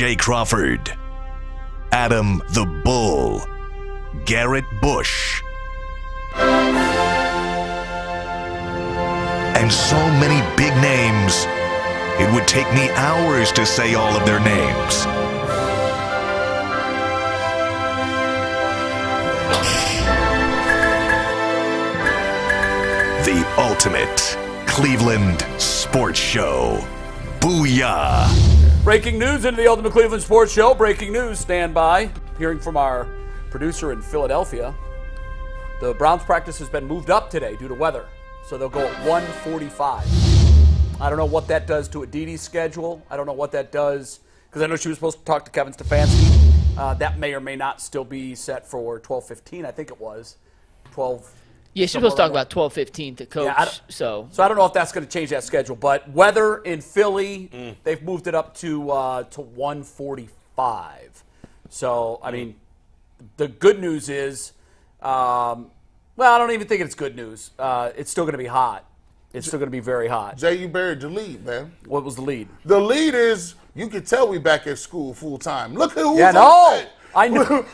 J. Crawford, Adam the Bull, Garrett Bush, and so many big names, it would take me hours to say all of their names. The ultimate Cleveland sports show. Booyah! Breaking news into the Ultimate Cleveland Sports Show. Breaking news, stand by. Hearing from our producer in Philadelphia. The Browns practice has been moved up today due to weather. So they'll go at 1:45. I don't know what that does to Aditi's schedule. I don't know what that does, because I know she was supposed to talk to Kevin Stefanski. That may or may not still be set for 12:15, I think it was. 12. Yeah, she's supposed to talk about 12:15 to coach. Yeah, so I don't know if that's going to change that schedule. But weather in Philly, they've moved it up to 1:45. So, I mean, the good news is, well, I don't even think it's good news. It's still going to be hot. It's still going to be very hot. Jay, you buried the lead, man. What was the lead? The lead is, you can tell we back at school full time. Look at who's Yeah, no. I know. Look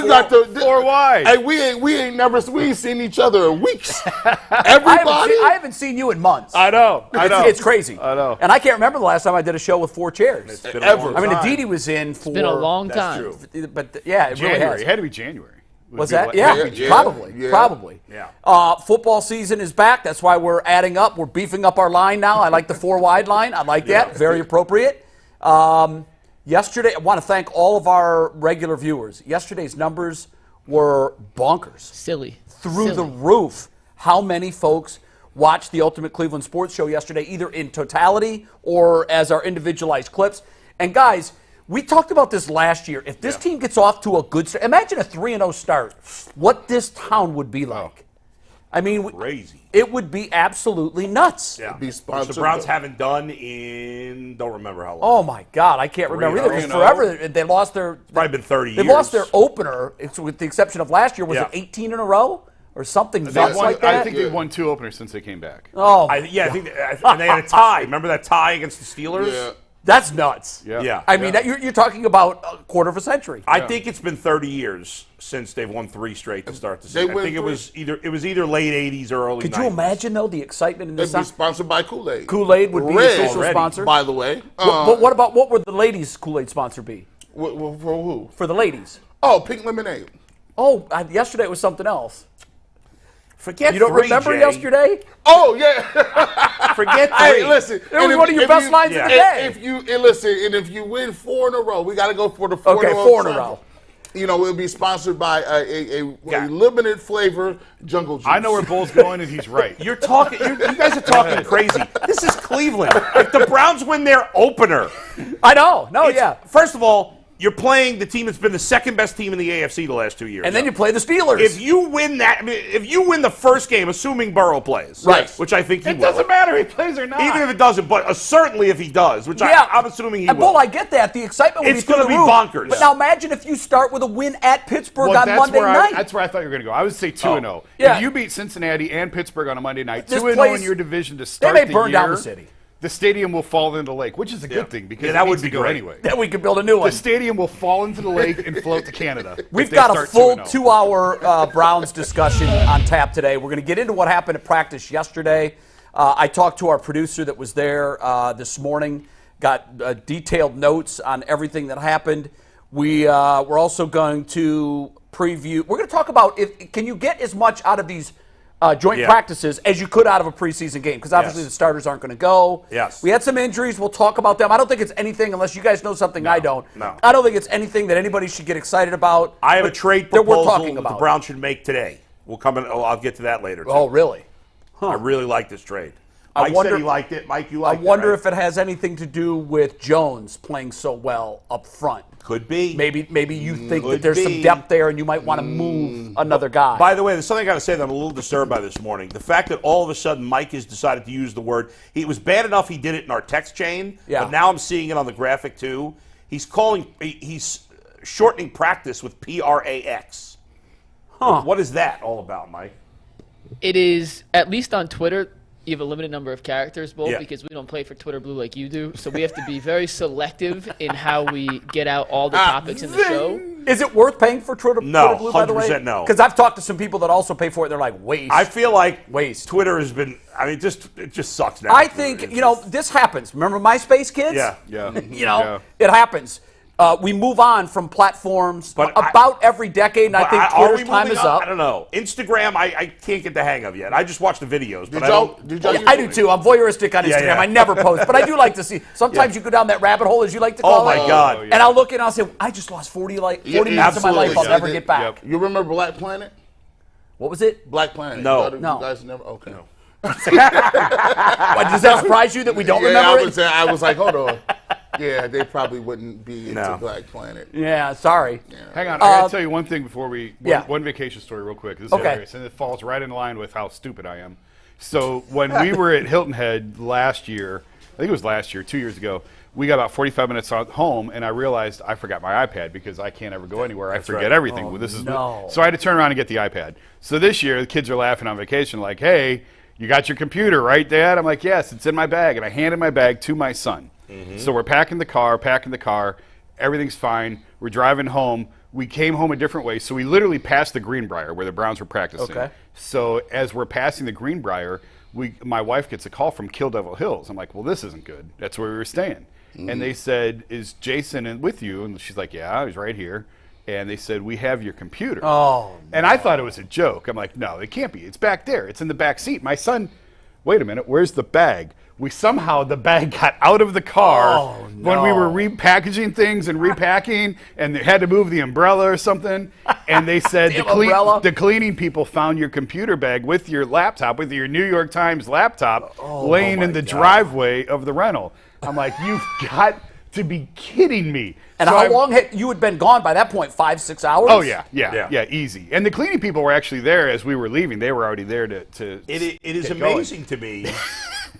like the Four wide. Hey, we ain't seen each other in weeks. Everybody. I haven't seen you in months. I know. It's crazy. I know. And I can't remember the last time I did a show with 4 chairs. Ever. I mean, Aditi was in for. It's been a long That's time. true. But yeah, it really January. has. It had to be January. Was that? Yeah, probably. Yeah. Probably. Yeah. Football season is back. That's why we're adding up. We're beefing up our line now. I like the 4 wide line. I like that. Very appropriate. Yesterday, I want to thank all of our regular viewers. Yesterday's numbers were bonkers. Silly. Through the roof. How many folks watched the Ultimate Cleveland Sports Show yesterday, either in totality or as our individualized clips? And guys, we talked about this last year. If this team gets off to a good start, imagine a 3-0 start, what this town would be like. I mean, crazy. It would be absolutely nuts. Yeah. Be Which sponsored. the Browns haven't done in, don't remember how long. Oh, my God. I can't remember either. It was 3-0. forever. They lost their. It's probably been 30 years. They've lost their opener, with the exception of last year. Was it 18 in a row? Or something nuts like that? I think they've won 2 openers since they came back. Oh, I think and they had a tie. Remember that tie against the Steelers? Yeah. that's nuts. Yeah. I mean, you're talking about a quarter of a century. I think it's been 30 years since they've won 3 straight to start the season. I think it was either late 80s or early 90s. Could you imagine, though, the excitement in They'd this? be sponsored by Kool-Aid. Kool-Aid would be the Red official already, sponsor. by the way. But what would the ladies' Kool-Aid sponsor be? For who? For the ladies? Oh, Pink Lemonade. Oh, yesterday it was something else. Forget You don't 3, remember Jay. yesterday? Oh, yeah. Forget 3. Hey, listen. It was one of your best lines of the day. If you win 4 in a row, we got to go for the 4 in a row. 4 in a row. You know, it'll be sponsored by a limited flavor jungle juice. I know where Bull's going, and he's right. You're talking. You guys are talking crazy. This is Cleveland. If the Browns win their opener, I know. No, yeah. First of all, you're playing the team that's been the second best team in the AFC the last 2 years. And then you play the Steelers. If you win that, if you win the first game, assuming Burrow plays, Right. which I think he It will. doesn't matter if he plays or not. Even if it doesn't, but certainly if he does, which Yeah. I'm assuming he and will. Bull, I get that. The excitement would It's be through gonna the be roof. bonkers. But now imagine if you start with a win at Pittsburgh Well, on Monday night. That's where I thought you were going to go. I would say 2-0. Yeah. If you beat Cincinnati and Pittsburgh on a Monday night, This 2-0 place- in your division to they start may the burn year, down the city. the stadium will fall into the lake, which is a good thing because that it would needs be to go great. anyway. Then we could build a new one. The stadium will fall into the lake and float to Canada. We've got a full 2-hour Browns discussion on tap today. We're going to get into what happened at practice yesterday. I talked to our producer that was there this morning, got detailed notes on everything that happened. We're also going to preview. We're going to talk about can you get as much out of these joint practices as you could out of a preseason game, because obviously the starters aren't going to go. Yes. We had some injuries. We'll talk about them. I don't think it's anything, unless you guys know something I don't. No. I don't think it's anything that anybody should get excited about. I have a trade that we're proposal talking that about. the Browns should make today. We'll come in. I'll get to that later. Too. Oh, really? I really like this trade. I Mike wonder- said he liked it. Mike, you I liked it. wonder right? if it has anything to do with Jones playing so well up front. Could be. Maybe you think that Could there's some be. depth there and you might want to move another guy. By the way, there's something I got to say that I'm a little disturbed by this morning. The fact that all of a sudden Mike has decided to use the word. It was bad enough he did it in our text chain, but now I'm seeing it on the graphic too. He's shortening practice with PRAX. What is that all about, Mike? It is, at least on Twitter, you have a limited number of characters, both because we don't play for Twitter Blue like you do. So we have to be very selective in how we get out all the topics in the show. Is it worth paying for Twitter Blue, by the way? 100% no. Because I've talked to some people that also pay for it. They're like, waste. I feel like waste. Twitter has been, it just sucks now. I think, this happens. Remember MySpace, kids? Yeah. It happens. We move on from platforms about every decade, and I think Twitter's time is up. I don't know. Instagram, I can't get the hang of yet. I just watch the videos. But I do too. I'm voyeuristic on Instagram. Yeah. I never post, but I do like to see. Sometimes you go down that rabbit hole, as you like to call it. Oh, my God. And I'll look and I'll say, I just lost 40 minutes of my life I'll never get back. You remember Black Planet? What was it? Black Planet. No. You guys never? Okay. No. What, does that surprise you that we don't remember it? I was like, hold on. Yeah, they probably wouldn't be into Black Planet. Yeah, sorry. Yeah. Hang on, I got to tell you one thing before one vacation story real quick. This is Okay. hilarious, and it falls right in line with how stupid I am. So when we were at Hilton Head last year, I think it was last year, 2 years ago, we got about 45 minutes home, and I realized I forgot my iPad because I can't ever go anywhere. I forget everything. So I had to turn around and get the iPad. So this year, the kids are laughing on vacation like, hey, you got your computer, right, Dad? I'm like, yes, it's in my bag. And I handed my bag to my son. So we're packing the car. Everything's fine. We're driving home. We came home a different way. So we literally passed the Greenbrier where the Browns were practicing. Okay. So as we're passing the Greenbrier, my wife gets a call from Kill Devil Hills. I'm like, well, this isn't good. That's where we were staying. And they said, is Jason with you? And she's like, yeah, he's right here. And they said, we have your computer. And I thought it was a joke. I'm like, no, it can't be. It's back there. It's in the back seat. My son, wait a minute, where's the bag? The bag got out of the car when we were repackaging things and repacking, and they had to move the umbrella or something. And they said the cleaning people found your computer bag with your laptop, with your New York Times laptop, laying in the driveway of the rental. I'm like, you've got to be kidding me. And how long had you been gone by that point? 5-6 hours? Oh, yeah, easy. And the cleaning people were actually there as we were leaving. They were already there to It is amazing to me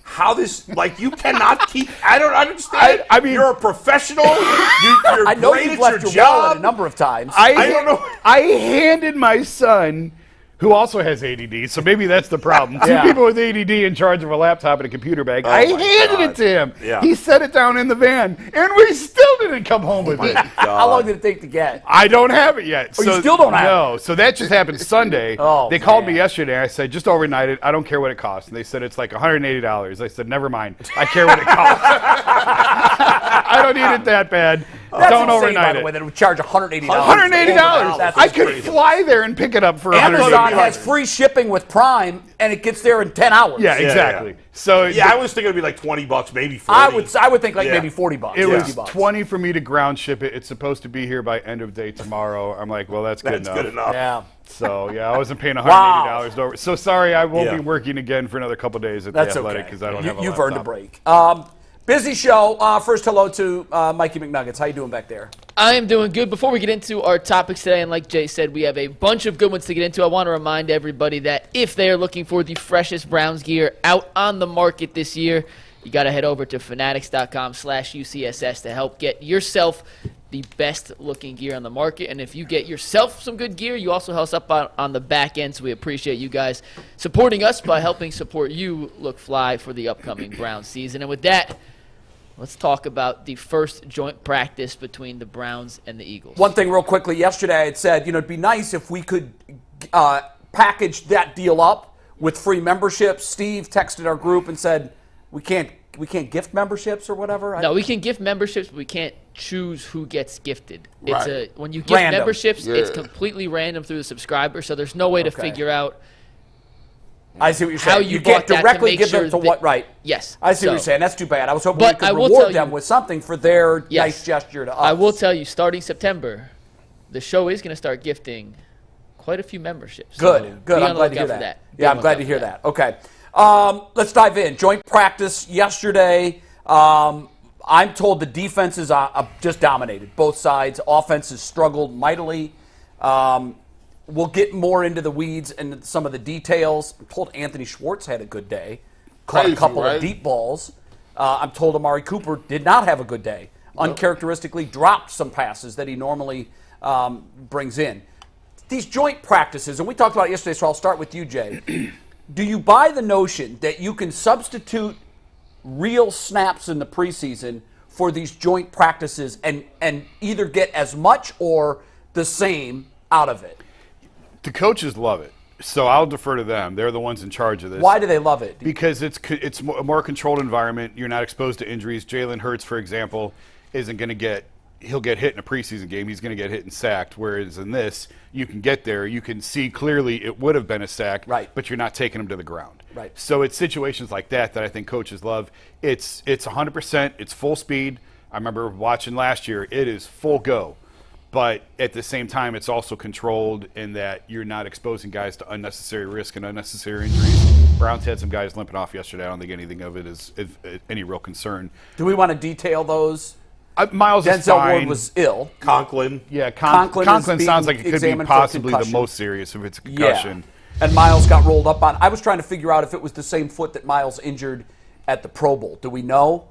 how this, you cannot keep, I don't understand. I mean, you're a professional. You're I know great you've at left your your wallet job. a number of times. I don't know. I handed my son, who also has ADD, so maybe that's the problem. Two people with ADD in charge of a laptop and a computer bag. I handed it to him. Yeah. He set it down in the van, and we still didn't come home with it. How long did it take to get? I don't have it yet. Oh, you still don't have it? No. So that just happened Sunday. They called me yesterday. I said, just overnight it. I don't care what it costs. And they said, it's like $180. I said, never mind. I care what it costs. I don't need it that bad. That's don't insane, overnight by the it. way, that it would charge $180. $180. I could fly there and pick it up for Amazon $180. has free shipping with Prime, and it gets there in 10 hours. Yeah, exactly. Yeah. So I was thinking it'd be like $20, maybe $40. I would think maybe $40. It was $50. $20 for me to ground ship it. It's supposed to be here by end of day tomorrow. I'm like, well, that's good enough. Yeah. So I wasn't paying $180 over. So sorry, I won't be working again for another couple days at the Athletic because I don't have a You've laptop. earned a break. Busy show. First, hello to Mikey McNuggets. How you doing back there? I am doing good. Before we get into our topics today, and like Jay said, we have a bunch of good ones to get into. I want to remind everybody that if they are looking for the freshest Browns gear out on the market this year, you got to head over to fanatics.com/UCSS to help get yourself the best looking gear on the market. And if you get yourself some good gear, you also help us up on the back end. So we appreciate you guys supporting us by helping support you look fly for the upcoming Browns season. And with that, let's talk about the first joint practice between the Browns and the Eagles. One thing real quickly. Yesterday I had said, it'd be nice if we could package that deal up with free memberships. Steve texted our group and said, we can't gift memberships or whatever. No, we can gift memberships, but we can't choose who gets gifted. Right. When you gift Random. memberships, it's completely random through the subscriber, so there's no way to figure out I see what you're saying. how you can't bought that directly to make give sure them to that, what, right? Yes. I see what you're saying. That's too bad. I was hoping But we I could will reward tell them you- with something for their nice gesture to us. I will tell you, starting September, the show is going to start gifting quite a few memberships. Good. So Good. be I'm on the glad to lookout hear for that. Be Yeah, on I'm the glad to lookout hear for that. Okay. Let's dive in. Joint practice yesterday. I'm told the defense is just dominated. Both sides. Offense has struggled mightily. We'll get more into the weeds and some of the details. I'm told Anthony Schwartz had a good day. Caught Crazy, a couple right? of deep balls. I'm told Amari Cooper did not have a good day. Uncharacteristically dropped some passes that he normally brings in. These joint practices, and we talked about it yesterday, so I'll start with you, Jay. do you buy the notion that you can substitute real snaps in the preseason for these joint practices and either get as much or the same out of it? The coaches love it. So I'll defer to them. They're the ones in charge of this. Why do they love it? Because it's a more controlled environment. You're not exposed to injuries. Jalen Hurts, for example, isn't going to get – he'll get hit in a preseason game. He's going to get hit and sacked, whereas in this, you can get there. You can see clearly it would have been a sack, right, but you're not taking him to the ground. Right. So it's situations like that I think coaches love. It's 100%. It's full speed. I remember watching last year. It is full go. But at the same time, it's also controlled in that you're not exposing guys to unnecessary risk and unnecessary injuries. Browns had some guys limping off yesterday. I don't think anything of it is any real concern. Do we want to detail those? Myles is Denzel fine. Ward was ill. Conklin. Yeah, Conklin sounds like it could be possibly the most serious if it's a concussion. Yeah. And Myles got rolled up on. I was trying to figure out if it was the same foot that Myles injured at the Pro Bowl. Do we know?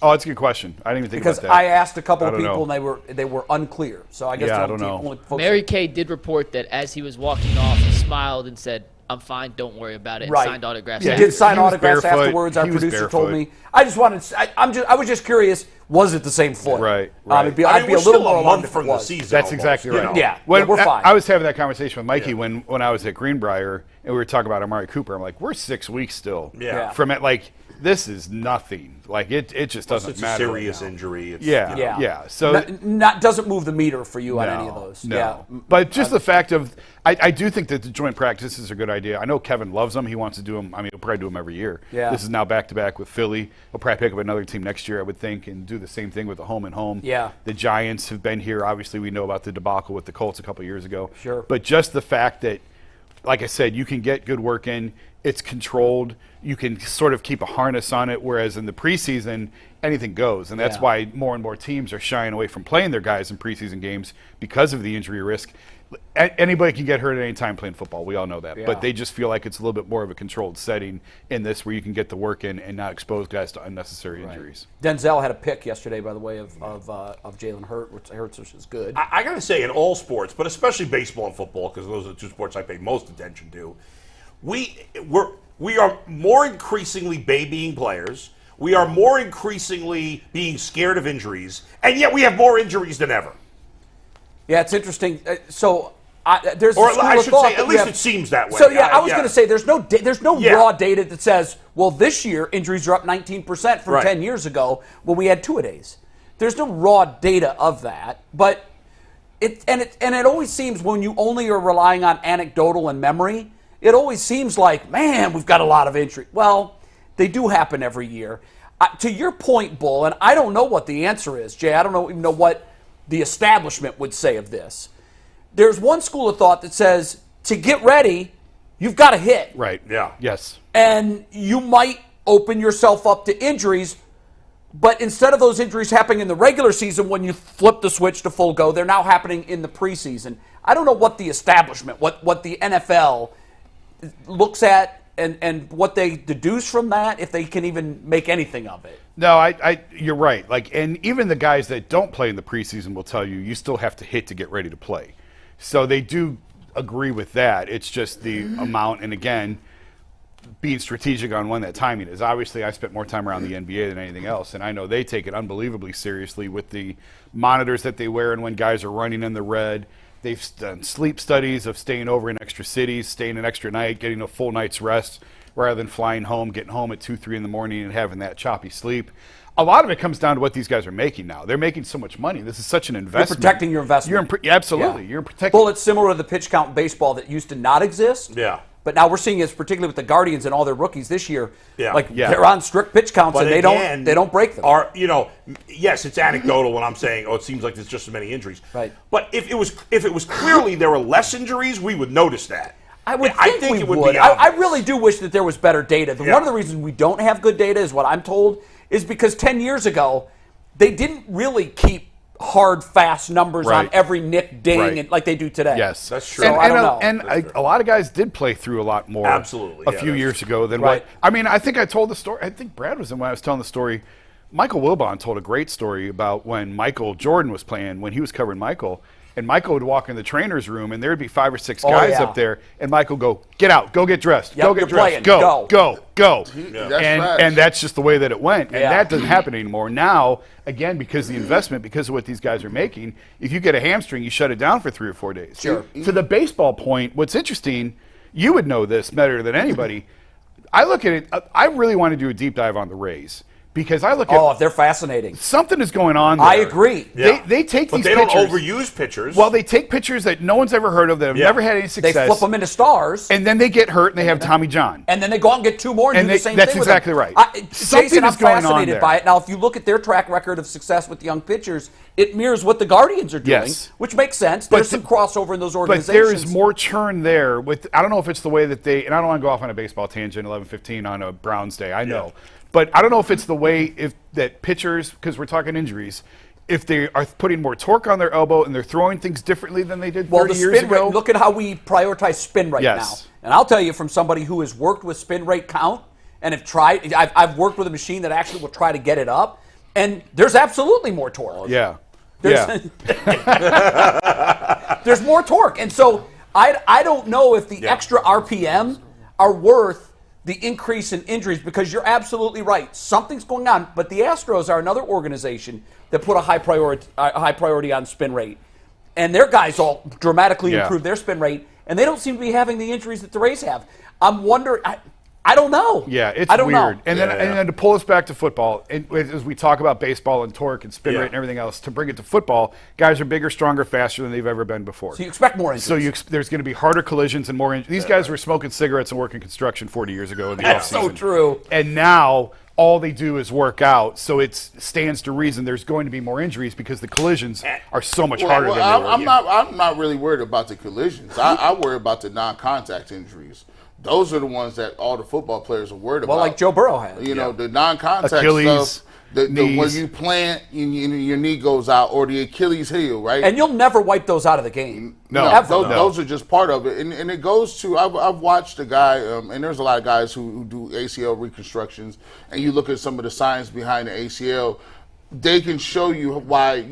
Oh, that's a good question. I didn't even think about that. Because I asked a couple of people know. and they were unclear. So I guess I don't know. Mary Kay did report that as he was walking off, he smiled and said, "I'm fine. Don't worry about it." And signed autographs. Yeah, he did sign he was autographs barefoot. afterwards. Our He was producer told barefoot. me. I just wanted. I was just curious. Was it the same foot? Right. I'd be we're a little still more a alarmed month if from it the was. season. That's almost, exactly right. Yeah, When, we're fine. I was having that conversation with Mikey when I was at Greenbrier, and we were talking about Amari Cooper. I'm like, we're 6 weeks still. Yeah. From it, like, this is nothing. Like, it just doesn't It's matter. a serious right now. injury. It's, Yeah. So doesn't move the meter for you on any of those. No. Yeah. But just the fact of, I do think that the joint practice is a good idea. I know Kevin loves them. He wants to do them. I mean, he'll probably do them every year. Yeah. This is now back-to-back with Philly. He'll probably pick up another team next year, I would think, and do the same thing with the home and home. Yeah. The Giants have been here. Obviously, we know about the debacle with the Colts a couple years ago. Sure. But just the fact that, like I said, you can get good work in. It's controlled. You can sort of keep a harness on it, whereas in the preseason, anything goes. And that's why more and more teams are shying away from playing their guys in preseason games because of the injury risk. Anybody can get hurt at any time playing football. We all know that. Yeah. But they just feel like it's a little bit more of a controlled setting in this where you can get the work in and not expose guys to unnecessary injuries. Denzel had a pick yesterday, by the way, of Jalen Hurts, which is good. I got to say, in all sports, but especially baseball and football, because those are the two sports I pay most attention to, we are more increasingly babying players. We are more increasingly being scared of injuries, and yet we have more injuries than ever. Yeah, it's interesting. So there's Or a school I of should thought say, that at we least have- it seems that way. So I was going to say there's no raw data that says, well, this year injuries are up 19% from 10 years ago when we had two-a-days. There's no raw data of that, but it always seems when you only are relying on anecdotal and memory, it always seems like, man, we've got a lot of injury. Well, they do happen every year. To your point, Bull, and I don't know what the answer is, Jay. I don't even know what the establishment would say of this. There's one school of thought that says to get ready, you've got to hit. Right. Yeah. Yes. And you might open yourself up to injuries, but instead of those injuries happening in the regular season when you flip the switch to full go, they're now happening in the preseason. I don't know what the establishment, what the NFL looks at and what they deduce from that, if they can even make anything of it. No, you're right. Like, and even the guys that don't play in the preseason will tell you still have to hit to get ready to play. So they do agree with that. It's just the amount, and again, being strategic on when that timing is. Obviously, I spent more time around the NBA than anything else, and I know they take it unbelievably seriously with the monitors that they wear and when guys are running in the red. They've done sleep studies of staying over in extra cities, staying an extra night, getting a full night's rest rather than flying home, getting home at 2, 3 in the morning and having that choppy sleep. A lot of it comes down to what these guys are making now. They're making so much money. This is such an investment. You're protecting your investment. Absolutely. Yeah. You're protecting. Well, it's similar to the pitch count in baseball that used to not exist. Yeah. But now we're seeing it, particularly with the Guardians and all their rookies this year. Yeah. They're on strict pitch counts, But and they don't break them. Yes, it's anecdotal when I'm saying, it seems like there's just as many injuries. Right. But if it was clearly there were less injuries, we would notice that. I think we it would would. be I obvious. really do wish that there was better data. Yeah. One of the reasons we don't have good data is what I'm told is because 10 years ago they didn't really keep hard, fast numbers on every nick, ding, and like they do today. Yes, that's true. So I don't know. And a lot of guys did play through a lot more a few years ago than what. I mean, I think I told the story. I think Brad was in when I was telling the story. Michael Wilbon told a great story about when Michael Jordan was playing, when he was covering Michael, And Michael would walk in the trainer's room, and there would be 5 or 6 guys yeah. up there, and Michael would go, get out, go get dressed, Yep, go get you're dressed, playing. go. That's And that's just the way that it went. And Yeah. that doesn't happen anymore. Now, again, because of the investment, because of what these guys are making, if you get a hamstring, you shut it down for 3 or 4 days. Sure. To the baseball point, what's interesting, you would know this better than anybody. I look at it, I really want to do a deep dive on the Rays. Because I look at Oh, they're fascinating. something is going on there. I agree. Yeah. They take But these they pitchers. don't overuse pitchers. Well, they take pitchers that no one's ever heard of, that have Yeah. never had any They success. flip them into stars. And then they get hurt and they have Tommy John. And then they go out and get 2 more and, do the same that's thing exactly with them. right. Something Jason, I'm is going on fascinated there. by it. Now, if you look at their track record of success with young pitchers, it mirrors what the Guardians are doing, Yes. which makes sense. But There's some crossover in those But organizations. there is more churn there. I don't know if it's the way that they, and I don't want to go off on a baseball tangent 11:15 on a Browns day, I know. But I don't know if it's the way that pitchers, because we're talking injuries, if they are putting more torque on their elbow and they're throwing things differently than they did 30 the years spin ago. rate, look at how we prioritize spin rate Yes. now. And I'll tell you from somebody who has worked with spin rate count and have tried, I've worked with a machine that actually will try to get it up, and there's absolutely more torque. Yeah. There's, there's more torque. And so I don't know if the extra RPM are worth the increase in injuries, because you're absolutely right. Something's going on. But the Astros are another organization that put a high priority on spin rate. And their guys all dramatically improve their spin rate, and they don't seem to be having the injuries that the Rays have. I'm wondering, I don't know. Yeah, it's I don't weird. know. And then to pull us back to football, and as we talk about baseball and torque and spin Yeah. rate and everything else, to bring it to football, guys are bigger, stronger, faster than they've ever been before. So you expect more injuries. So there's going to be harder collisions and more injuries. These guys were smoking cigarettes and working construction 40 years ago in the That's offseason. so true. And now all they do is work out. So it stands to reason there's going to be more injuries because the collisions are so much harder than they were. I'm not really worried about the collisions. I worry about the non-contact injuries. Those are the ones that all the football players are worried about. Well, like Joe Burrow had. You know, the non-contact Achilles, stuff. When knees. you plant, your knee goes out, or the Achilles heel, right? And you'll never wipe those out of the game. No, Ever. those are just part of it, and it goes to. I've watched a guy, and there's a lot of guys who do ACL reconstructions, and you look at some of the science behind the ACL. They can show you why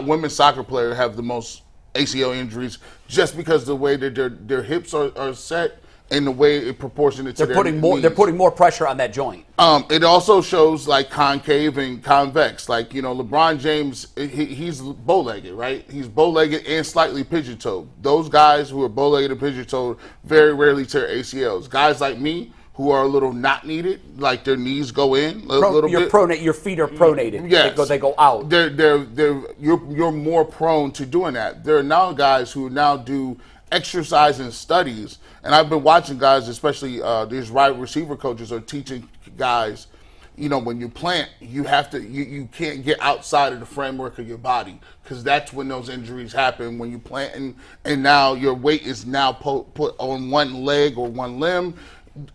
women's soccer players have the most ACL injuries just because the way that their hips are set. In the way it proportionate to They're putting more. knees. They're putting more pressure on that joint. It also shows like concave and convex. Like LeBron James, he's bow-legged, right? He's bow-legged and slightly pigeon-toed. Those guys who are bow-legged and pigeon-toed very rarely tear ACLs. Guys like me who are a little not needed, like their knees go in a little bit. Your feet are pronated. Yes. They go out. You're more prone to doing that. There are now guys who now do exercise and studies, and I've been watching guys, especially these wide receiver coaches are teaching guys, when you plant, you have to, you can't get outside of the framework of your body, because that's when those injuries happen, when you plant and now your weight is now put on one leg or one limb.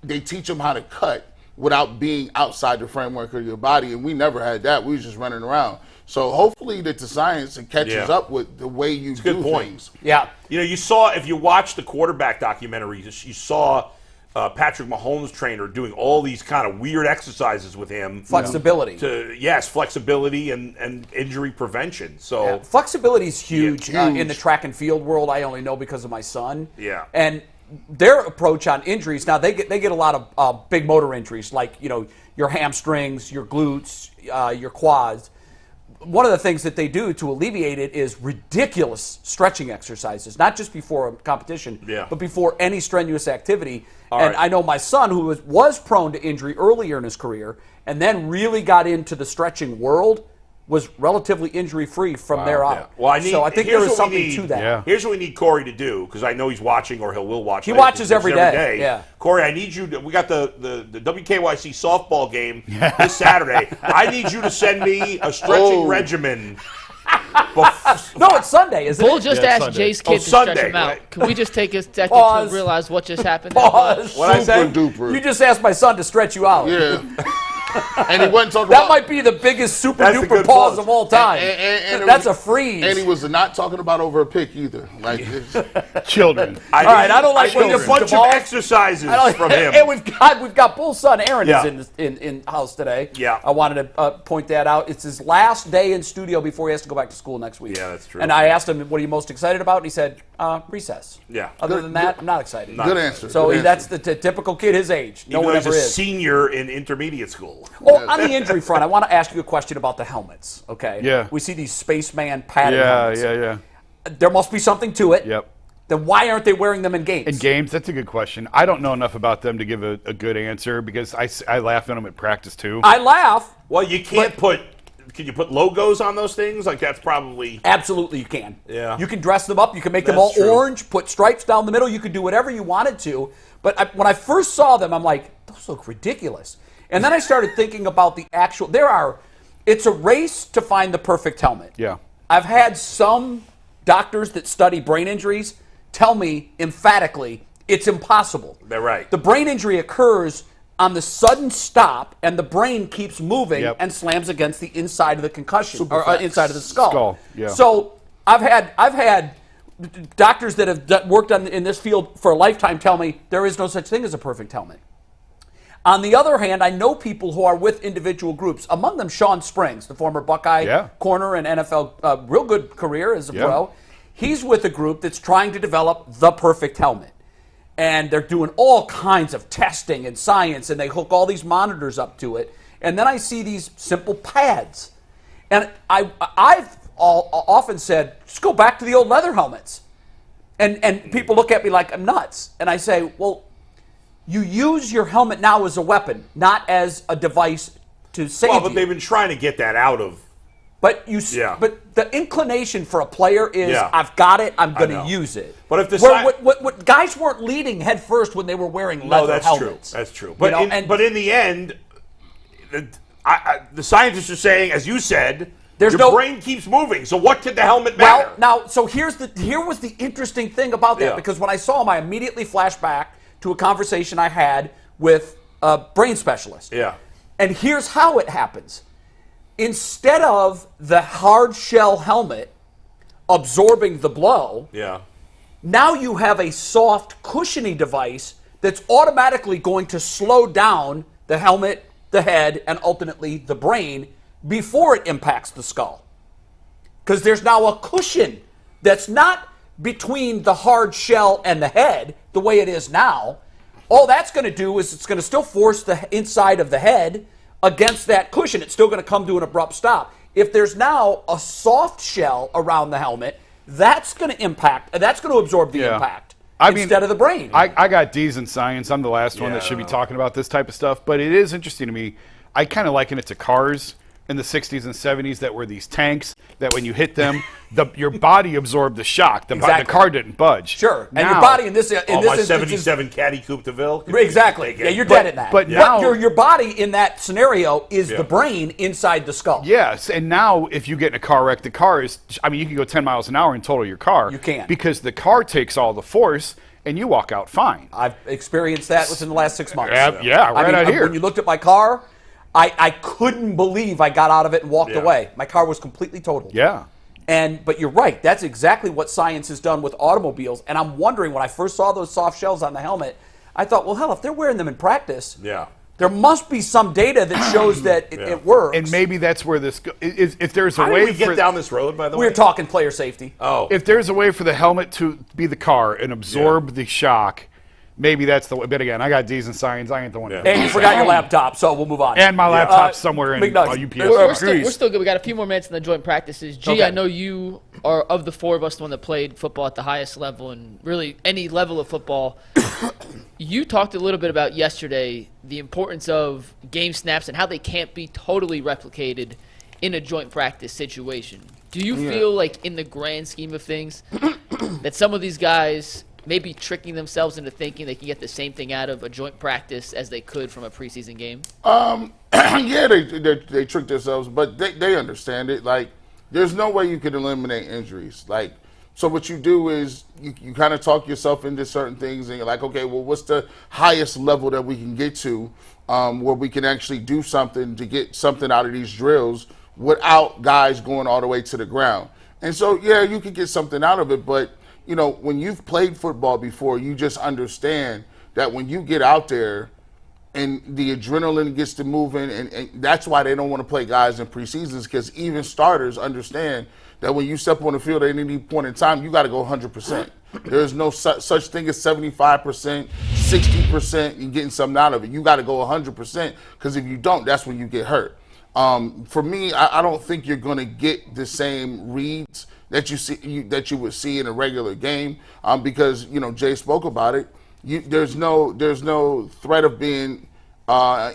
They teach them how to cut without being outside the framework of your body, and we never had that. We was just running around. So hopefully that the science catches up with the way you do things. Yeah. You saw, if you watch the quarterback documentary, you saw Patrick Mahomes' trainer doing all these kind of weird exercises with him. Flexibility. Flexibility and injury prevention. So flexibility is huge, huge. in the track and field world. I only know because of my son. Yeah. And their approach on injuries, now they get a lot of big motor injuries, like your hamstrings, your glutes, your quads. One of the things that they do to alleviate it is ridiculous stretching exercises, not just before a competition, but before any strenuous activity. I know my son, who was prone to injury earlier in his career and then really got into the stretching world, was relatively injury-free from there on. Yeah. Well, I think there is something to that. Yeah. Here's what we need Corey to do, because I know he's watching, or he will watch. He later, watches 'cause every day. Yeah. Corey, I need you to. We got the WKYC softball game this Saturday. I need you to send me a stretching regimen. No, it's Sunday, isn't Bull it? just Yeah, asked Sunday. Jay's kid to Sunday, stretch him out. right. Can we just take a second Pause. to realize what just happened? Pause. What'd I say? Super duper. You just asked my son to stretch you out. Yeah. And he wasn't talking That about... might be the biggest super That's a duper good pause pause. of all time. And That's a freeze. And he was not talking about over a pick either. Like Children. All right, I don't like I need a children. bunch of Jamal? exercises from him. And we've got Bull's son Aaron Yeah. is in house today. Yeah. I wanted to point that out. It's his last day in studio before he has to go back to school next week. Yeah, that's true. And I asked him, "What are you most excited about?" And he said, "Recess." Yeah. Other than that, I'm not excited. good answer. So good that's answer. the typical kid his age. No Even one though he's ever a is. senior in intermediate school. Oh, on the injury front, I want to ask you a question about the helmets. Okay. Yeah. We see these spaceman padded Yeah, helmets. yeah. There must be something to it. Yep. Then why aren't they wearing them in games? In games, that's a good question. I don't know enough about them to give a good answer because I laugh at them at practice too. I laugh. Well, you can't can you put logos on those things? Like, that's probably... Absolutely, you can. Yeah. You can dress them up. You can make them all That's true. orange, put stripes down the middle. You could do whatever you wanted to. But when I first saw them, I'm like, those look ridiculous. And then I started thinking about the actual... It's a race to find the perfect helmet. Yeah. I've had some doctors that study brain injuries tell me emphatically it's impossible. They're right. The brain injury occurs on the sudden stop, and the brain keeps moving Yep. and slams against the inside of the concussion or facts. inside of the skull. Skull, yeah. So I've had doctors that have worked in this field for a lifetime tell me there is no such thing as a perfect helmet. On the other hand, I know people who are with individual groups. Among them, Sean Springs, the former Buckeye corner and NFL, real good career as a pro. He's with a group that's trying to develop the perfect helmet. And they're doing all kinds of testing and science, and they hook all these monitors up to it. And then I see these simple pads. And I've often said, just go back to the old leather helmets. And people look at me like I'm nuts. And I say, well, you use your helmet now as a weapon, not as a device to save Well, but you. they've been trying to get that out of... But but the inclination for a player is, I've got it, I'm going to use it. But if the what guys weren't leading head first when they were wearing leather helmets. That's true. But but in the end, the scientists are saying, as you said, your brain keeps moving. So what could the helmet matter? Well, now, so here was the interesting thing about that, because when I saw him, I immediately flashed back to a conversation I had with a brain specialist. Yeah. And here's how it happens. Instead of the hard shell helmet absorbing the blow, now you have a soft, cushiony device that's automatically going to slow down the helmet, the head, and ultimately the brain before it impacts the skull. Because there's now a cushion that's not between the hard shell and the head the way it is now. All that's going to do is it's going to still force the inside of the head against that cushion. It's still going to come to an abrupt stop. If there's now a soft shell around the helmet, that's going to absorb the impact instead of the brain. I got D's in science. I'm the last one that should be talking about this type of stuff. But it is interesting to me. I kind of liken it to cars in the 60s and 70s that were these tanks that when you hit them, your body absorbed the shock. The car didn't budge. Sure. And your body in this my 77 Caddy Coupe de Ville. Exactly. Yeah, you're dead in that. But now your body in that scenario is the brain inside the skull. Yes, and now if you get in a car wreck, the car is, you can go 10 miles an hour and total your car. You can. Because the car takes all the force and you walk out fine. I've experienced that within the last 6 months. Out here. When you looked at my car, I couldn't believe I got out of it and walked away. My car was completely totaled. Yeah. But you're right. That's exactly what science has done with automobiles. And I'm wondering, when I first saw those soft shells on the helmet, I thought, well, hell, if they're wearing them in practice, there must be some data that shows that it works. And maybe that's where this is. If there's a How way did we get down this road, by the way? We're talking player safety. Oh. If there's a way for the helmet to be the car and absorb the shock, maybe that's the way. But again, I got D's in science. I ain't the one. And you forgot your laptop, so we'll move on. And my laptop's somewhere in UPS. We're still good. We got a few more minutes in the joint practices. G, Okay. I know you are, of the four of us, the one that played football at the highest level and really any level of football. You talked a little bit about yesterday the importance of game snaps and how they can't be totally replicated in a joint practice situation. Do you feel like, in the grand scheme of things, that some of these guys may be tricking themselves into thinking they can get the same thing out of a joint practice as they could from a preseason game? They trick themselves, but they understand it. Like, there's no way you can eliminate injuries. Like, So what you do is you kind of talk yourself into certain things, and you're like, okay, well, what's the highest level that we can get to where we can actually do something to get something out of these drills without guys going all the way to the ground. And so, yeah, you could get something out of it, but, you know, when you've played football before, you just understand that when you get out there and the adrenaline gets to moving, and that's why they don't want to play guys in preseasons, because even starters understand that when you step on the field at any point in time, you got to go 100%. There's no such thing as 75%, 60%, and getting something out of it. You got to go 100%, because if you don't, that's when you get hurt. For me, I don't think you're going to get the same reads that you would see in a regular game, because, you know, Jay spoke about it. There's no threat of being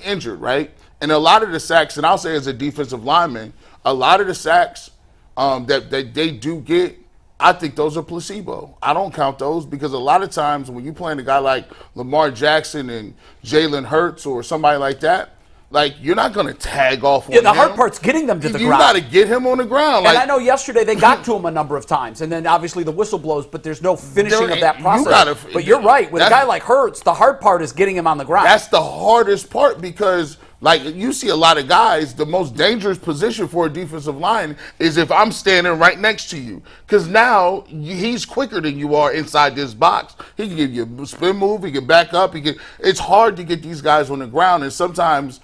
injured, right? And a lot of the sacks, and I'll say as a defensive lineman, a lot of the sacks that they do get, I think those are placebo. I don't count those, because a lot of times when you're playing a guy like Lamar Jackson and Jalen Hurts or somebody like that, like, you're not going to tag off on him. The hard part's getting them to the ground. You got to get him on the ground. And I know yesterday they got to him a number of times, and then obviously the whistle blows, but there's no finishing of that process. But you're right. With a guy like Hurts, the hard part is getting him on the ground. That's the hardest part, because, like, you see a lot of guys, the most dangerous position for a defensive line is if I'm standing right next to you. Because now he's quicker than you are inside this box. He can give you a spin move. He can back up. It's hard to get these guys on the ground, and sometimes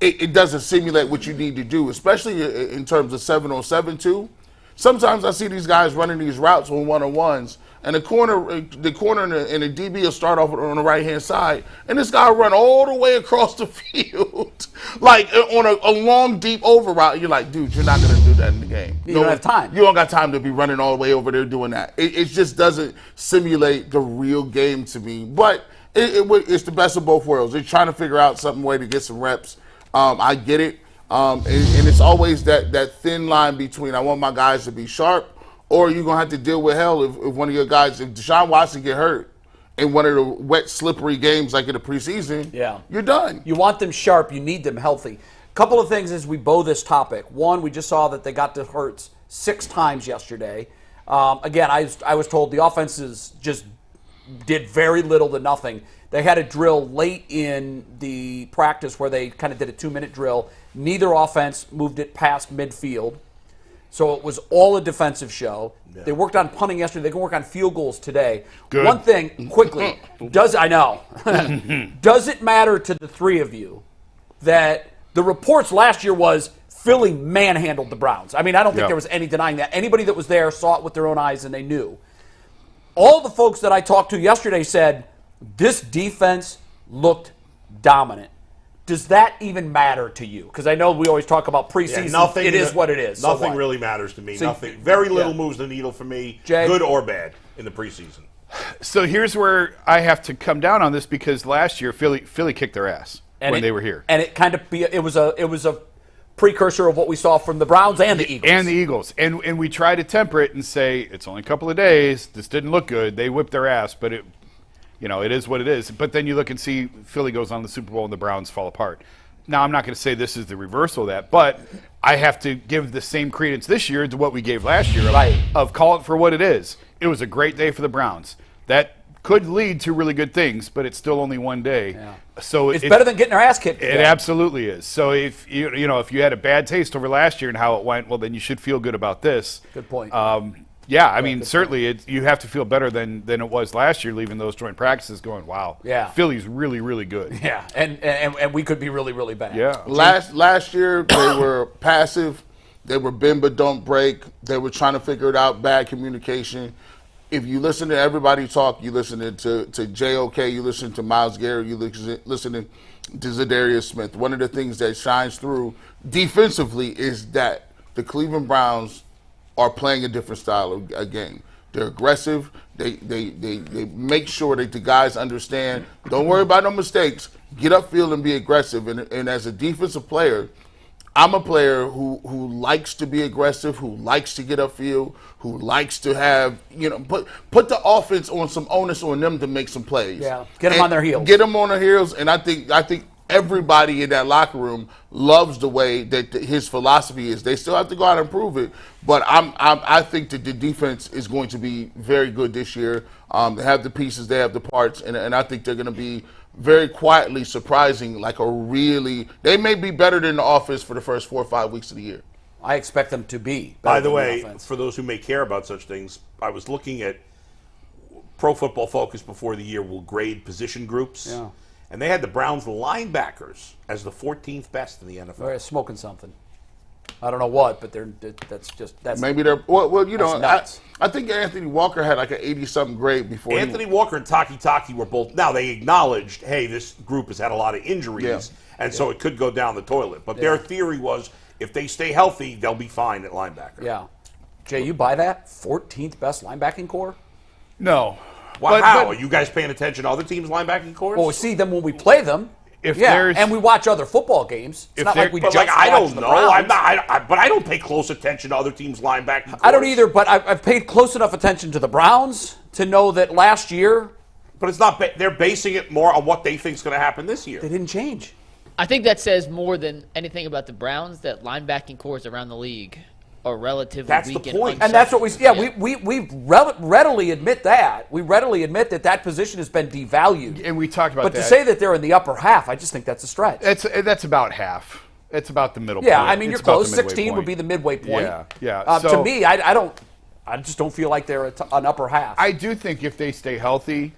it doesn't simulate what you need to do, especially in terms of 7-on-7 too. Sometimes I see these guys running these routes on one-on-ones, and the corner and the DB will start off on the right-hand side, and this guy will run all the way across the field, like on a long, deep over route. You're like, dude, you're not going to do that in the game. You don't have time. You don't got time to be running all the way over there doing that. It just doesn't simulate the real game to me. But it's the best of both worlds. They're trying to figure out some way to get some reps. I get it. And it's always that thin line between I want my guys to be sharp, or you're going to have to deal with hell if one of your guys, if Deshaun Watson get hurt in one of the wet, slippery games like in the preseason, you're done. You want them sharp. You need them healthy. Couple of things as we bow this topic. One, we just saw that they got to Hurts 6 times yesterday. Again, I was told the offenses just did very little to nothing. They had a drill late in the practice where they kind of did a 2-minute drill. Neither offense moved it past midfield. So it was all a defensive show. Yeah. They worked on punting yesterday. They can work on field goals today. Good. One thing, quickly, does it matter to the three of you that the reports last year was Philly manhandled the Browns? I mean, I don't think there was any denying that. Anybody that was there saw it with their own eyes and they knew. All the folks that I talked to yesterday said, this defense looked dominant. Does that even matter to you? Because I know we always talk about preseason. It is what it is. Nothing really matters to me. Nothing. Very little moves the needle for me, Jay? Good or bad, in the preseason. So here's where I have to come down on this, because last year Philly kicked their ass when they were here, and it kind of it was a precursor of what we saw from the Browns and the Eagles. And we try to temper it and say it's only a couple of days. This didn't look good. They whipped their ass, but it is what it is. But then you look and see Philly goes on the Super Bowl and the Browns fall apart. Now, I'm not going to say this is the reversal of that, but I have to give the same credence this year to what we gave last year of call it for what it is. It was a great day for the Browns. That could lead to really good things, but it's still only one day. Yeah. So it's better than getting their ass kicked. It absolutely is. So if if you had a bad taste over last year and how it went, well, then you should feel good about this. Good point. Yeah, I mean, certainly you have to feel better than it was last year, leaving those joint practices going, wow, Philly's really, really good. Yeah, and we could be really, really bad. Yeah. Last year, they were passive. They were bend but don't break. They were trying to figure it out, bad communication. If you listen to everybody talk, you listen to JOK, you listen to Myles Garrett, you listen to Zadarius Smith. One of the things that shines through defensively is that the Cleveland Browns are playing a different style of game. They're aggressive. They make sure that the guys understand, don't worry about no mistakes. Get upfield and be aggressive. And as a defensive player, I'm a player who likes to be aggressive, who likes to get upfield, who likes to have, put the offense on some onus on them to make some plays. Yeah, get them on their heels. Get them on their heels, and I think everybody in that locker room loves the way that his philosophy is. They still have to go out and prove it, but I think that the defense is going to be very good this year. They have the pieces, they have the parts, and I think they're going to be very quietly surprising. They may be better than the offense for the first 4 or 5 weeks of the year. I expect them to be. By the way, for those who may care about such things, I was looking at Pro Football Focus before the year will grade position groups. Yeah. And they had the Browns linebackers as the 14th best in the NFL. They're smoking something. I don't know what, but that's maybe they're nuts. I think Anthony Walker had like an 80-something grade before. Anthony Walker and Taki were both. Now they acknowledged, hey, this group has had a lot of injuries, so it could go down the toilet. But their theory was, if they stay healthy, they'll be fine at linebacker. Yeah, Jay, you buy that? 14th best linebacking core? No. Wow, how? Are you guys paying attention to other teams' linebacking cores? Well, we see them when we play them. And we watch other football games. It's not like we just watch I don't the know. Browns. But I don't pay close attention to other teams' linebacking cores. I don't either, but I've paid close enough attention to the Browns to know that last year. But it's not. They're basing it more on what they think is going to happen this year. They didn't change. I think that says more than anything about the Browns that linebacking cores around the league are relatively That's weak the and point. And that's what we readily admit that. We readily admit that position has been devalued. And we talked about but that. But to say that they're in the upper half, I just think that's a stretch. That's about half. It's about the middle point. Yeah, I mean, It's you're close. about the midway 16 point. would be the midway point. Yeah. To me, I just don't feel like they're an upper half. I do think if they stay healthy,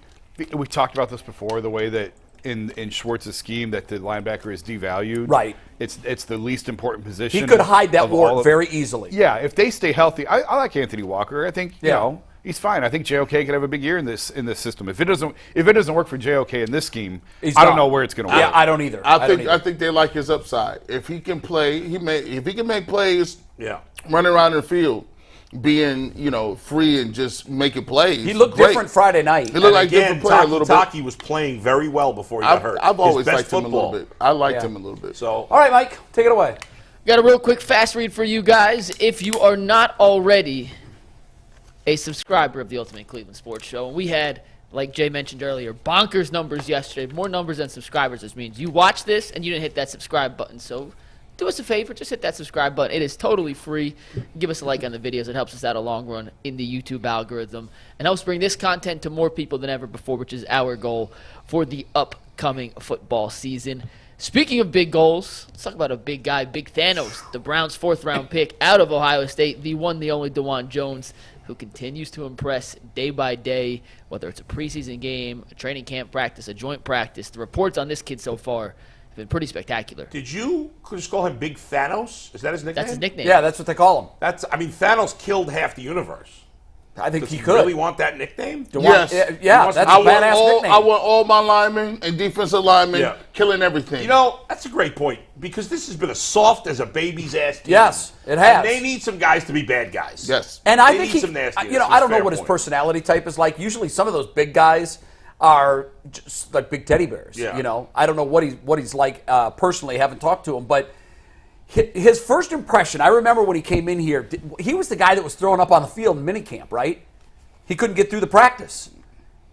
we talked about this before, the way that in Schwartz's scheme that the linebacker is devalued. Right. It's the least important position. He could hide that wart very easily. Yeah, if they stay healthy, I like Anthony Walker. I think he's fine. I think JOK could have a big year in this system. If it doesn't work for JOK in this scheme, I don't know where it's going to work. Yeah, I don't either. I think they like his upside. If he can play, if he can make plays, running around in the field, being free and just making plays. He looked different Friday night. He looked like a different player a little bit. Taki was playing very well before he got hurt. I've always liked him a little bit. I liked him a little bit. So, all right, Mike, take it away. Got a real quick fast read for you guys. If you are not already a subscriber of the Ultimate Cleveland Sports Show, and we had, like Jay mentioned earlier, bonkers numbers yesterday, more numbers than subscribers. This means you watched this and you didn't hit that subscribe button. So do us a favor, just hit that subscribe button. It is totally free. Give us a like on the videos. It helps us out a long run in the YouTube algorithm and helps bring this content to more people than ever before, which is our goal for the upcoming football season. Speaking of big goals, let's talk about a big guy, Big Thanos, the Browns' 4th-round pick out of Ohio State, the one, the only Dawand Jones, who continues to impress day by day, whether it's a preseason game, a training camp practice, a joint practice. The reports on this kid so far have been pretty spectacular. Did you just call him Big Thanos? Is that his nickname? That's his nickname. Yeah, that's what they call him. Thanos killed half the universe. I think Does he he could. really want that nickname? Yes. Yeah, that's a badass nickname. I want all my linemen and defensive linemen killing everything. That's a great point because this has been a soft as a baby's ass team. Yes, it has. And they need some guys to be bad guys. Yes. And I They think need some nastiness. I don't know Fair what his point. personality type is like. Usually some of those big guys are just like big teddy bears. Yeah. I don't know what he's like personally. Haven't talked to him, but his first impression, I remember when he came in here, he was the guy that was thrown up on the field in minicamp, right? He couldn't get through the practice.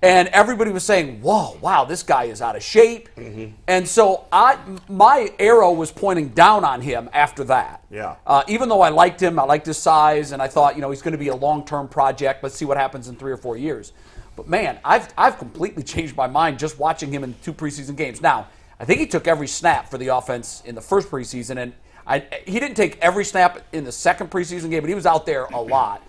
And everybody was saying, whoa, wow, this guy is out of shape. Mm-hmm. And so my arrow was pointing down on him after that. Yeah. Even though I liked him, I liked his size, and I thought, he's going to be a long-term project. Let's see what happens in 3 or 4 years. But, man, I've completely changed my mind just watching him in 2 preseason games. Now, I think he took every snap for the offense in the first preseason, and he didn't take every snap in the second preseason game, but he was out there a lot.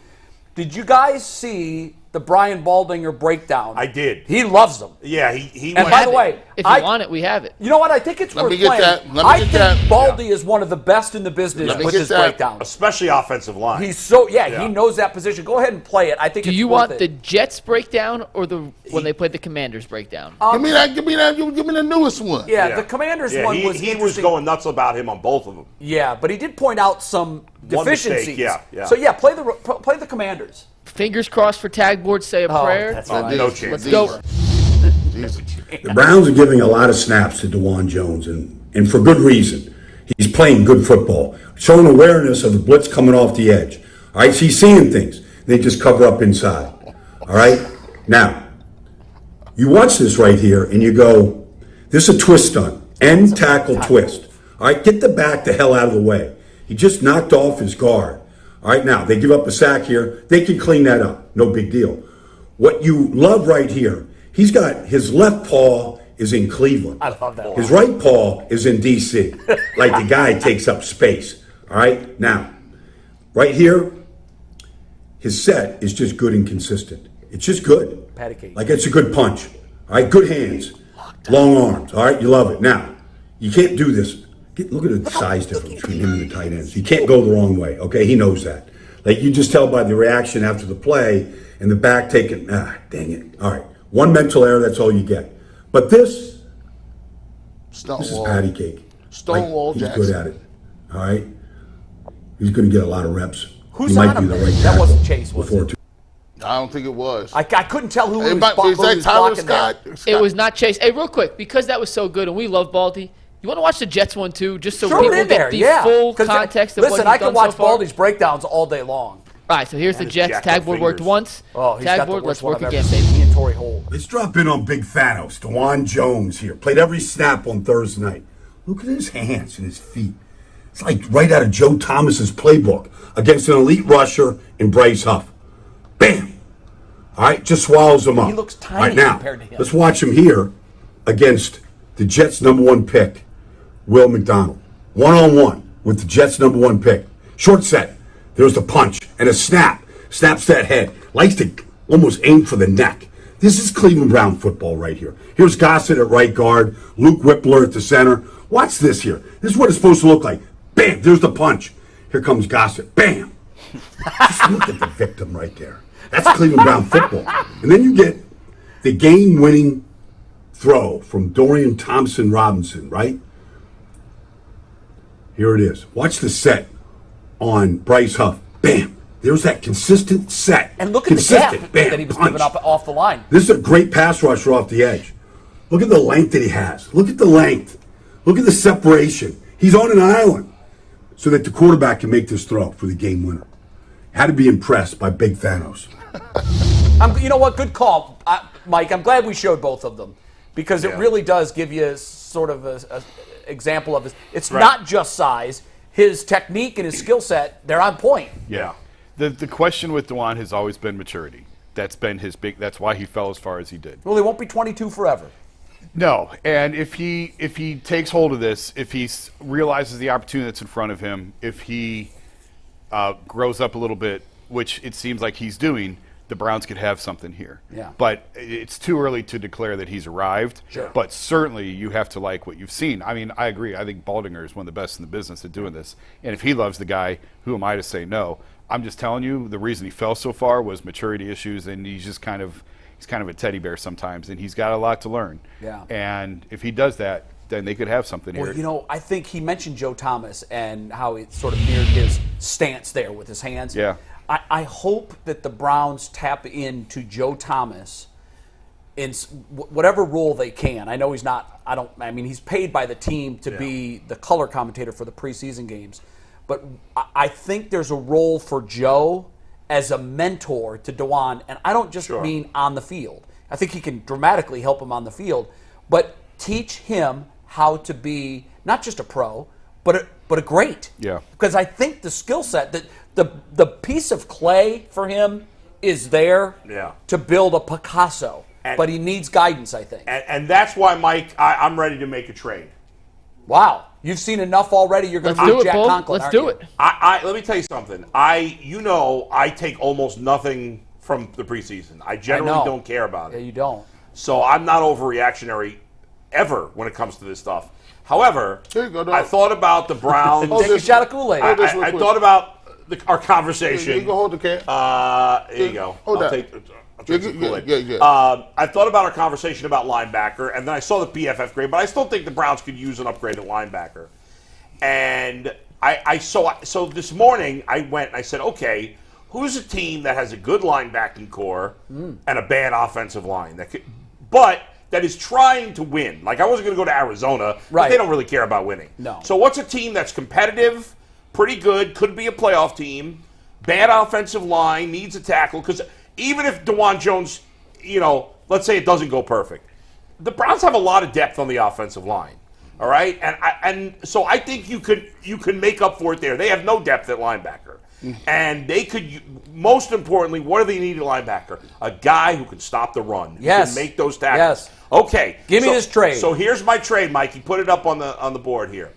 Did you guys see the Brian Baldinger breakdown? I did. He loves them. Yeah, he And by the way, if you want it, we have it. You know what? I think it's Let worth me get playing. that. I think Baldy is one of the best in the business Let me with get his that. breakdowns. especially offensive line. He's so he knows that position. Go ahead and play it. I think. Do it's you worth want it. the Jets breakdown or when they played the Commanders breakdown? Give me that. Give me the newest one. Yeah, the Commanders one was he was interesting. going nuts about him on both of them. Yeah, but he did point out some deficiencies. mistake, yeah. So play the Commanders. Fingers crossed for tag board, say a prayer. That's Oh, right. no chance. Let's go. The Browns are giving a lot of snaps to Dawand Jones, and for good reason. He's playing good football, showing awareness of the blitz coming off the edge. All right, so he's seeing things. They just cover up inside. All right? Now, you watch this right here, and you go, this is a twist stunt. End tackle twist. All right, get the back the hell out of the way. He just knocked off his guard. All right, now they give up a sack here. They can clean that up. No big deal. What you love right here, he's got his left paw is in Cleveland. I love that. His right paw is in D.C. Like the guy takes up space. All right, now, right here, his set is just good and consistent. It's just good. Patty cake. Like it's a good punch. All right, good hands, long arms. All right, you love it. Now, you can't do this. Look at the size difference between him and the tight ends. You can't go the wrong way, okay? He knows that. Like, you just tell by the reaction after the play and the back taking, dang it. All right, one mental error, that's all you get. But this is patty cake. Stonewall Jackson. Jackson. He's good at it, all right? He's going to get a lot of reps. Who's he might on be him? the right That tackle wasn't Chase, was before it? I don't think it was. I couldn't tell who It was, might be who was Tyler blocking Scott. there. It was not Chase. Hey, real quick, because that was so good, and we love Baldy. You want to watch the Jets one too, just so Throw people it in get there, the yeah. full 'Cause context of listen, what he's I done can watch so far? Baldy's breakdowns all day long. All right, so here's the his Jets. jacked Tag up board worked fingers. once. Oh, he's Tag got the board, worst let's one work I've again, ever seen. baby. He and Torrey Holt. Let's drop in on Big Thanos, Dawand Jones here. Played every snap on Thursday night. Look at his hands and his feet. It's like right out of Joe Thomas's playbook against an elite rusher in Bryce Huff. Bam! All right, just swallows him up. He looks tiny All right, now, compared to him. let's watch him here against the Jets' #1 pick, Will McDonald. One-on-one with the Jets' #1 pick. Short set. There's the punch and a snap. Snaps that head. Likes to almost aim for the neck. This is Cleveland Brown football right here. Here's Gossett at right guard. Luke Whippler at the center. Watch this here. This is what it's supposed to look like. Bam! There's the punch. Here comes Gossett. Bam! Just look at the victim right there. That's Cleveland Brown football. And then you get the game-winning throw from Dorian Thompson-Robinson, right? Here it is. Watch the set on Bryce Huff. Bam! There's that consistent set. And look at the gap that he was giving up off the line. This is a great pass rusher off the edge. Look at the length that he has. Look at the length. Look at the separation. He's on an island so that the quarterback can make this throw for the game winner. Had to be impressed by Big Thanos. You know what? Good call, Mike. I'm glad we showed both of them because it really does give you sort of a example of this. It's not just size. His technique and his skill set, they're on point. Yeah. The question with Dawand has always been maturity. That's been his big. That's why he fell as far as he did. Well, he won't be 22 forever. No, and if he takes hold of this, if he realizes the opportunity that's in front of him, if he grows up a little bit, which it seems like he's doing, the Browns could have something here. Yeah. But it's too early to declare that he's arrived. Sure. But certainly you have to like what you've seen. I mean, I agree. I think Baldinger is one of the best in the business at doing this. And if he loves the guy, who am I to say no? I'm just telling you, the reason he fell so far was maturity issues, and he's just kind of a teddy bear sometimes, and he's got a lot to learn. Yeah. And if he does that, then they could have something here. Well, you know, I think he mentioned Joe Thomas and how it sort of mirrored his stance there with his hands. Yeah. I hope that the Browns tap into Joe Thomas in whatever role they can. I know he's not. I mean, he's paid by the team to be the color commentator for the preseason games, but I think there's a role for Joe as a mentor to Dawand, and I don't just mean on the field. I think he can dramatically help him on the field, but teach him how to be not just a pro, but a great. Yeah. Because I think the skill set, that the piece of clay for him is there to build a Picasso, but he needs guidance, I think. And that's why, Mike, I'm ready to make a trade. Wow. You've seen enough already. You're going to do do it, Jack Bull. Conklin. Let's do it. Let me tell you something. I take almost nothing from the preseason. I generally don't care about it. Yeah, you don't. So I'm not overreactionary ever when it comes to this stuff. However, Here you go, dog. I thought about the Browns. Take a shot of Kool-Aid. I thought about our conversation. You can hold the can. Here you go. Hold I'll that. drink some Kool-Aid. Yeah. I thought about our conversation about linebacker, and then I saw the PFF grade, but I still think the Browns could use an upgrade at linebacker. And so this morning I went and I said, okay, who's a team that has a good linebacking core and a bad offensive line but that is trying to win? Like, I wasn't going to go to Arizona, but they don't really care about winning. No. So what's a team that's competitive, pretty good, could be a playoff team, bad offensive line, needs a tackle? Because even if Dawand Jones, let's say it doesn't go perfect, the Browns have a lot of depth on the offensive line. All right, and so I think you could make up for it there. They have no depth at linebacker, and they could. Most importantly, what do they need at linebacker? A guy who can stop the run. Yes. Who can make those tackles. Yes. Okay. Give me this trade. So here's my trade, Mikey. Put it up on the board here.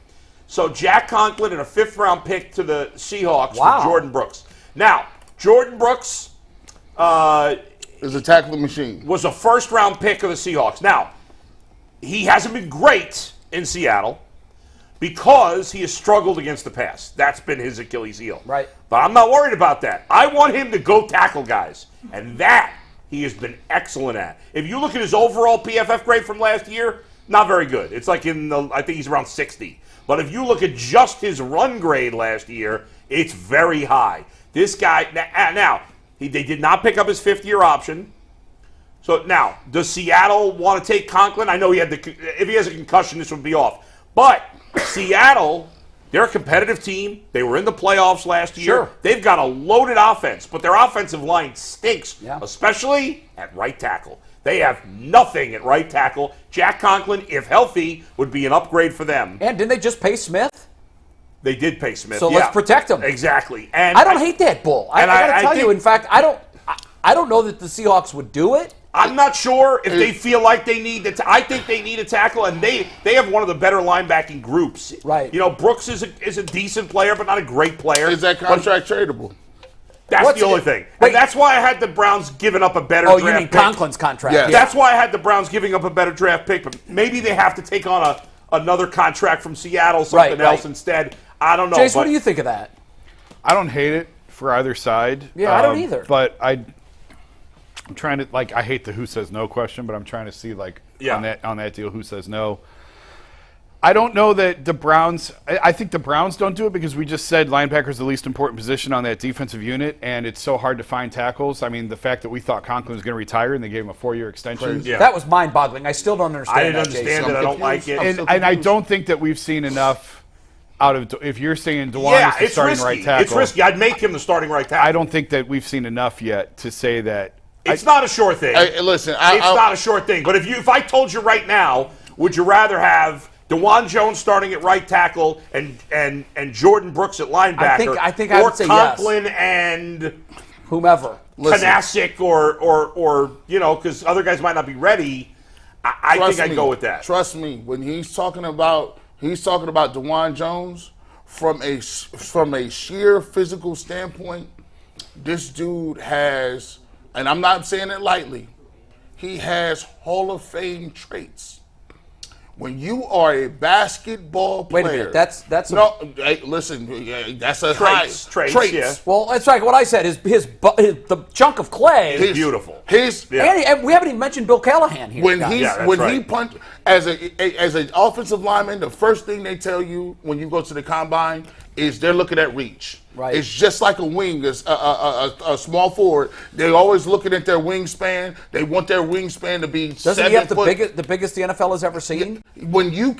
So Jack Conklin and a 5th-round pick to the Seahawks for Jordan Brooks. Now, Jordan Brooks is a tackling machine. Was a 1st-round pick of the Seahawks. Now, he hasn't been great in Seattle because he has struggled against the pass. That's been his Achilles heel. Right. But I'm not worried about that. I want him to go tackle guys. And that he has been excellent at. If you look at his overall PFF grade from last year, not very good. It's like I think he's around 60. But if you look at just his run grade last year, it's very high. This guy, now, they did not pick up his 5th-year option. So now, does Seattle want to take Conklin? I know if he has a concussion, this would be off. But Seattle, they're a competitive team. They were in the playoffs last year. Sure. They've got a loaded offense, but their offensive line stinks, especially at right tackle. They have nothing at right tackle. Jack Conklin, if healthy, would be an upgrade for them. And didn't they just pay Smith? They did pay Smith. So let's protect him. Exactly. And I don't hate that bull. I got to tell you, in fact, I don't know that the Seahawks would do it. I'm not sure if they feel like they need I think they need a tackle, and they have one of the better linebacking groups. Right. You know, Brooks is a decent player, but not a great player. Is that contract tradable? That's the only thing. And that's why I had the Browns giving up a better draft pick. Oh, you mean Conklin's contract. Yeah. That's why I had the Browns giving up a better draft pick, but maybe they have to take on another contract from Seattle, something else instead. I don't know. Jace, what do you think of that? I don't hate it for either side. Yeah, I don't either. But I'm trying to, I hate the who says no question, but I'm trying to see, on that deal, who says no. I don't know that the Browns – I think the Browns don't do it because we just said linebacker is the least important position on that defensive unit, and it's so hard to find tackles. I mean, the fact that we thought Conklin was going to retire and they gave him a 4-year extension. Yeah. That was mind-boggling. I still don't understand I didn't that, understand Jason. it. I don't like it. And I don't think that we've seen enough out of – if you're saying Dawand is the starting right tackle. It's risky. I'd make him the starting right tackle. I don't think that we've seen enough yet to say that. It's not a sure thing. Listen, it's not a sure thing. But if I told you right now, would you rather have Dawand Jones starting at right tackle and Jordan Brooks at linebacker? I think I would say Conklin yes. and whomever. Kanasic or because other guys might not be ready. I think I'd go with that. Trust me, when he's talking about Dawand Jones from a sheer physical standpoint, this dude has, and I'm not saying it lightly, he has Hall of Fame traits. When you are a basketball player, wait a minute, that's hey, listen, that's a traits. Yeah. Well, that's like what I said. The chunk of clay is beautiful. And we haven't even mentioned Bill Callahan here. He punched as an offensive lineman, the first thing they tell you when you go to the combine is they're looking at reach. Right. It's just like a wing, a small forward. They're always looking at their wingspan. They want their wingspan to be Doesn't 7 he have foot. the biggest the NFL has ever seen? When you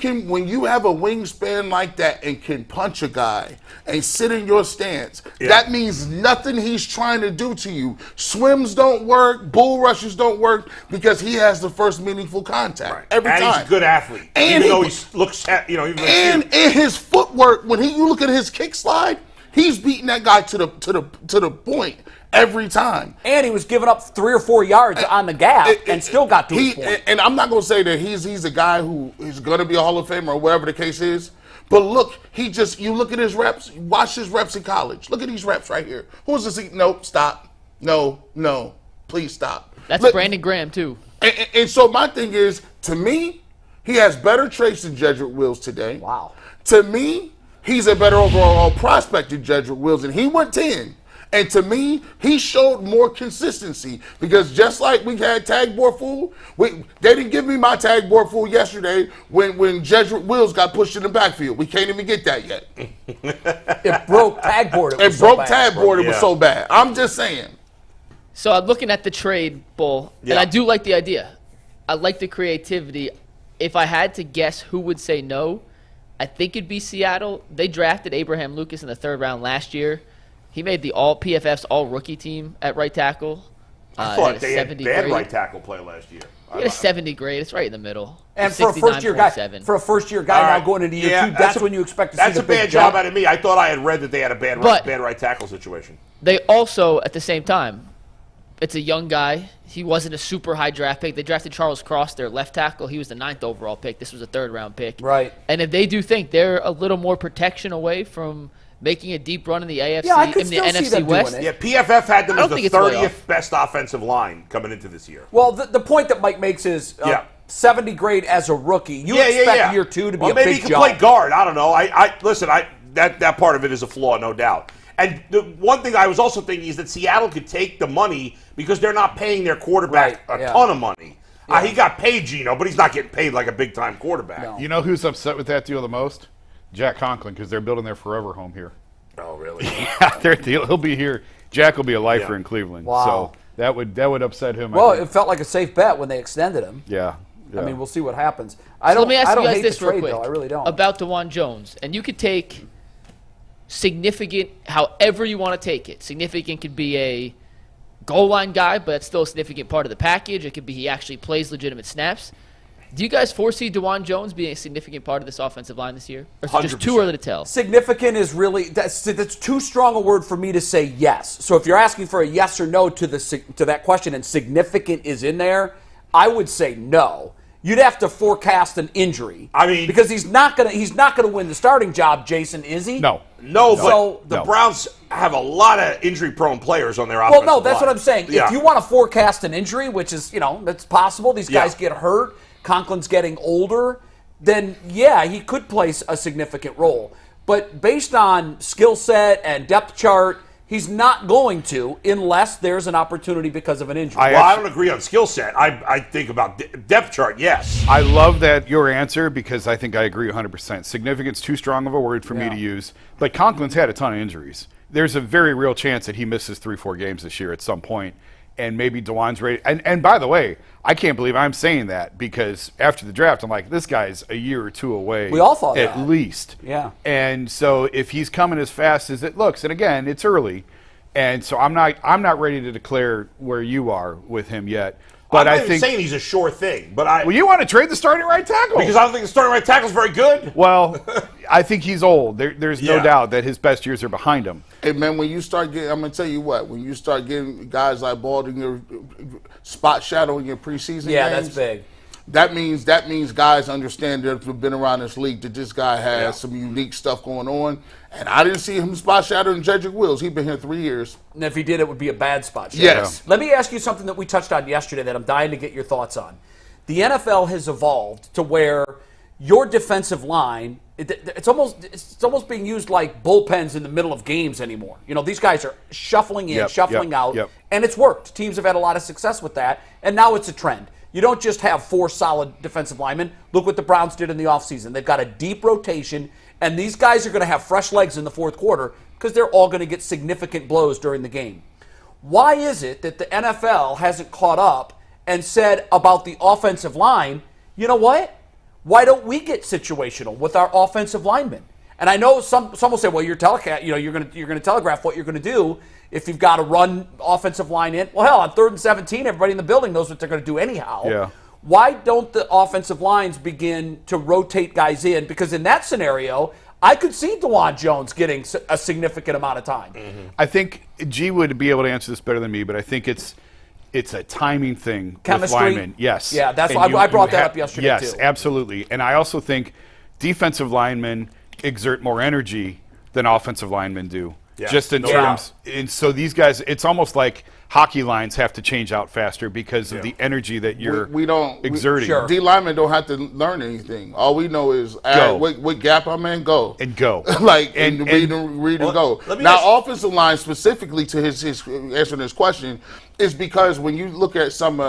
have a wingspan like that and can punch a guy and sit in your stance, that means nothing he's trying to do to you. Swims don't work, bull rushes don't work because he has the first meaningful contact every time. And he's a good athlete, and even though he looks, and his footwork when you look at his kick slide. He's beating that guy to the point every time. And he was giving up 3 or 4 yards on the gap and still got to his point. And I'm not going to say that he's a guy who is going to be a Hall of Famer or whatever the case is. But look, you look at his reps. Watch his reps in college. Look at these reps right here. Who's this? No, stop. No. Please stop. That's Brandon Graham, too. And so my thing is, to me, he has better traits than Jedrick Wills today. Wow. To me, he's a better overall prospect than Jedrick Wills, and he went 10. And to me, he showed more consistency because just like we had Tag Borfool, they didn't give me my Tag Borfool yesterday when Jedrick Wills got pushed in the backfield. We can't even get that yet. It broke Tag Board. It was so bad. I'm just saying. So I'm looking at the trade, Bull, and I do like the idea. I like the creativity. If I had to guess who would say no, I think it'd be Seattle. They drafted Abraham Lucas in the 3rd round last year. He made the PFF's all-rookie team at right tackle. I thought they had 70 bad grade. right tackle play last year. He had a 70 grade. It's right in the middle. And for a first-year guy, now going into year two, that's when you expect to see the big That's a bad job out of me. I thought I had read that they had a bad right tackle situation. They also, at the same time, it's a young guy. He wasn't a super high draft pick. They drafted Charles Cross, their left tackle. He was the 9th overall pick. This was a 3rd-round pick. Right. And if they do think they're a little more protection away from making a deep run in the AFC, I could in the still see NFC them doing West. it. Yeah, PFF had them I as don't the think it's way 30th off. best offensive line coming into this year. Well, the point that Mike makes is 70 grade as a rookie. You expect year two to be a big jump. Maybe he can play guard. I don't know. Listen. That part of it is a flaw, no doubt. And the one thing I was also thinking is that Seattle could take the money because they're not paying their quarterback a ton of money. Yeah. He got paid, Gino, but he's not getting paid like a big-time quarterback. No. You know who's upset with that deal the most? Jack Conklin, because they're building their forever home here. Oh, really? Yeah, he'll be here. Jack will be a lifer in Cleveland. Wow. So that would upset him. Well, it felt like a safe bet when they extended him. Yeah. I mean, we'll see what happens. Let me ask you guys hate this the trade, real quick though. I really don't. about Dawand Jones. And you could take significant, however you want to take it. Significant could be a goal line guy, but it's still a significant part of the package. It could be he actually plays legitimate snaps. Do you guys foresee Dawand Jones being a significant part of this offensive line this year? Or is it just too early to tell? Significant is really, that's too strong a word for me to say yes. So if you're asking for a yes or no to that question and significant is in there, I would say no. You'd have to forecast an injury. I mean, because he's not gonna win the starting job, Jason, is he? No. But the Browns have a lot of injury-prone players on their offensive line. Well, no, that's what I'm saying. Yeah. If you want to forecast an injury, which is, that's possible, these guys get hurt, Conklin's getting older, then he could play a significant role. But based on skill set and depth chart, he's not going to unless there's an opportunity because of an injury. I don't agree on skill set. I think about depth chart, yes. I love your answer because I think I agree 100%. Significance too strong of a word for me to use. But Conklin's had a ton of injuries. There's a very real chance that he misses 3-4 games this year at some point. And maybe Dawand's ready. And by the way, I can't believe I'm saying that because after the draft, I'm like, this guy's a year or two away. We all thought at that. least. Yeah. And so if he's coming as fast as it looks, and again, it's early, and so I'm not ready to declare where you are with him yet. But I'm I not think saying he's a sure thing. But you want to trade the starting right tackle because I don't think the starting right tackle is very good. Well, I think he's old. There's no doubt that his best years are behind him. Hey, man, when you start getting, I'm going to tell you what, when you start getting guys like Bald in your spot shadow in your preseason games, that's big. That means guys understand that have been around this league that this guy has some unique stuff going on. And I didn't see him spot shadowing Jedrick Wills. He's been here 3 years. And if he did, it would be a bad spot shadow. Yes. Let me ask you something that we touched on yesterday that I'm dying to get your thoughts on. The NFL has evolved to where your defensive line, it's almost being used like bullpens in the middle of games anymore. These guys are shuffling in, shuffling out, and it's worked. Teams have had a lot of success with that, and now it's a trend. You don't just have 4 solid defensive linemen. Look what the Browns did in the offseason. They've got a deep rotation, and these guys are going to have fresh legs in the fourth quarter because they're all going to get significant blows during the game. Why is it that the NFL hasn't caught up and said about the offensive line, you know what? Why don't we get situational with our offensive linemen? And I know some will say, well, you're going to telegraph what you're going to do if you've got to run offensive line in. Well, hell, on 3rd and 17, everybody in the building knows what they're going to do anyhow. Yeah. Why don't the offensive lines begin to rotate guys in? Because in that scenario, I could see Dawand Jones getting a significant amount of time. Mm-hmm. I think G would be able to answer this better than me, but I think it's a timing thing Chemistry. with linemen. Yes. Yeah, that's why I brought that up yesterday, yes, too. Yes, absolutely. And I also think defensive linemen exert more energy than offensive linemen do. Yeah. Just in terms, and so these guys, it's almost like hockey lines have to change out faster because of the energy that you're exerting. D linemen don't have to learn anything. All we know is what gap I'm in, go. And go. and read and go. Now, offensive line, specifically to his answering this question, is because when you look at some,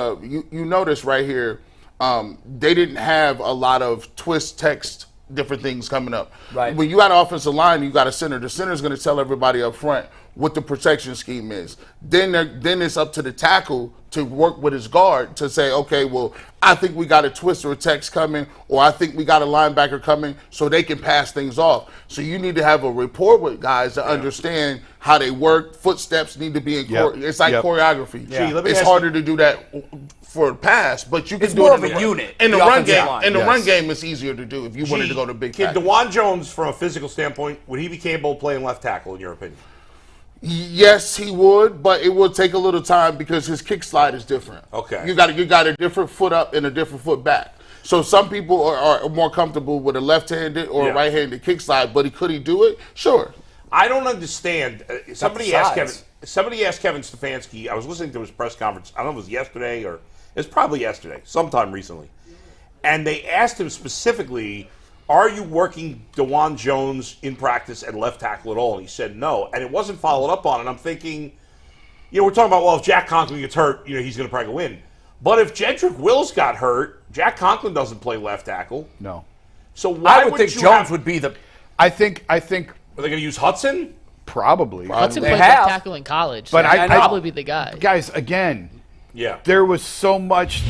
you notice right here, they didn't have a lot of twist text different things coming up. Right. When you got an offensive line, you got a center. The center is going to tell everybody up front what the protection scheme is. Then it's up to the tackle to work with his guard to say, okay, well, I think we got a twist or a text coming, or I think we got a linebacker coming, so they can pass things off. So you need to have a rapport with guys to understand how they work. Footsteps need to be in it's like choreography. Yeah. It's harder to do that for a pass, but you can do more it of a unit. in the the run offensive game. line. In the run game, it's easier to do if you wanted to go to big Kid, package. Dawand Jones, from a physical standpoint, would he be capable of playing left tackle, in your opinion? Yes, he would, but it would take a little time because his kick slide is different. Okay. You got a different foot up and a different foot back. So some people are more comfortable with a left-handed or a right-handed kick slide, but could he do it? Sure. I don't understand. Somebody asked Kevin Stefanski. I was listening to his press conference. I don't know if it was yesterday or it was probably yesterday, sometime recently. And they asked him specifically, are you working Dawand Jones in practice at left tackle at all? And he said no. And it wasn't followed up on. And I'm thinking, we're talking about, well, if Jack Conklin gets hurt, he's going to probably win. But if Jedrick Wills got hurt, Jack Conklin doesn't play left tackle. No. So why I would think Jones would be the. I think. Are they going to use Hudson? Probably. Hudson They played have. left tackle in college, But so I he'd probably be the guy. Guys, again, Yeah. there was so much,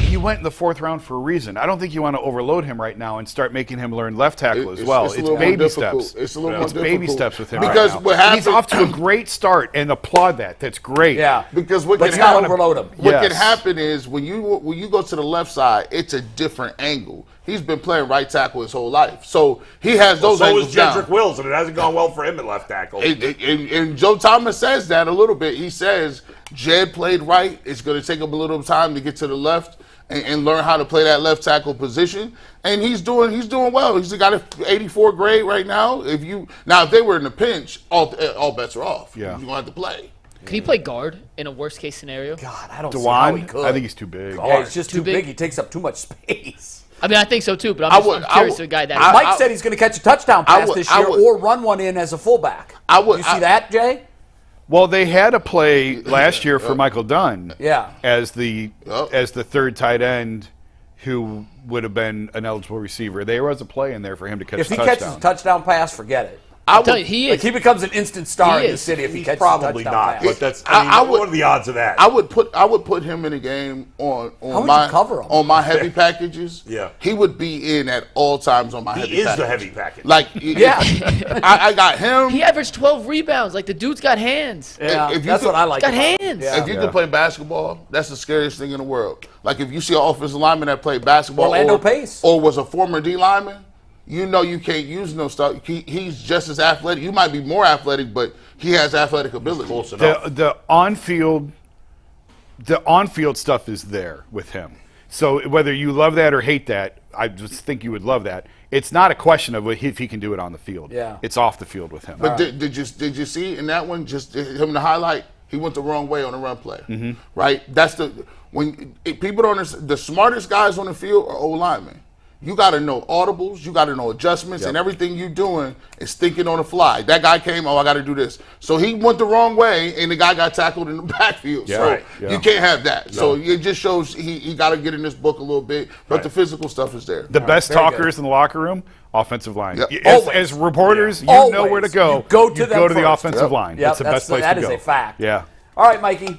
he went in the 4th round for a reason. I don't think you want to overload him right now and start making him learn left tackle as well. a It's little more baby difficult. steps. It's a little more It's baby difficult. steps with him Because right now. what And happens, he's off to a great start, and applaud that. That's great. Yeah. because what Let's can not happen, overload him. What Yes. can happen is when you go to the left side, it's a different angle. He's been playing right tackle his whole life, so he has those So angles is down. Jedrick Wills, and it hasn't gone well for him at left tackle. And Joe Thomas says that a little bit. He says Jed played right. It's going to take him a little time to get to the left and learn how to play that left tackle position. And he's doing well. He's got an 84 grade right now. If they were in a pinch, all bets are off. Yeah. You're going to have to play. Could he play guard in a worst case scenario? God, I don't see how he Dawand, could. I think he's too big. Yeah, he's just too big. big. He takes up too much space. I mean, I think so too, but I'm curious of a guy that. Mike said he's going to catch a touchdown pass this year or run one in as a fullback. You see that, Jay? Well, they had a play last year for Michael Dunn as the third tight end who would have been an eligible receiver. There was a play in there for him to catch a touchdown. If he catches a touchdown pass, forget it. I'll tell you, he is. He becomes an instant star in the city if he catches probably a touchdown not, pass. but that's. what are the odds of that? I would put him in a game on would my you cover him? on my heavy packages. Yeah. He would be in at all times on my heavy He is packages. the heavy package. I got him. He averaged 12 rebounds. Like, the dude's got hands. Yeah, If you that's could- what I like. He's got about hands. him. If you can play basketball, that's the scariest thing in the world. Like if you see an offensive lineman that played basketball Orlando Pace. or was a former D lineman, you can't use no stuff. He's just as athletic. You might be more athletic, but he has athletic ability. Close enough. The on-field stuff is there with him. So whether you love that or hate that, I just think you would love that. It's not a question of if he can do it on the field. Yeah. It's off the field with him. But did you see in that one just him in the highlight? He went the wrong way on the run play. Mm-hmm. Right. That's people don't understand. The smartest guys on the field are O linemen. You got to know audibles. You got to know adjustments, and everything you're doing is thinking on the fly. That guy came, I got to do this. So he went the wrong way, and the guy got tackled in the backfield. So you can't have that. No. So it just shows he got to get in this book a little bit, but the physical stuff is there. The best talkers in the locker room, offensive line. Yep. As reporters, you know where to go. You go to the first. offensive line. Yep, That's the best place to go. That is a fact. Yeah. All right, Mikey.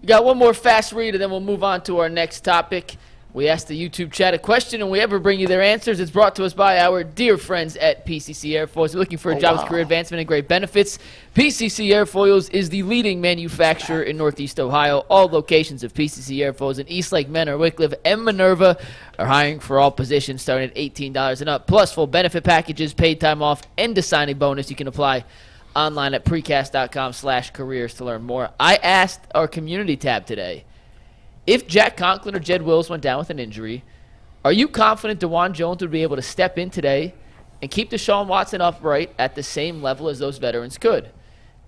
We got one more fast read, and then we'll move on to our next topic. We asked the YouTube chat a question, and we ever bring you their answers. It's brought to us by our dear friends at PCC Airfoils. If you're looking for a job with career advancement and great benefits, PCC Airfoils is the leading manufacturer in Northeast Ohio. All locations of PCC Airfoils in Eastlake, Menor, Wickliffe, and Minerva are hiring for all positions starting at $18 and up, plus full benefit packages, paid time off, and a signing bonus. You can apply online at precast.com/careers to learn more. I asked our community tab today, if Jack Conklin or Jed Wills went down with an injury, are you confident Dawand Jones would be able to step in today and keep Deshaun Watson upright at the same level as those veterans could?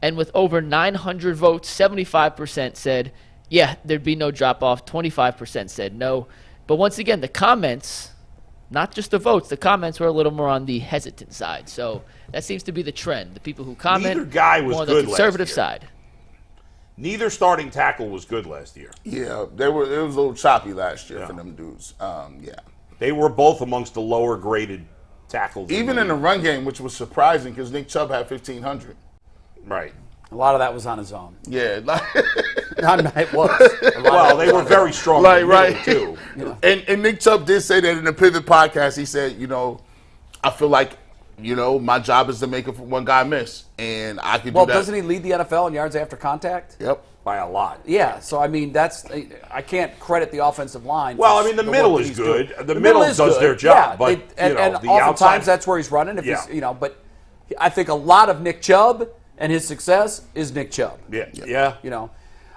And with over 900 votes, 75% said, yeah, there'd be no drop-off. 25% said no. But once again, the comments, not just the votes, the comments were a little more on the hesitant side. So that seems to be the trend. The people who comment Neither guy was more on good the conservative last year. side. Neither starting tackle was good last year. Yeah, it was a little choppy last year for them dudes. They were both amongst the lower graded tackles. Even in the run game, which was surprising because Nick Chubb had 1,500. Right. A lot of that was on his own. Yeah, It was. Well, they were very strong, right, too. And Nick Chubb did say that in the Pivot podcast. He said, I feel like, my job is to make one guy miss, and I could do that. Well, doesn't he lead the NFL in yards after contact? Yep. By a lot. Yeah, so I mean, I can't credit the offensive line. Well, for I mean, the work middle that is he's good. doing. The middle does good. their job, yeah, but and the oftentimes outside, that's where he's running. If yeah. he's, but I think a lot of Nick Chubb and his success is Nick Chubb. Yeah.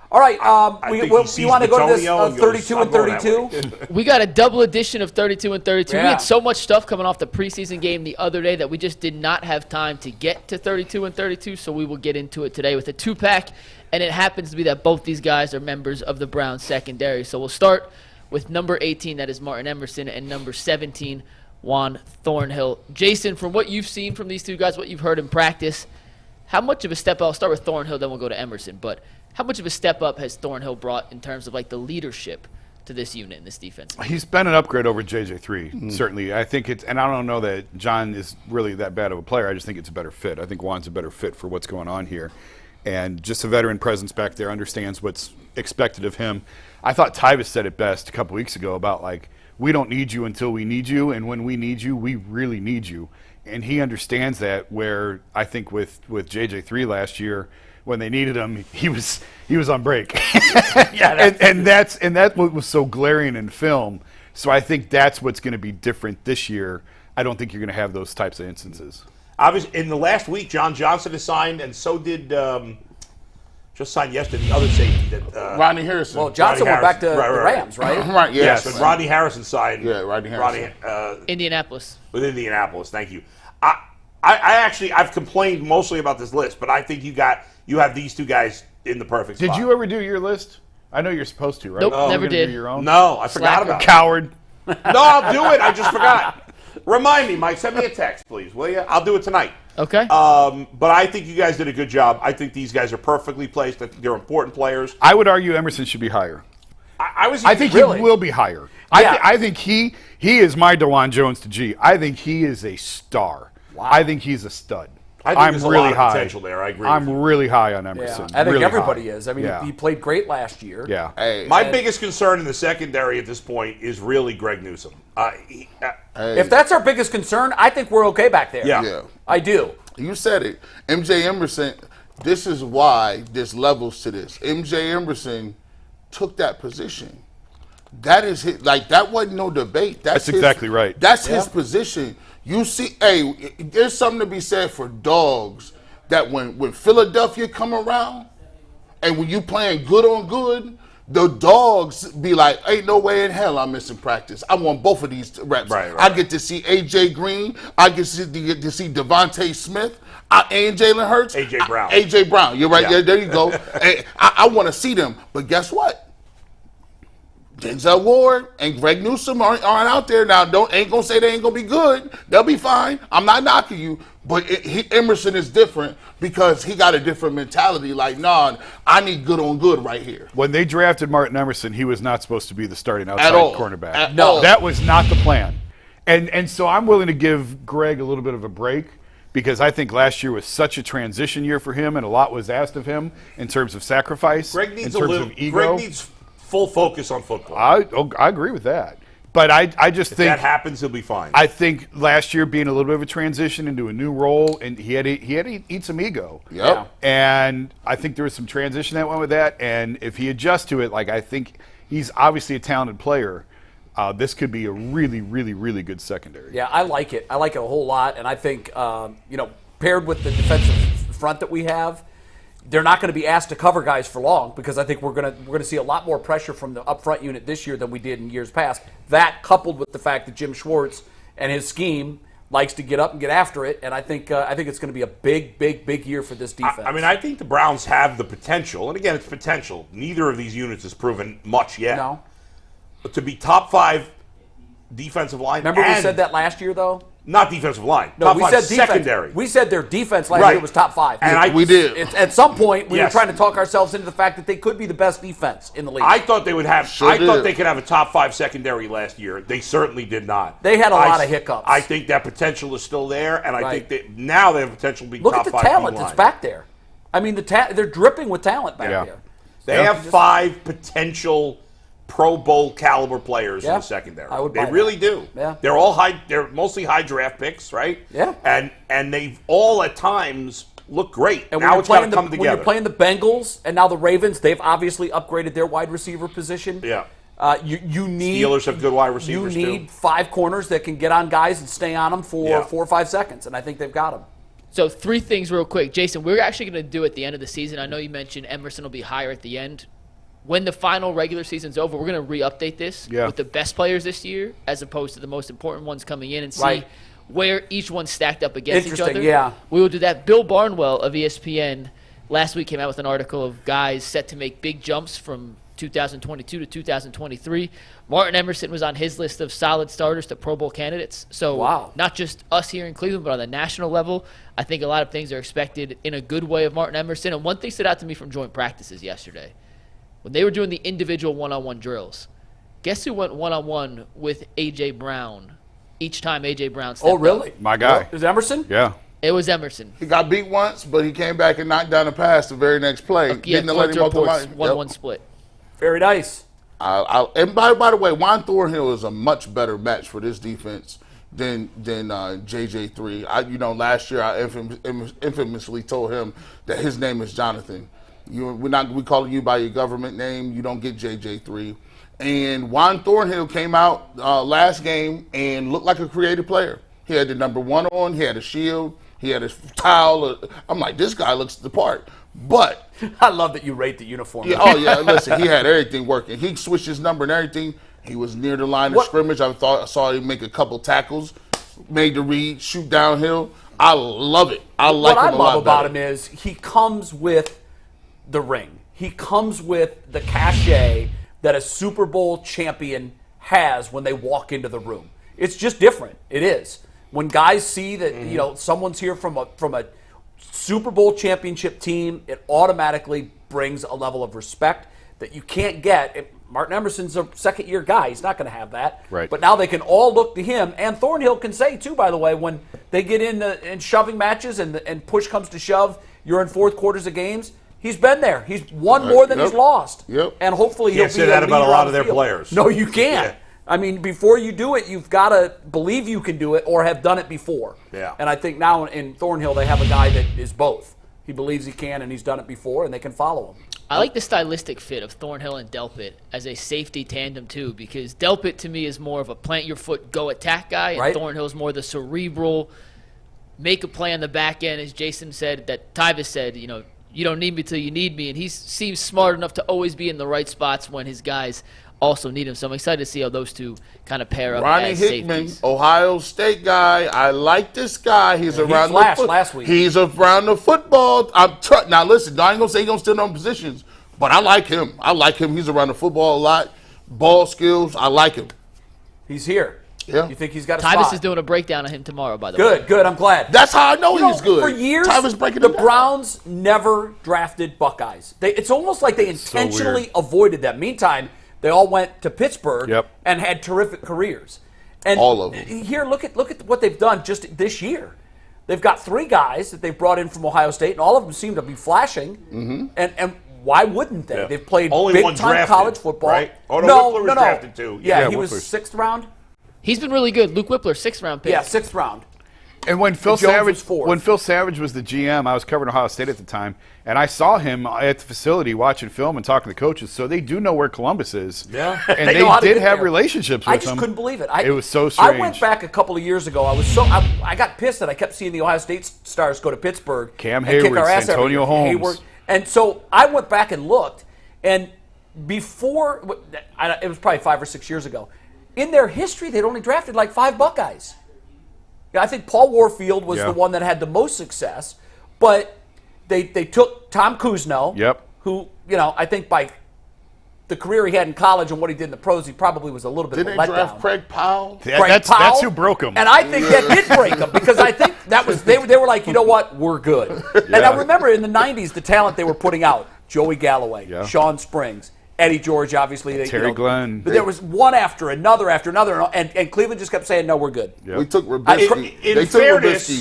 All right, you want to go to this 32 and 32? We got a double edition of 32 and 32. Yeah. We had so much stuff coming off the preseason game the other day that we just did not have time to get to 32 and 32, so we will get into it today with a two-pack, and it happens to be that both these guys are members of the Browns secondary. So we'll start with number 18, that is Martin Emerson, and number 17, Juan Thornhill. Jason, from what you've seen from these two guys, what you've heard in practice, how much of a step up? I'll start with Thornhill, then we'll go to Emerson, but how much of a step up has Thornhill brought in terms of the leadership to this unit and this defense? He's been an upgrade over JJ3, certainly. I think and I don't know that John is really that bad of a player. I just think it's a better fit. I think Juan's a better fit for what's going on here. And just a veteran presence back there, understands what's expected of him. I thought Tyvus said it best a couple weeks ago about, we don't need you until we need you, and when we need you, we really need you. And he understands that, where I think with JJ3 last year, when they needed him, he was on break. and that's what was so glaring in film. So I think that's what's going to be different this year. I don't think you're going to have those types of instances. Obviously, in the last week, John Johnson has signed, and so did just signed yesterday the other safety that Rodney Harrison. Well, Johnson went back to the Rams, right? Right. Yes, Yes. but Rodney Harrison signed. Yeah, Rodney Harrison. Indianapolis. With Indianapolis. Thank you. I've complained mostly about this list, but I think you have these two guys in the perfect spot. Did you ever do your list? I know you're supposed to, right? Nope, You're never gonna did. Do your own? No, I forgot about it. Coward. No, I'll do it. I just forgot. Remind me, Mike. Send me a text, please, will you? I'll do it tonight. Okay. But I think you guys did a good job. I think these guys are perfectly placed. I think they're important players. I would argue Emerson should be higher. I think really? he will be higher. Yeah. I think he is my Dawand Jones to G. I think he is a star. Wow. I think he's a stud. I think there's a lot of potential there. I agree. I'm really high on Emerson. I think really everybody high. is. I mean, he played great last year. Yeah. My biggest concern in the secondary at this point is really Greg Newsome. If that's our biggest concern, I think we're okay back there. Yeah. I do. You said it. MJ Emerson, this is why there's levels to this. MJ Emerson took that position. That is his, that wasn't no debate. That's exactly right. That's his position. You see, there's something to be said for dogs that when Philadelphia come around and when you playing good on good, the dogs be like, ain't no way in hell I'm missing practice. I want both of these reps. Right. I get to see A.J. Green. I get to see Devontae Smith and Jalen Hurts. A.J. Brown. A.J. Brown. You're right. Yeah. Yeah, there you go. I want to see them. But guess what? Denzel Ward and Greg Newsome aren't out there now. Ain't gonna say they ain't gonna be good. They'll be fine. I'm not knocking you, but Emerson is different because he got a different mentality. I need good on good right here. When they drafted Martin Emerson, he was not supposed to be the starting outside cornerback. No, that was not the plan. And so I'm willing to give Greg a little bit of a break because I think last year was such a transition year for him, and a lot was asked of him in terms of sacrifice, Greg needs in terms of ego. Greg needs full focus on football. I agree with that. But I just think that happens, he'll be fine. I think last year being a little bit of a transition into a new role, and he had to eat some ego. Yep. And I think there was some transition that went with that. And if he adjusts to it, I think he's obviously a talented player. This could be a really, really, really good secondary. Yeah, I like it. I like it a whole lot. And I think, paired with the defensive front that we have, they're not going to be asked to cover guys for long because I think we're going to see a lot more pressure from the up front unit this year than we did in years past. That coupled with the fact that Jim Schwartz and his scheme likes to get up and get after it, and I think it's going to be a big, big, big year for this defense. I think the Browns have the potential, and again, it's potential. Neither of these units has proven much yet. No. But to be top 5 defensive line. Remember we said that last year, though? Not defensive line. No, top we 5 said defense. secondary. We said their defense last year was top 5. And we did. At some point, we were Yes. trying to talk ourselves into the fact that they could be the best defense in the league. I thought they would have. Sure I thought did. they could have a top 5 secondary last year. They certainly did not. They had a lot of hiccups. I think that potential is still there, and I Right. think that now they have potential to be Look top at the 5 talent D-line. that's back there. I mean, they're dripping with talent back there. They have 5 potential Pro Bowl caliber players in the secondary. They really do. Yeah. They're all high. They're mostly high draft picks, right? Yeah. And they've all at times looked great. And now it's got to come when together. you're playing the Bengals and now the Ravens, they've obviously upgraded their wide receiver position. Yeah. You need Steelers have good wide receivers You need 5 corners that can get on guys and stay on them for 4 or 5 seconds, and I think they've got them. So 3 things real quick. Jason, we're actually going to do at the end of the season. I know you mentioned Emerson will be higher at the end. When the final regular season's over, we're going to re-update this with the best players this year as opposed to the most important ones coming in and see where each one stacked up against each other. Yeah. We will do that. Bill Barnwell of ESPN last week came out with an article of guys set to make big jumps from 2022 to 2023. Martin Emerson was on his list of solid starters to Pro Bowl candidates. So not just us here in Cleveland, but on the national level, I think a lot of things are expected in a good way of Martin Emerson. And one thing stood out to me from joint practices yesterday. When they were doing the individual one-on-one drills, guess who went one-on-one with A.J. Brown each time A.J. Brown stepped really? up? My guy. Is it Emerson? Yeah. It was Emerson. He got beat once, but he came back and knocked down the pass the very next play. Didn't let him reports 1-1 split. Very nice. And by the way, Juan Thornhill is a much better match for this defense than JJ3. Last year I infamously told him that his name is Jonathan. We calling you by your government name. You don't get JJ3. And Juan Thornhill came out last game and looked like a creative player. He had the number 1 on. He had a shield. He had a towel. I'm like, this guy looks the part. But I love that you rate the uniform. Yeah, listen, he had everything working. He switched his number and everything. He was near the line of scrimmage. I saw him make a couple tackles, made the read, shoot downhill. I love it. I like him a lot better. What I love about him is he comes with the ring. He comes with the cachet that a Super Bowl champion has when they walk into the room. It's just different. It is. When guys see that someone's here from a Super Bowl championship team, it automatically brings a level of respect that you can't get. Martin Emerson's a second-year guy. He's not going to have that. Right. But now they can all look to him. And Thornhill can say, too, by the way, when they get in shoving matches and push comes to shove, you're in fourth quarters of games, he's been there. He's won more than he's lost. Yep. And hopefully he'll be say that about a lot of their field. players. No, you can't. Yeah. I mean, before you do it, you've got to believe you can do it or have done it before. Yeah. And I think now in Thornhill they have a guy that is both. He believes he can and he's done it before, and they can follow him. I like the stylistic fit of Thornhill and Delpit as a safety tandem, too, because Delpit, to me, is more of a plant-your-foot, go-attack guy, and Thornhill's more the cerebral, make a play on the back end, as Jason said, that Tyvis said, you don't need me till you need me, and he seems smart enough to always be in the right spots when his guys also need him. So I'm excited to see how those two kind of pair up Ronnie as Hickman, safeties. Ohio State guy. I like this guy. He's around the football. Last week. He's around the football. Now listen, I ain't gonna say he's gonna steal no positions, but I like him. He's around the football a lot. Ball skills. I like him. He's here. Yeah. You think he's got a Tyvis spot? is doing a breakdown of him tomorrow, by the way. Good. I'm glad. That's how I know he's good. For years, Tyvis breaking the him down. Browns never drafted Buckeyes. It's almost like they intentionally avoided them. Meantime, they all went to Pittsburgh and had terrific careers. And all of them. Here, look at what they've done just this year. They've got 3 guys that they've brought in from Ohio State, and all of them seem to be flashing. Mm-hmm. And why wouldn't they? Yeah. They've played Only one big-time drafted, college football. right? Oh, no, Whippler was drafted too. Yeah, he Whippler's. was 6th round. He's been really good. Luke Whippler, 6th-round pick. Yeah, 6th round. And when Phil Jones was Savage was the GM, I was covering Ohio State at the time, and I saw him at the facility watching film and talking to the coaches, so they do know where Columbus is. Yeah. And They they know how to did get have there. relationships with I just him. couldn't believe it. It was so strange. I went back a couple of years ago. I got pissed that I kept seeing the Ohio State stars go to Pittsburgh. Cam and kick Hayward, our ass Santonio every year. Holmes. And so I went back and looked, and before, it was probably 5 or 6 years ago, in their history, they'd only drafted like 5 Buckeyes. I think Paul Warfield was the one that had the most success, but they took Tom Kuzno, who, I think by the career he had in college and what he did in the pros, he probably was a little bit of a letdown. Didn't they draft Craig Powell? That's who broke him. And I think that did break him because I think that was they were like, you know what, we're good. And I remember in the 90s the talent they were putting out: Joey Galloway, Sean Springs, Eddie George, obviously. Terry Glenn. But there was one after another, and Cleveland just kept saying, no, we're good. Yep. We took Trubisky.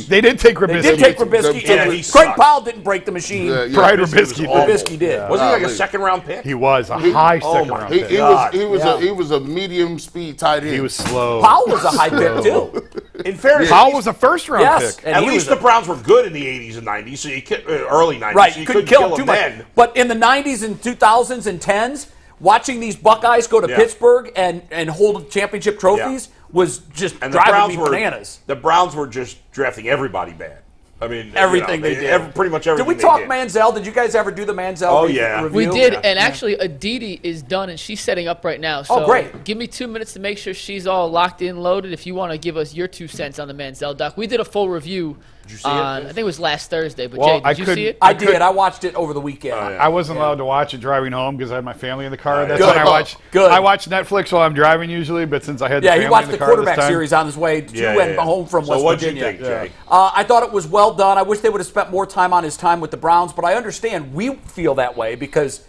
They did take Trubisky. They did take Trubisky, and Craig Powell didn't break the machine. Brian Trubisky did. Wasn't he like a second-round pick? He was a high second-round pick. He was a medium-speed tight end. He was slow. Powell was a high pick, too. In fairness, Powell was a first-round pick. At least the Browns were good in the 80s and 90s, so you early 90s. Right, so you couldn't kill them too much. But in the 90s and 2000s and 10s, watching these Buckeyes go to Pittsburgh and hold championship trophies was just driving me bananas. The Browns were just drafting everybody bad. I mean, everything they did. Pretty much everything. Did we talk Manziel? Did you guys ever do the Manziel review? We did, and actually Aditi is done, and she's setting up right now. So great. Give me 2 minutes to make sure she's all locked in, loaded, if you want to give us your 2 cents on the Manziel doc. We did a full review. Did you see it? I think it was last Thursday, but Well, Jay, did you see it? I did. I watched it over the weekend. I wasn't allowed to watch it driving home because I had my family in the car. That's Good. when I watch. Good. I watch Netflix while I'm driving usually, but since I had the family he watched in the car quarterback this time, series on his way to and home from West what'd Virginia. you think, Jay? I thought it was well done. I wish they would have spent more time on his time with the Browns, but I understand we feel that way because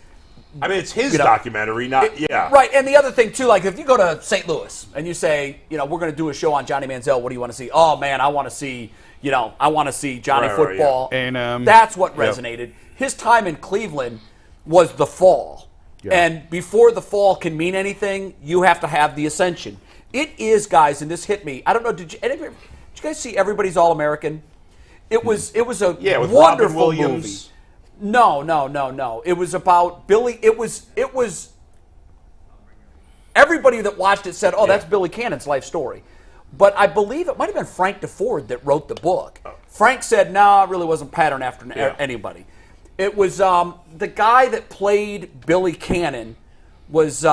I mean, it's his documentary, not right. And the other thing too, like if you go to St. Louis and you say, we're going to do a show on Johnny Manziel, what do you want to see? Oh man, I want to see, I want to see Johnny football. And that's what resonated. His time in Cleveland was the fall, and before the fall can mean anything, you have to have the ascension. It is, guys, and this hit me. I don't know. Did you guys see Everybody's All American? It was a with wonderful Robin Williams. movie. No. It was about Billy. It was. Everybody that watched it said, "Oh, that's Billy Cannon's life story," but I believe it might have been Frank DeFord that wrote the book. Frank said, "No, it really wasn't patterned after anybody." It was the guy that played Billy Cannon was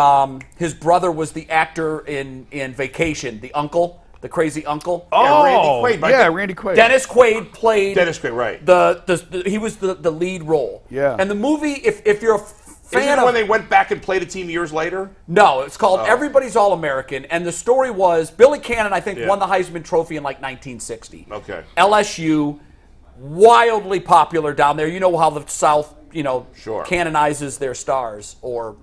his brother was the actor in Vacation, the uncle. The crazy uncle. Randy Quaid. Randy Quaid. Dennis Quaid played. Dennis Quaid, right? He was the lead role. Yeah. And the movie, if you're a fan Isn't it of, when they went back and played a team years later? No, it's called Everybody's All American, and the story was Billy Cannon, I think, won the Heisman Trophy in like 1960. Okay. LSU, wildly popular down there. You know how the South, canonizes their stars or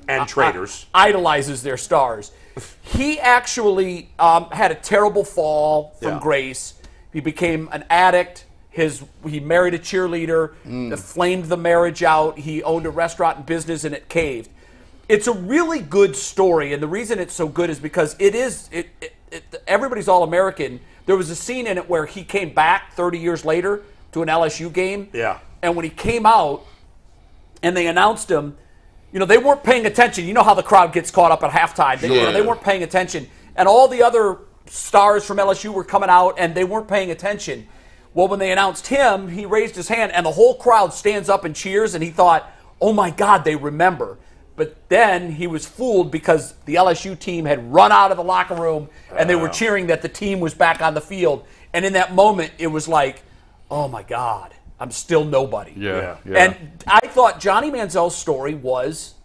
and traitors idolizes their stars. He actually had a terrible fall from grace. He became an addict. He married a cheerleader, flamed the marriage out. He owned a restaurant and business, and it caved. It's a really good story, and the reason it's so good is because Everybody's All American. There was a scene in it where he came back 30 years later to an LSU game. Yeah. And when he came out and they announced him, they weren't paying attention. You know how the crowd gets caught up at halftime. They weren't paying attention. And all the other stars from LSU were coming out, and they weren't paying attention. Well, when they announced him, he raised his hand, and the whole crowd stands up and cheers, and he thought, oh, my God, they remember. But then he was fooled because the LSU team had run out of the locker room, and they were cheering that the team was back on the field. And in that moment, it was like, oh, my God. I'm still nobody. Yeah. And I thought Johnny Manziel's story was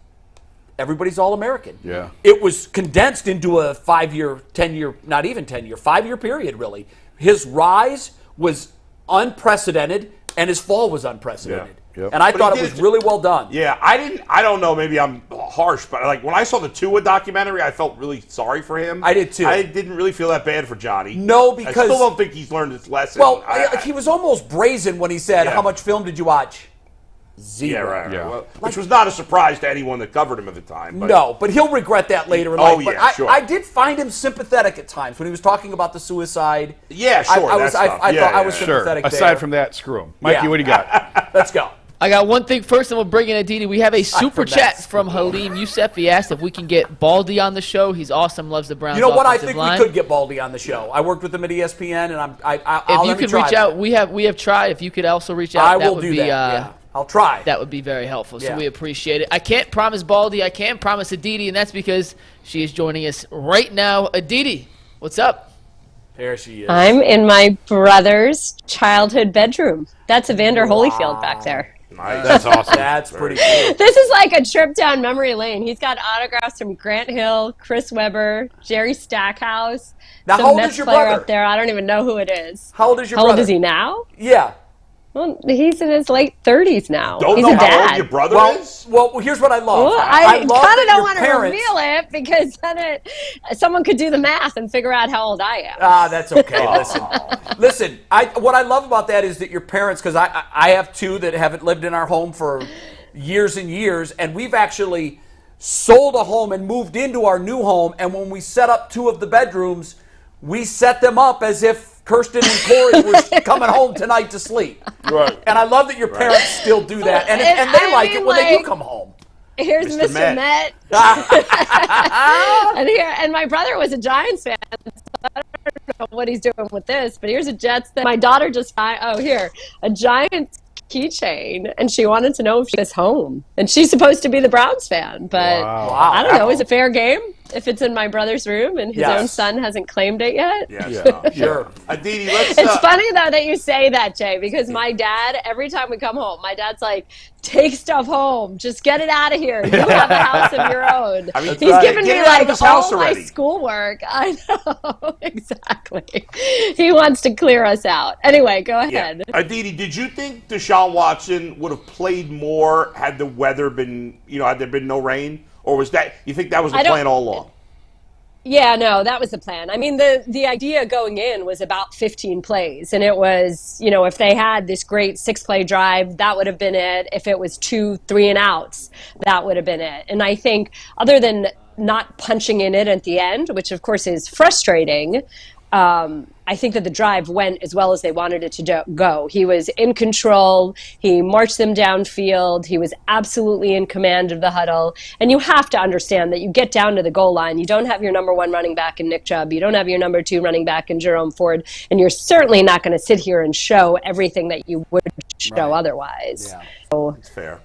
Everybody's All American. Yeah. It was condensed into a 5-year, 10-year, not even 10-year, 5-year period, really. His rise was unprecedented, and his fall was unprecedented. Yep. And I thought it was really well done. Yeah, I don't know, maybe I'm harsh, but like when I saw the Tua documentary, I felt really sorry for him. I did too. I didn't really feel that bad for Johnny. No, because I still don't think he's learned his lesson. Well, he was almost brazen when he said, how much film did you watch? Zero. Yeah, right. Yeah. Well, which was not a surprise to anyone that covered him at the time. But. No, but he'll regret that later in life. But sure. I did find him sympathetic at times when he was talking about the suicide. Yeah, sure. I thought I was sympathetic there. Aside from that, screw him. Mikey, what do you got? Let's go. I got one thing first, and we'll bring in Aditi. We have a super chat from Halim Youssef. He asked if we can get Baldy on the show. He's awesome, loves the Browns. You know what? I offensive think line. we could get Baldy on the show. I worked with him at ESPN, and if you could reach out, we have tried. If you could also reach out, I will do that. Yeah. I'll try. That would be very helpful. So we appreciate it. I can't promise Baldy. I can't promise Aditi, and that's because she is joining us right now. Aditi, what's up? There she is. I'm in my brother's childhood bedroom. That's Evander Holyfield back there. Nice. That's awesome. That's pretty cool. This is like a trip down memory lane. He's got autographs from Grant Hill, Chris Webber, Jerry Stackhouse. Now, some how old Mets is your player brother? up there. I don't even know who it is. How old is your brother? brother? How old is he now? Yeah. Well, he's in his late 30s now. Don't He's know a how dad. old your brother is? Well, here's what I love. Well, I love kind of that don't your want to parents- reveal it because then someone could do the math and figure out how old I am. That's okay. Listen. What I love about that is that your parents, because I have two that haven't lived in our home for years and years, and we've actually sold a home and moved into our new home. And when we set up two of the bedrooms, we set them up as if Kirsten and Corey were coming home tonight to sleep. Right. And I love that your parents still do that, and they like it when they do come home. Here's Mr. Met. and my brother was a Giants fan, so I don't know what he's doing with this, but here's a Jets thing. My daughter just a Giants keychain, and she wanted to know if she was home. And she's supposed to be the Browns fan, but I don't know. Is it fair game if it's in my brother's room and his own son hasn't claimed it yet? Sure. Aditi, let's... It's funny, though, that you say that, Jay, because my dad, every time we come home, my dad's like, take stuff home. Just get it out of here. You have a house of your own. I mean, he's given me, like, all my already. schoolwork. I know. Exactly. He wants to clear us out. Anyway, go ahead. Aditi, did you think Deshaun Watson would have played more had the weather been, had there been no rain? Or you think that was the plan all along? Yeah, no, that was the plan. I mean, the idea going in was about 15 plays. And it was, if they had this great 6-play drive, that would have been it. If it was 2 3-and-outs, that would have been it. And I think other than not punching in it at the end, which of course is frustrating, I think that the drive went as well as they wanted it to go. He was in control. He marched them downfield. He was absolutely in command of the huddle. And you have to understand that you get down to the goal line. You don't have your number 1 running back in Nick Chubb. You don't have your number 2 running back in Jerome Ford. And you're certainly not going to sit here and show everything that you would show otherwise. Yeah, so, that's fair.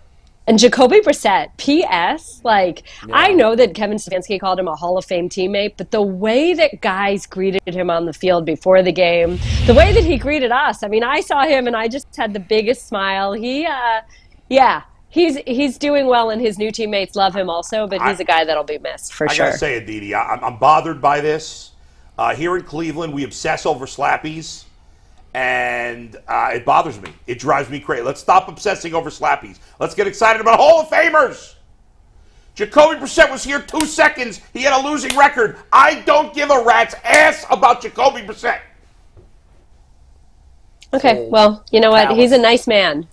And Jacoby Brissett, P.S., I know that Kevin Stefanski called him a Hall of Fame teammate, but the way that guys greeted him on the field before the game, the way that he greeted us, I mean, I saw him and I just had the biggest smile. He's doing well, and his new teammates love him also, but he's a guy that'll be missed for sure. I got to say, Aditi, I'm bothered by this. Here in Cleveland, we obsess over slappies. And it bothers me. It drives me crazy. Let's stop obsessing over slappies. Let's get excited about Hall of Famers. Jacoby Brissett was here 2 seconds. He had a losing record. I don't give a rat's ass about Jacoby Brissett. Okay, well, you know what? He's a nice man.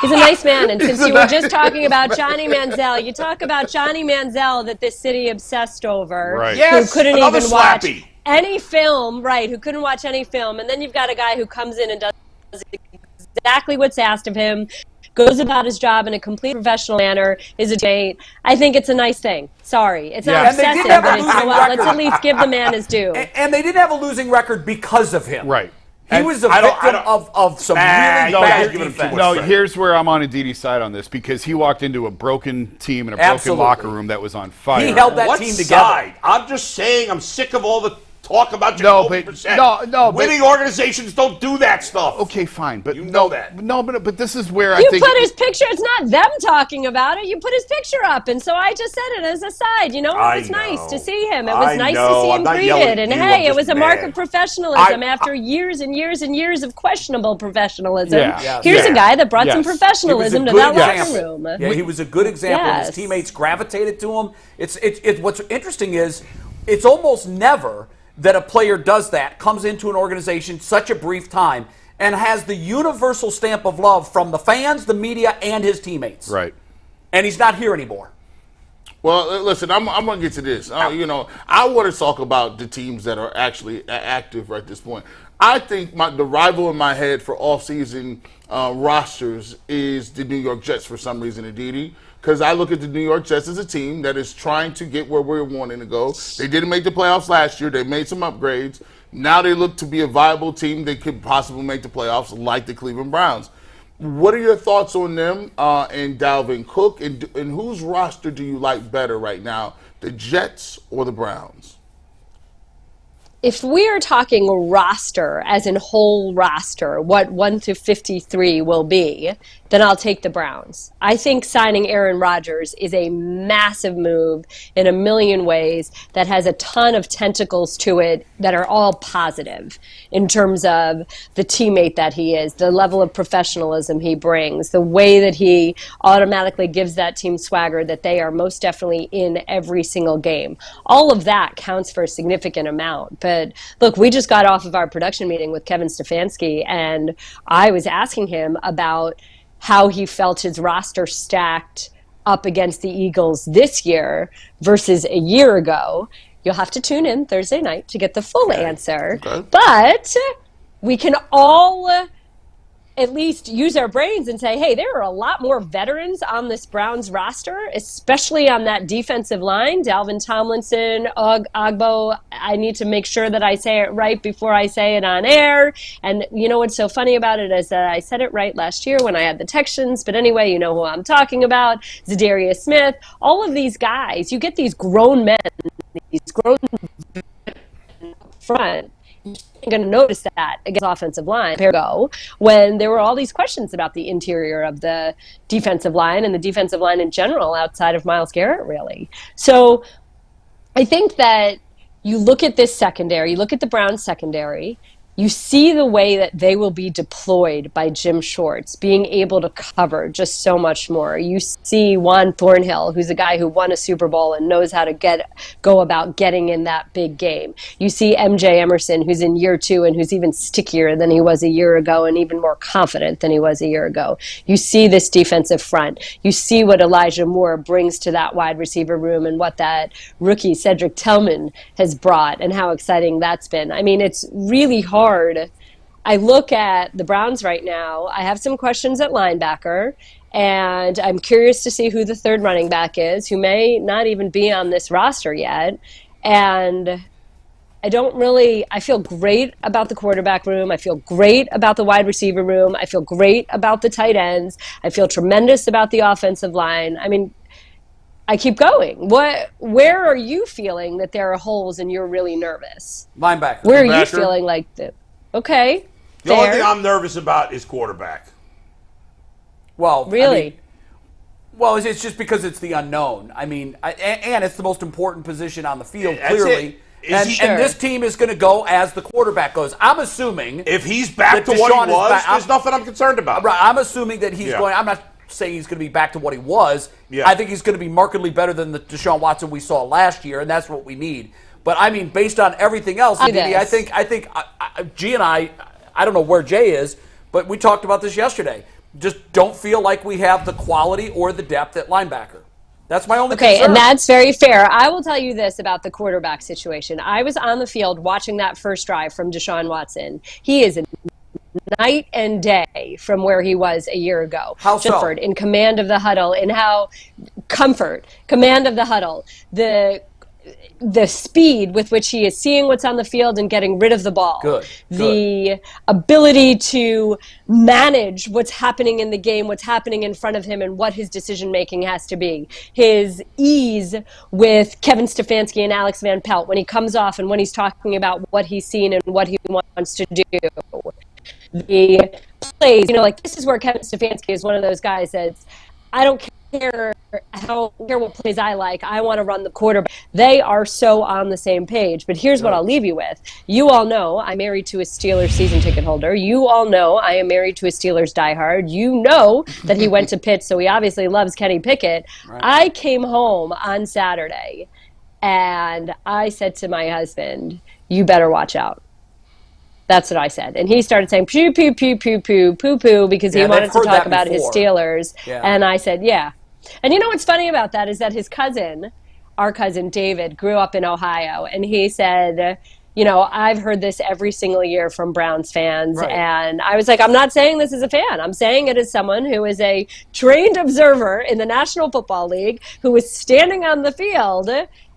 He's a nice man. And since you were just talking about Johnny Manziel, you talk about Johnny Manziel that this city obsessed over. Right. Yes, who couldn't another even watch slappy. any film, right, who couldn't watch any film. And then you've got a guy who comes in and does exactly what's asked of him, goes about his job in a complete professional manner, is a teammate. I think it's a nice thing. Sorry. It's not obsessive, but it's, let's at least give the man his due. And they didn't have a losing record because of him. Right. He was a victim of some really bad defense. No, here's where I'm on Aditi's side on this, because he walked into a broken team and a broken locker room that was on fire. He held that team together. Side? I'm just saying I'm sick of all the talk about Jacoby Brissett. Winning organizations don't do that stuff. Okay, fine, but you know that. No, but this is where you I think put his picture. It's not them talking about it. You put his picture up, and so I just said it as a side. You know, it was nice to see him. It was nice to see him greeted, and hey, it was a mark of professionalism after years and years and years of questionable professionalism. Here's a guy that brought some professionalism to that locker room. Yeah, he was a good example. His teammates gravitated to him. It's what's interesting is it's almost never that a player does that, comes into an organization such a brief time, and has the universal stamp of love from the fans, the media, and his teammates. Right. And he's not here anymore. Well, listen, I'm going to get to this. I want to talk about the teams that are actually active right at this point. I think the rival in my head for off-season rosters is the New York Jets for some reason, Aditi. Because I look at the New York Jets as a team that is trying to get where we're wanting to go. They didn't make the playoffs last year. They made some upgrades. Now they look to be a viable team that could possibly make the playoffs, like the Cleveland Browns. What are your thoughts on them and Dalvin Cook? And whose roster do you like better right now, the Jets or the Browns? if we are talking roster, as in whole roster, what 1 to 53 will be, then I'll take the Browns. I think signing Aaron Rodgers is a massive move in a million ways that has a ton of tentacles to it that are all positive in terms of the teammate that he is, the level of professionalism he brings, the way that he automatically gives that team swagger that they are most definitely in every single game. All of that counts for a significant amount. But look, we just got off of our production meeting with Kevin Stefanski, and I was asking him about how he felt his roster stacked up against the Eagles this year versus a year ago. You'll have to tune in Thursday night to get the full answer. Okay. But we can all at least use our brains and say, hey, there are a lot more veterans on this Browns roster, especially on that defensive line. Dalvin Tomlinson, Ogbo, I need to make sure that I say it right before I say it on air. And you know what's so funny about it is that I said it right last year when I had the Texans. But anyway, you know who I'm talking about. Zadarius Smith, all of these guys, you get these grown men, these grown men up front. You're going to notice that against the offensive line when there were all these questions about the interior of the defensive line and the defensive line in general outside of Myles Garrett, really. So I think that you look at this secondary, you look at the Browns secondary, you see the way that they will be deployed by Jim Schwartz, being able to cover just so much more. You see Juan Thornhill, who's a guy who won a Super Bowl and knows how to go about getting in that big game. You see MJ Emerson, who's in year 2 and who's even stickier than he was a year ago and even more confident than he was a year ago. You see this defensive front. You see what Elijah Moore brings to that wide receiver room and what that rookie Cedric Tillman has brought and how exciting that's been. I mean, it's really hard. I look at the Browns right now. I have some questions at linebacker, and I'm curious to see who the third running back is, who may not even be on this roster yet. And I feel great about the quarterback room. I feel great about the wide receiver room. I feel great about the tight ends. I feel tremendous about the offensive line. I mean, I keep going. Where are you feeling that there are holes and you're really nervous? Linebacker. Where are you feeling like okay? The only thing I'm nervous about is quarterback. Well, really? It's just because it's the unknown. I mean, and it's the most important position on the field, clearly. And this team is going to go as the quarterback goes. I'm assuming if he's back to what he was, there's nothing I'm concerned about. Right. I'm assuming that he's going. I'm not saying he's going to be back to what he was. Yeah. I think he's going to be markedly better than the Deshaun Watson we saw last year, and that's what we need. But I mean, based on everything else, Aditi, I think G and I don't know where Jay is, but we talked about this yesterday. Just don't feel like we have the quality or the depth at linebacker. That's my only concern. And that's very fair. I will tell you this about the quarterback situation. I was on the field watching that first drive from Deshaun Watson. He is night and day from where he was a year ago. How so? In command of the huddle, command of the huddle, the speed with which he is seeing what's on the field and getting rid of the ball. The ability to manage what's happening in the game, what's happening in front of him, and what his decision-making has to be. His ease with Kevin Stefanski and Alex Van Pelt when he comes off and when he's talking about what he's seen and what he wants to do. The plays, this is where Kevin Stefanski is one of those guys that's, I don't care what plays I like. I want to run the quarterback. They are so on the same page. But here's what I'll leave you with. You all know I'm married to a Steelers season ticket holder. You all know I am married to a Steelers diehard. You know that he went to Pitt, so he obviously loves Kenny Pickett. Right. I came home on Saturday, and I said to my husband, you better watch out. That's what I said. And he started saying, pew, pew, pew, pew, pew, poo, poo, because he wanted to talk about his Steelers. Yeah. And I said, yeah. And you know what's funny about that is that his cousin, our cousin David, grew up in Ohio. And he said, I've heard this every single year from Browns fans. Right. And I was like, I'm not saying this as a fan. I'm saying it as someone who is a trained observer in the National Football League, who is standing on the field,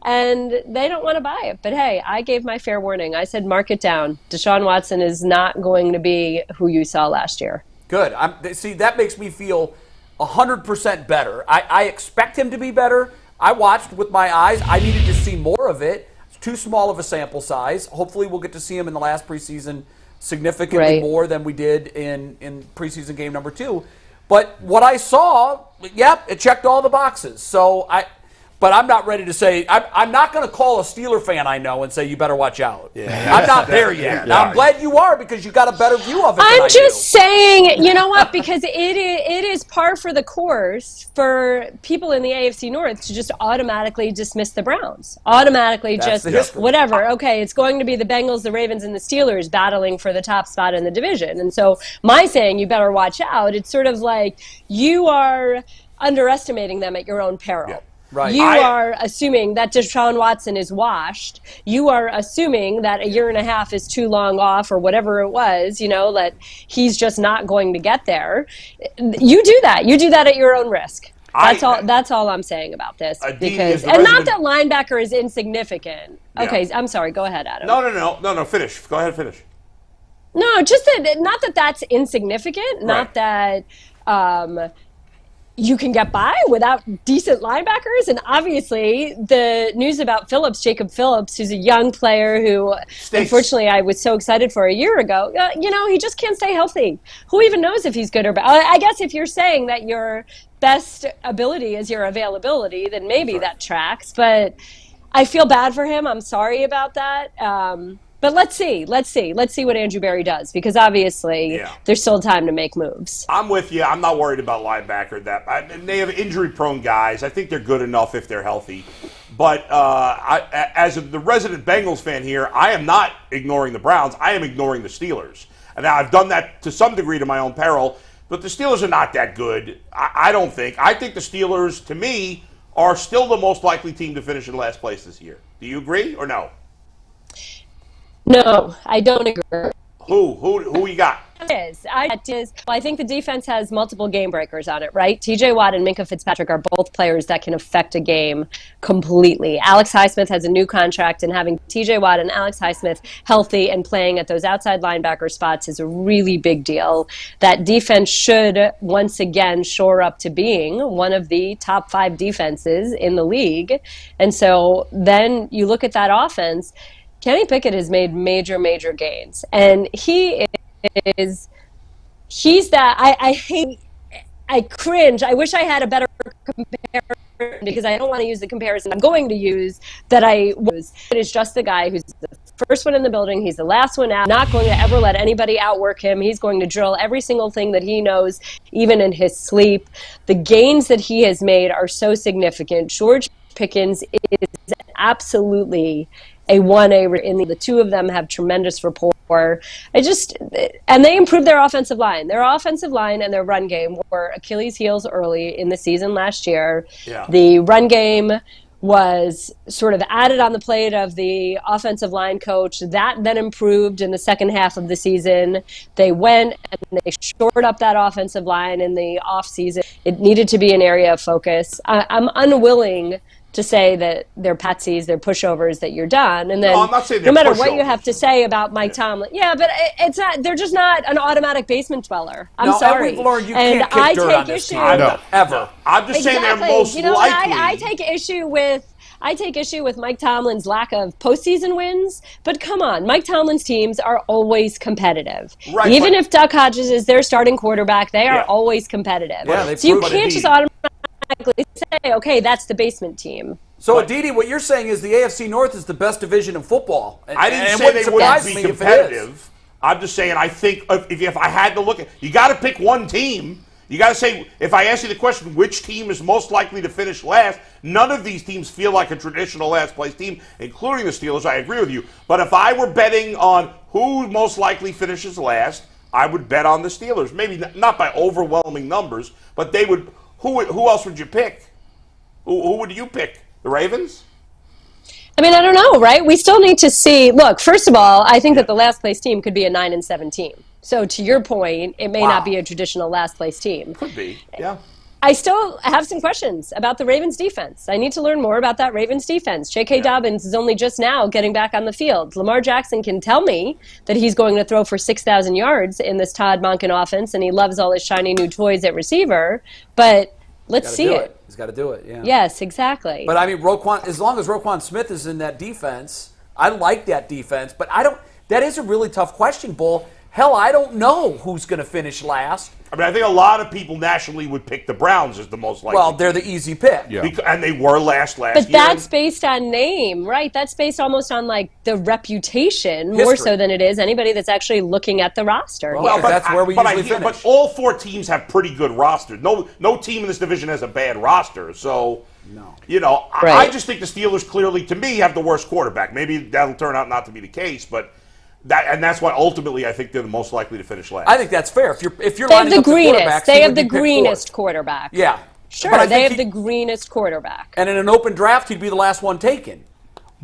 and they don't want to buy it. But hey, I gave my fair warning. I said, mark it down. Deshaun Watson is not going to be who you saw last year. Good. See, that makes me feel 100% better. I expect him to be better. I watched with my eyes. I needed to see more of it. too small of a sample size. Hopefully we'll get to see him in the last preseason significantly more than we did in preseason game number 2. But what I saw, it checked all the boxes. But I'm not ready to say, I'm not going to call a Steeler fan I know and say, you better watch out. Yeah. I'm not there yet. Now, I'm glad you are because you got a better view of it I'm just saying, you know what, because it is par for the course for people in the AFC North to just automatically dismiss the Browns. Automatically whatever. Okay, it's going to be the Bengals, the Ravens, and the Steelers battling for the top spot in the division. And so my saying, you better watch out, it's sort of like you are underestimating them at your own peril. Yeah. Right. You are assuming that Deshaun Watson is washed. You are assuming that a year and a half is too long off or whatever it was, that he's just not going to get there. You do that. You do that at your own risk. That's all I'm saying about this. Not that linebacker is insignificant. Yeah. Okay, I'm sorry. Go ahead, Adam. No. Finish. Go ahead, finish. No, just that. Not that that's insignificant. Not that. You can get by without decent linebackers. And obviously the news about Jacob Phillips, who's a young player who unfortunately I was so excited for a year ago, he just can't stay healthy. Who even knows if he's good or bad? I guess if you're saying that your best ability is your availability, then maybe that tracks. But I feel bad for him. I'm sorry about that. But let's see what Andrew Berry does, because obviously there's still time to make moves. I'm with you. I'm not worried about linebacker. And they have injury-prone guys. I think they're good enough if they're healthy. But as the resident Bengals fan here, I am not ignoring the Browns. I am ignoring the Steelers. And now I've done that to some degree to my own peril. But the Steelers are not that good. I don't think. I think the Steelers, to me, are still the most likely team to finish in last place this year. Do you agree or no? No, I don't agree. Who you got? I think the defense has multiple game breakers on it, right? TJ Watt and Minkah Fitzpatrick are both players that can affect a game completely. Alex Highsmith has a new contract, and having TJ Watt and Alex Highsmith healthy and playing at those outside linebacker spots is a really big deal. That defense should once again shore up to being one of the top 5 defenses in the league. And so then you look at that offense. Kenny Pickett has made major gains, and he's that. I cringe. I wish I had a better comparison, because I don't want to use the comparison I'm going to use that I was. It is just the guy who's the first one in the building. He's the last one out. Not going to ever let anybody outwork him. He's going to drill every single thing that he knows, even in his sleep. The gains that he has made are so significant. George Pickens is absolutely a 1A in the two of them have tremendous rapport. And they improved their offensive line. Their offensive line and their run game were Achilles' heels early in the season last year. Yeah. The run game was sort of added on the plate of the offensive line coach. That then improved in the second half of the season. They went and they shored up that offensive line in the offseason. It needed to be an area of focus. I'm unwilling to say that they're patsies, they're pushovers, that you're done. And then no matter what you have to say about Mike Tomlin, but it's not, they're just not an automatic basement dweller. I'm sorry. We've learned you can't kick dirt on this team. Ever. I'm just saying they're most likely. I take issue with Mike Tomlin's lack of postseason wins, but come on, Mike Tomlin's teams are always competitive. Right, even if Duck Hodges is their starting quarterback, they are always competitive. Yeah, so you can't just automatically say, okay, that's the basement team. So, Aditi, what you're saying is the AFC North is the best division in football. I didn't say they wouldn't be competitive. I'm just saying I think if I had to look at, you got to pick one team. You got to say, if I ask you the question, which team is most likely to finish last, none of these teams feel like a traditional last place team, including the Steelers. I agree with you. But if I were betting on who most likely finishes last, I would bet on the Steelers. Maybe not by overwhelming numbers, but they would. Who else would you pick? Who would you pick? The Ravens? I mean, I don't know, right? We still need to see. Look, first of all, I think that the last place team could be a 9-7 team. So to your point, it may not be a traditional last place team. Could be, yeah. I still have some questions about the Ravens defense. I need to learn more about that Ravens defense. J.K. Dobbins is only just now getting back on the field. Lamar Jackson can tell me that he's going to throw for 6,000 yards in this Todd Monken offense, and he loves all his shiny new toys at receiver. But let's see it. He's got to do it, yeah. Yes, exactly. But, I mean, as long as Roquan Smith is in that defense, I like that defense. But that is a really tough question, Bull. Hell, I don't know who's going to finish last. I mean, I think a lot of people nationally would pick the Browns as the most likely. Well, they're the easy pick. Yeah. And they were last year. But that's based on name, right? That's based almost on, like, the reputation, more History. so than it is anybody that's actually looking at the roster. Well, that's where we usually finish. But all 4 teams have pretty good rosters. No team in this division has a bad roster. So, I just think the Steelers clearly, to me, have the worst quarterback. Maybe that'll turn out not to be the case, but that's why ultimately I think they're the most likely to finish last. I think that's fair. If you're They have lining the up the greenest. quarterbacks, They he have would the be picked greenest fourth. quarterback. Yeah. Sure, But I they think have the greenest quarterback. And in an open draft, he'd be the last one taken.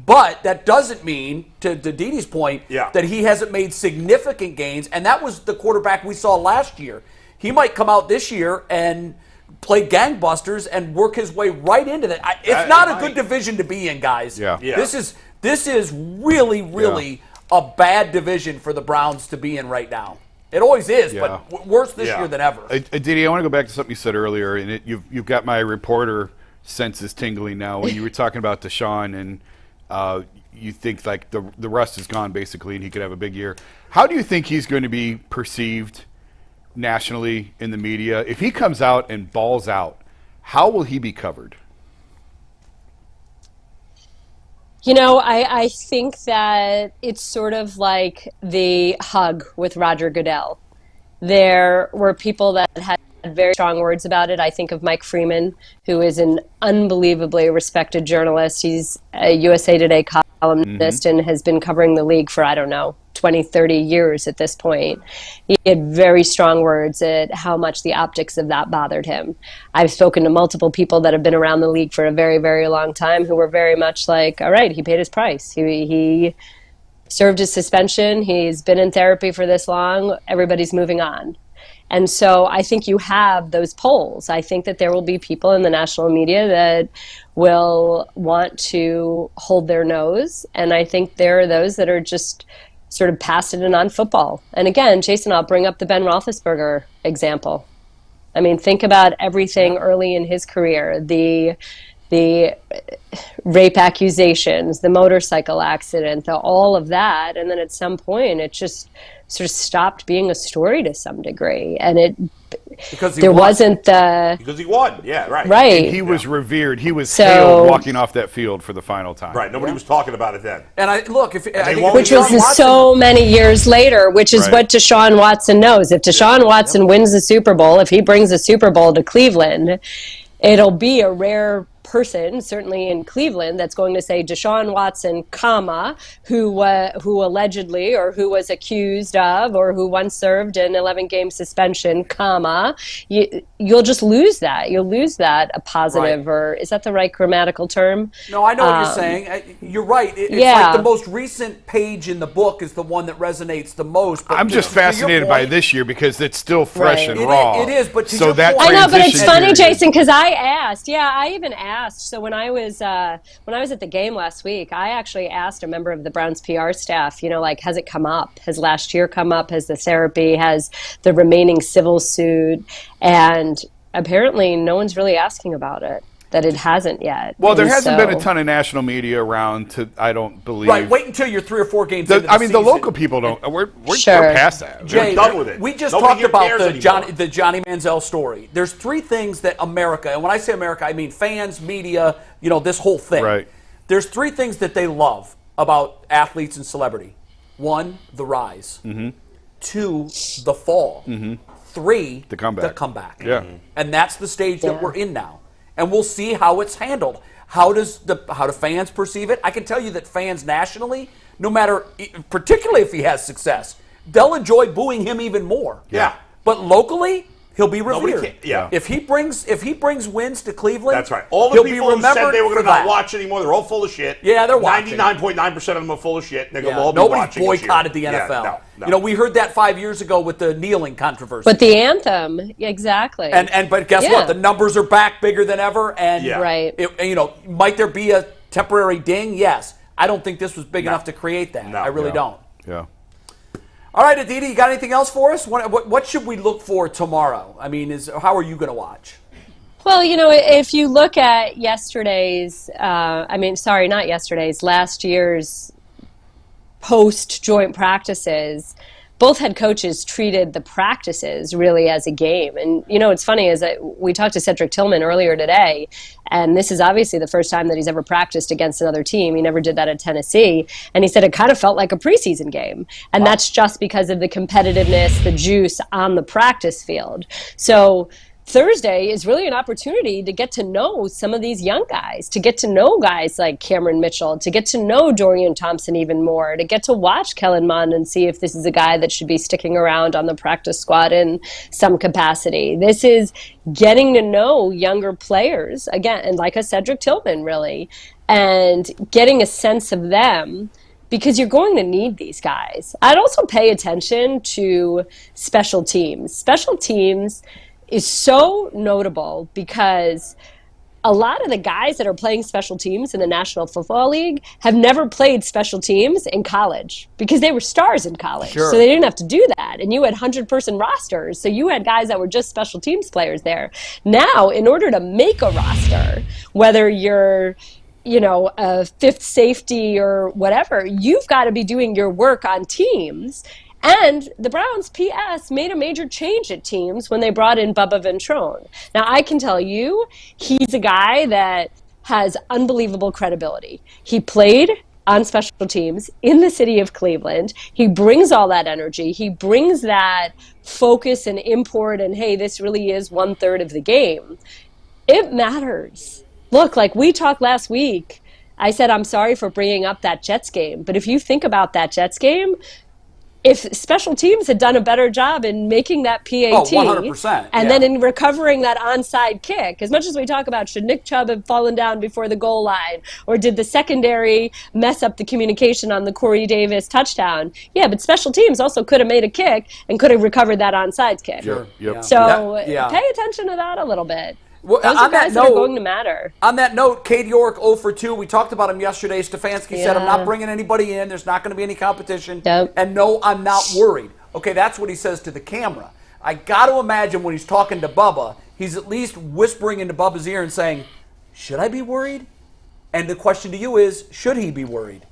But that doesn't mean, to Didi's point, that he hasn't made significant gains. And that was the quarterback we saw last year. He might come out this year and play gangbusters and work his way right into that. It's not a good division to be in, guys. Yeah. This is really a bad division for the Browns to be in right now. It always is, but worse this year than ever. Aditi, I want to go back to something you said earlier, and you've got my reporter senses tingling now when you were talking about Deshaun, and you think like the rust is gone basically, and he could have a big year. How do you think he's going to be perceived nationally in the media? If he comes out and balls out, how will he be covered? I think that it's sort of like the hug with Roger Goodell. There were people that had very strong words about it. I think of Mike Freeman, who is an unbelievably respected journalist. He's a USA Today columnist and has been covering the league for, 20, 30 years at this point. He had very strong words at how much the optics of that bothered him. I've spoken to multiple people that have been around the league for a very, very long time who were very much like, all right, he paid his price. He served his suspension. He's been in therapy for this long. Everybody's moving on. And so I think you have those polls. I think that there will be people in the national media that will want to hold their nose. And I think there are those that are just sort of past it and on football. And again, Jason, I'll bring up the Ben Roethlisberger example. I mean, think about everything early in his career, the rape accusations, the motorcycle accident, all of that. And then at some point, it just sort of stopped being a story to some degree. And because he won. Yeah, right. Right. And he was revered. He was hailed walking off that field for the final time. Right. Nobody was talking about it then. And which was so many years later, which is what Deshaun Watson knows. If Deshaun Watson wins the Super Bowl, if he brings the Super Bowl to Cleveland, it'll be a rare person, certainly in Cleveland, that's going to say Deshaun Watson, who allegedly or who was accused of or who once served an 11-game suspension, you'll just lose that. You'll lose that a positive, or is that the right grammatical term? No, I know what you're saying. You're right. It's like the most recent page in the book is the one that resonates the most. But I'm just fascinated by this year because it's still fresh and raw. It is, but so that I know, but it's funny, Jason, because I even asked. So when I was at the game last week, I actually asked a member of the Browns PR staff, has it come up? Has last year come up? Has the therapy? Has the remaining civil suit? And apparently no one's really asking about it. That it hasn't yet. Well, there hasn't been a ton of national media around I don't believe. Right, wait until you're 3 or 4 games into the season. The local people don't. We're past that. We're done with it. We just talked about the Johnny Manziel story. There's 3 things that America, and when I say America, I mean fans, media, this whole thing. Right. There's 3 things that they love about athletes and celebrity. 1, the rise. 2, the fall. 3, the comeback. Yeah. And that's the stage that we're in now. And we'll see how it's handled. How do fans perceive it? I can tell you that fans nationally, no matter, particularly if he has success, they'll enjoy booing him even more. Yeah. But locally, he'll be revered. Yeah. If he brings wins to Cleveland, that's right. All the people who said they were going to not watch anymore, they're all full of shit. Yeah, they're watching. 99.9% of them are full of shit. And they're all be watching. Nobody boycotted the NFL. No. We heard that 5 years ago with the kneeling controversy. But the anthem, exactly. But guess what? The numbers are back bigger than ever. And right. Might there be a temporary ding? Yes. I don't think this was big enough to create that. I really don't. Yeah. All right, Aditi, you got anything else for us? What should we look for tomorrow? I mean, how are you going to watch? Well, if you look at last year's post-joint practices, both head coaches treated the practices really as a game. And, what's funny is that we talked to Cedric Tillman earlier today, and this is obviously the first time that he's ever practiced against another team. He never did that at Tennessee. And he said it kind of felt like a preseason game. And that's just because of the competitiveness, the juice on the practice field. So Thursday is really an opportunity to get to know some of these young guys, to get to know guys like Cameron Mitchell, to get to know Dorian Thompson even more, to get to watch Kellen Mond and see if this is a guy that should be sticking around on the practice squad in some capacity. This is getting to know younger players, again, and like a Cedric Tillman, really, and getting a sense of them, because you're going to need these guys. I'd also pay attention to special teams. Special teams is so notable because a lot of the guys that are playing special teams in the National Football League have never played special teams in college because they were stars in college. Sure. So they didn't have to do that. And you had 100-person rosters. So you had guys that were just special teams players there. Now, in order to make a roster, whether you're a fifth safety or whatever, you've got to be doing your work on teams. And the Browns, P.S., made a major change at teams when they brought in Bubba Ventrone. Now, I can tell you, he's a guy that has unbelievable credibility. He played on special teams in the city of Cleveland. He brings all that energy. He brings that focus and import and, hey, this really is 1/3 of the game. It matters. Look, like we talked last week, I said I'm sorry for bringing up that Jets game. But if you think about that Jets game, if special teams had done a better job in making that PAT, 100%, and then in recovering that onside kick, as much as we talk about should Nick Chubb have fallen down before the goal line, or did the secondary mess up the communication on the Corey Davis touchdown? Yeah, but special teams also could have made a kick and could have recovered that onside kick. Sure. Yep. So pay attention to that a little bit. Well, those are guys that are going to matter. On that note, Cade York 0 for 2. We talked about him yesterday. Stefanski said, I'm not bringing anybody in. There's not going to be any competition. Yep. And no, I'm not worried. Okay, that's what he says to the camera. I got to imagine when he's talking to Bubba, he's at least whispering into Bubba's ear and saying, should I be worried? And the question to you is, should he be worried?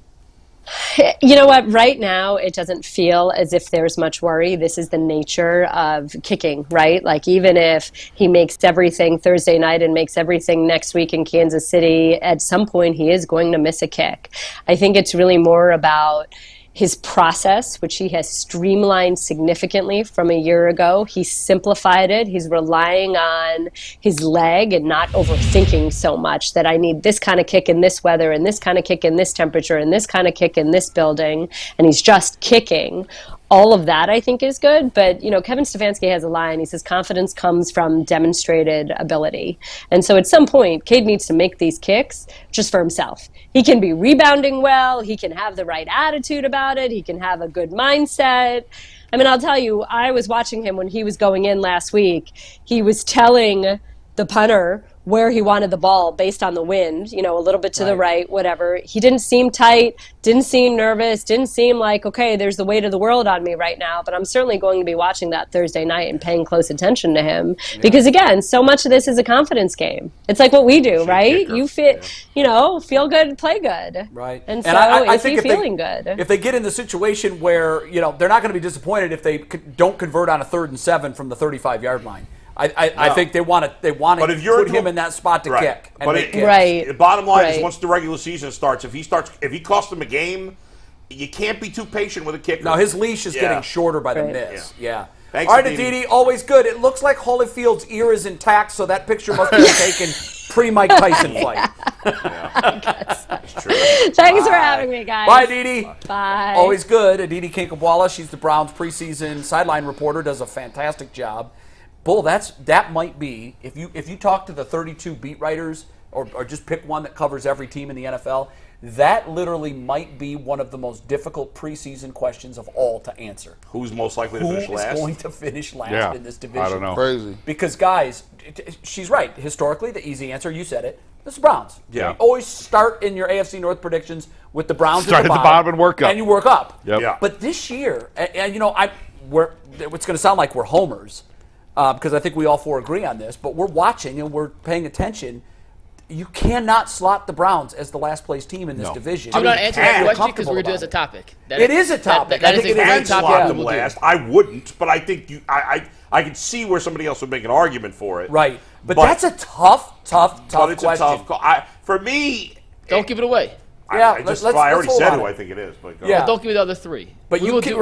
You know what? Right now, it doesn't feel as if there's much worry. This is the nature of kicking, right? Like, even if he makes everything Thursday night and makes everything next week in Kansas City, at some point he is going to miss a kick. I think it's really more about his process, which he has streamlined significantly from a year ago. He simplified it. He's relying on his leg and not overthinking so much that I need this kind of kick in this weather and this kind of kick in this temperature and this kind of kick in this building. And he's just kicking. All of that, I think, is good. But, Kevin Stefanski has a line. He says confidence comes from demonstrated ability. And so at some point, Cade needs to make these kicks just for himself. He can be rebounding well. He can have the right attitude about it. He can have a good mindset. I mean, I'll tell you, I was watching him when he was going in last week. He was telling the punter where he wanted the ball based on the wind, a little bit to the right, whatever. He didn't seem tight, didn't seem nervous, didn't seem like, okay, there's the weight of the world on me right now. But I'm certainly going to be watching that Thursday night and paying close attention to him. Because, again, so much of this is a confidence game. It's like what we do, right? You feel good, play good. Right. And so I is think he feeling good? If they get in the situation where, they're not going to be disappointed if they don't convert on a 3rd and 7 from the 35-yard line. I think they want to put him in that spot to kick. And the bottom line is once the regular season starts, if he costs them a game, you can't be too patient with a kicker. No, his leash is getting shorter by the miss. Yeah. Thanks, all right, Aditi, always good. It looks like Holyfield's ear is intact, so that picture must be taken pre-Mike Tyson fight. That's true. Thanks for having me, guys. Bye, Aditi. Bye. Always good. Aditi Kinkhabwala, she's the Browns preseason sideline reporter, does a fantastic job. Bull, that might be, if you talk to the 32 beat writers or just pick one that covers every team in the NFL, that literally might be one of the most difficult preseason questions of all to answer. Who's most likely to finish last? Who is going to finish last in this division? I don't know. Crazy. Because, guys, she's right. Historically, the easy answer, you said it, it's the Browns. Yeah. You always start in your AFC North predictions with the Browns Start at the bottom and work up. And you work up. Yep. Yeah. But this year, and it's going to sound like we're homers, because I think we all four agree on this, but we're watching and we're paying attention. You cannot slot the Browns as the last place team in this division. Do not answer that question because we're going to do it as a topic. It is a topic. That is a very slot them topic. last. I wouldn't, but I think I can see where somebody else would make an argument for it. Right. But that's a tough But it's question. a tough call. For me, Don't give it away. Yeah, I let's already hold said on who it. I think it is. But Yeah. Don't give me the other three. But we will do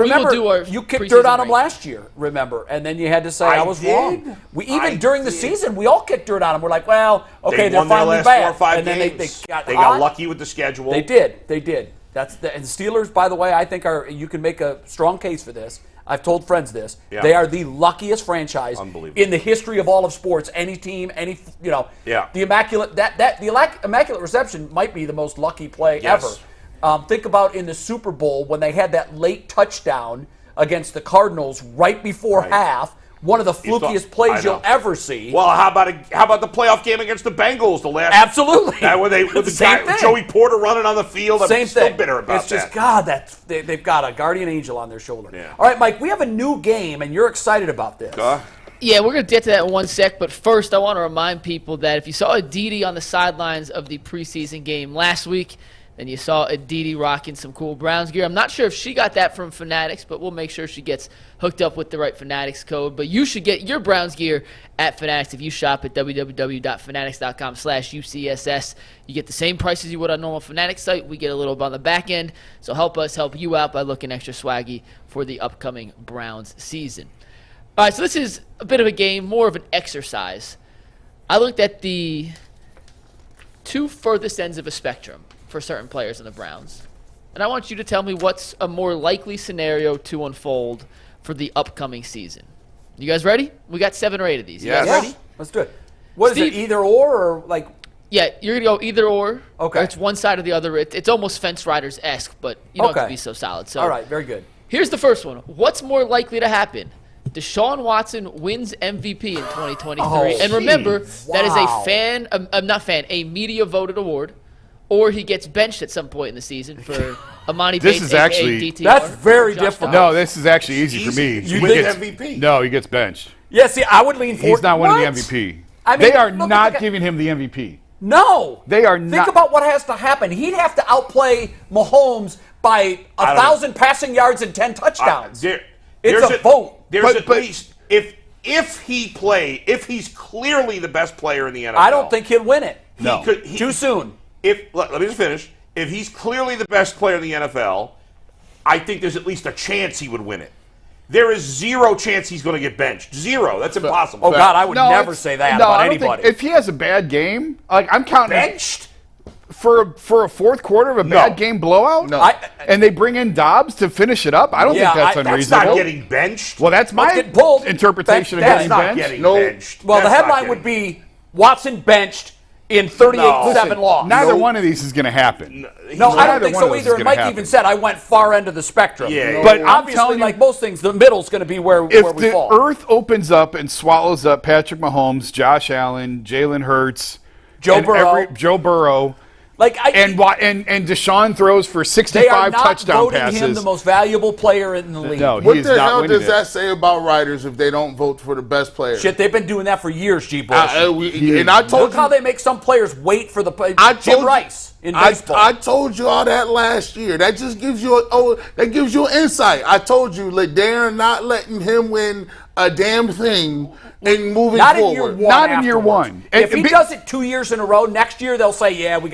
our you kicked preseason dirt on them ranking. last year, remember? And then you had to say I was did. wrong. Even I during the did. season, we all kicked dirt on them. We're like, well, okay, they they're won their finally last back. 4 or 5 and then games. they got lucky with the schedule. They did. And the Steelers, by the way, I think you can make a strong case for this. I've told friends this. Yeah. They are the luckiest franchise Unbelievable. in the history of all of sports. Any team, Yeah. the immaculate reception might be the most lucky play Yes. ever. Think about in the Super Bowl when they had that late touchdown against the Cardinals right before half. One of the flukiest plays you'll ever see. Well, how about the playoff game against the Bengals? The last Absolutely. with the Same guy thing. Joey Porter running on the field. Same I'm still thing. bitter about it's just that. they've got a guardian angel on their shoulder. Yeah. All right, Mike, we have a new game, and you're excited about this. Yeah, we're going to get to that in one sec, but first I want to remind people that if you saw Aditi on the sidelines of the preseason game last week, then you saw Aditi rocking some cool Browns gear. I'm not sure if she got that from Fanatics, but we'll make sure she gets hooked up with the right Fanatics code. But you should get your Browns gear at Fanatics if you shop at www.fanatics.com/UCSS. You get the same prices you would on a normal Fanatics site. We get a little bit on the back end, so help us help you out by looking extra swaggy for the upcoming Browns season. All right, so this is a bit of a game, more of an exercise. I looked at the two furthest ends of a spectrum for certain players in the Browns. And I want you to tell me what's a more likely scenario to unfold for the upcoming season. You guys ready? We got 7 or 8 of these. You Yes. guys ready? Let's do it. What Steve- is it, either or like? Yeah, you're going to go either or. Okay. Or it's one side or the other. It's almost Fence Riders-esque, but you don't have to Okay. be so solid. So All right, very good. here's the first one. What's more likely to happen? Deshaun Watson wins MVP in 2023. And remember, that is Wow. a media-voted award. Or he gets benched at some point in the season for Amani This Bates, is aka actually- DTR. That's very Josh difficult. No, this is actually easy for me. You He think gets- MVP? No, he gets benched. Yeah, see, I would lean forward. He's not winning the What? MVP. I mean, They are look at not the guy- giving him the MVP. No. They are Think not- about what has to happen. He'd have to outplay Mahomes by I don't 1,000 passing yards and 10 touchdowns. It's there's a vote. There's But- at least if he's clearly the best player in the NFL. I don't think he'll win it. No. Too soon. Let me just finish. If he's clearly the best player in the NFL, I think there's at least a chance he would win it. There is 0 chance he's going to get benched. 0. That's impossible. Oh, God, I would No, never it's- say that no, about I don't think- anybody. If he has a bad game, like I'm counting Benched? for a fourth quarter of a bad game blowout. No. And they bring in Dobbs to finish it up. I don't Yeah, think that's that's That's unreasonable. not getting benched. Well, that's my getting pulled. interpretation of That's getting That's not benched. getting No. benched. Well, the That's not headline getting- would be Watson benched in 38-7 No. loss. Neither one of these is going to happen. No, I Neither don't think one so of those either. is And gonna Mike happen. even said I went far end of the spectrum. Yeah. But I'm obviously, telling you, like most things, the middle's going to be where if we the fall. earth opens up and swallows up Patrick Mahomes, Josh Allen, Jalen Hurts, Joe Burrow. Joe Burrow, Like and Deshaun throws for they are 65 not touchdown voting passes. him the most valuable player in the league. No, he What is the not hell winning does it. that say about writers if they don't vote for the best player? Shit, they've been doing that for years, G. Bush. And I told Look how you, they make some players wait for the play. I Jim told you- Rice in baseball. I told you all that last year. That just gives you that gives you insight. I told you, they're not letting him win a damn thing and moving not in forward. year one. Not in year afterwards. one. If he And- does it 2 years in a row, next year they'll say, "Yeah, we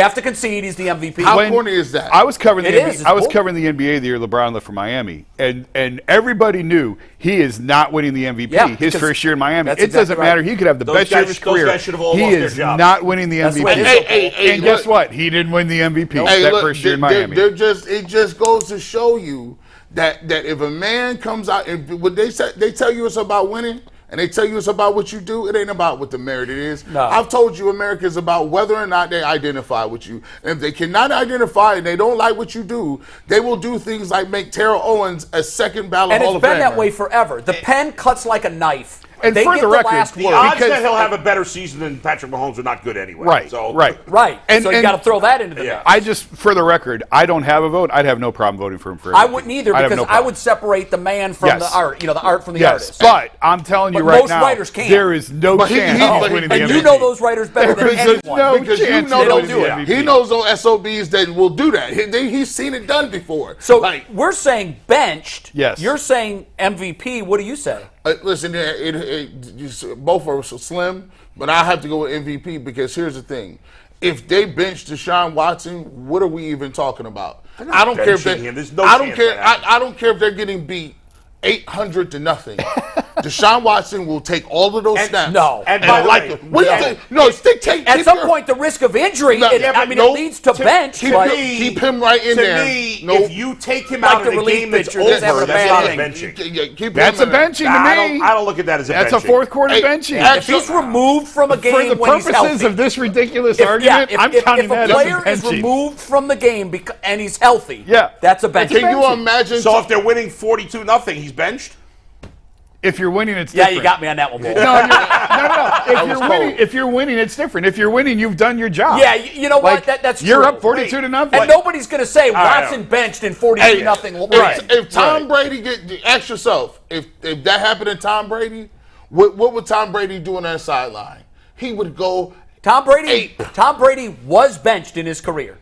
have to concede. He's the MVP." How When- corny is that? I was covering It the is. NBA, It's I was bull. covering the NBA the year LeBron left for Miami, and everybody knew he is not winning the MVP. Yeah, his because first year in Miami, that's it exactly doesn't right. matter. He could have the Those best year of guys- his those career. guys should have all He lost their is jobs. not winning the That's the MVP. way it is. Hey, And guess look. what? He didn't win the MVP Hey, that look, first year in they're Miami. it just goes to show you that if a man comes out and what they tell you it's about winning. And they tell you it's about what you do. It ain't about what the merit it is. No. I've told you America is about whether or not they identify with you. And if they cannot identify and they don't like what you do, they will do things like make Terrell Owens a second ballot And Hall it's of been Famer. that way forever. The pen cuts like a knife. And they for get the record, last The word. odds because- that he'll have a better season than Patrick Mahomes are not good anyway. Right, So, right. Right. So you And- got to throw that into the mix. I just, for the record, I don't have a vote. I'd have no problem voting for him for I MVP. wouldn't either I'd have because no I problem. would separate the man from Yes. the art, the art from the Yes, artist. but I'm telling you But right most now, writers can't. there is no But chance he- he's but- winning the and MVP. you know those writers better than There is anyone. no Because you chance know he's don't winning do the it. MVP. He knows those SOBs that will do that. He's seen it done before. So like, we're saying benched. Yes. You're saying MVP. What do you say? listen, both are so slim, but I have to go with MVP because here's the thing: if they bench Deshaun Watson, what are we even talking about? I don't care if benching they. him. There's no I don't chance care. that happens. I don't care if they're getting beat 800 to nothing. Deshaun Watson will take all of those snaps. no. And by the way, what do you think? No, take At some point, the risk of injury. No, it, yeah, I but mean, no, it leads to bench. keep but keep him right in to there. me, Nope. if you take him Like out the of the relief game that's pitcher that's having over, a that's bad not a inning. benching. Keep That's a him in there. benching Nah, to me. I don't look at that as a That's a benching. fourth quarter Hey, benching. if he's removed from a For game the when he's purposes healthy, of this ridiculous if, argument, I'm counting if a that player as is a benching. removed from the game and he's healthy, Yeah. that's a bench. Can you imagine? So if they're winning 42-0, he's benched? If you're winning, it's Yeah, different. you got me on that one, Bull. No. If you're winning, it's different. If you're winning, you've done your job. Yeah, you know what? That's You're true. up 42 to nothing. And nobody's going to say right. Watson benched in 42 nothing. If Tom Brady ask yourself, if that happened to Tom Brady, what would Tom Brady do on that sideline? He would go. Tom Brady Ape. was benched in his career.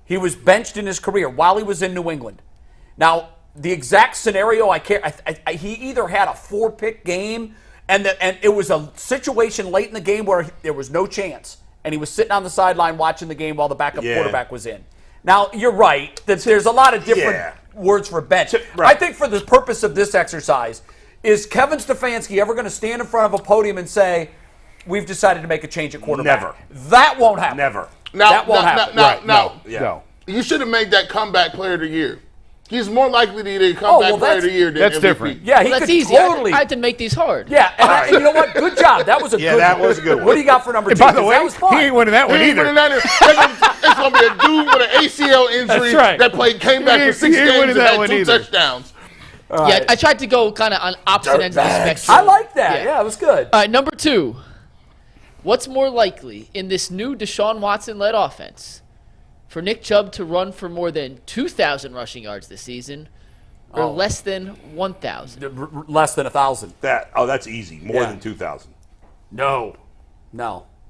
He was benched in his career while he was in New England. Now, the exact scenario, he either had a 4-pick game, and it was a situation late in the game where there was no chance, and he was sitting on the sideline watching the game while the backup quarterback was in. Now, you're right that there's a lot of different words for bench. Right. I think for the purpose of this exercise, is Kevin Stefanski ever going to stand in front of a podium and say, we've decided to make a change at quarterback? Never. That won't happen. Never. That won't happen. No. You should have made that comeback player of the year. He's more likely to be a comeback player of the year than that's MVP. different. Yeah, he Well, that's could easy. totally. I had to make these hard. Yeah, and you know what? Good job. That was a good. that was a good one. What do you got for number two? By the 'Cause way, that was fun. he ain't winning that one He ain't either. winning that. It's going to be a dude with an ACL injury That's right. that came back He for ain't 6 winning games and that had one 2 either. touchdowns. Yeah, I tried to go kind of on opposite ends of the spectrum. I like that. Yeah, it was good. All right, number two. What's more likely in this new Deshaun Watson-led offense for Nick Chubb to run for more than 2,000 rushing yards this season or less than 1,000? Less than 1,000. That's easy. More Yeah. than 2,000. No.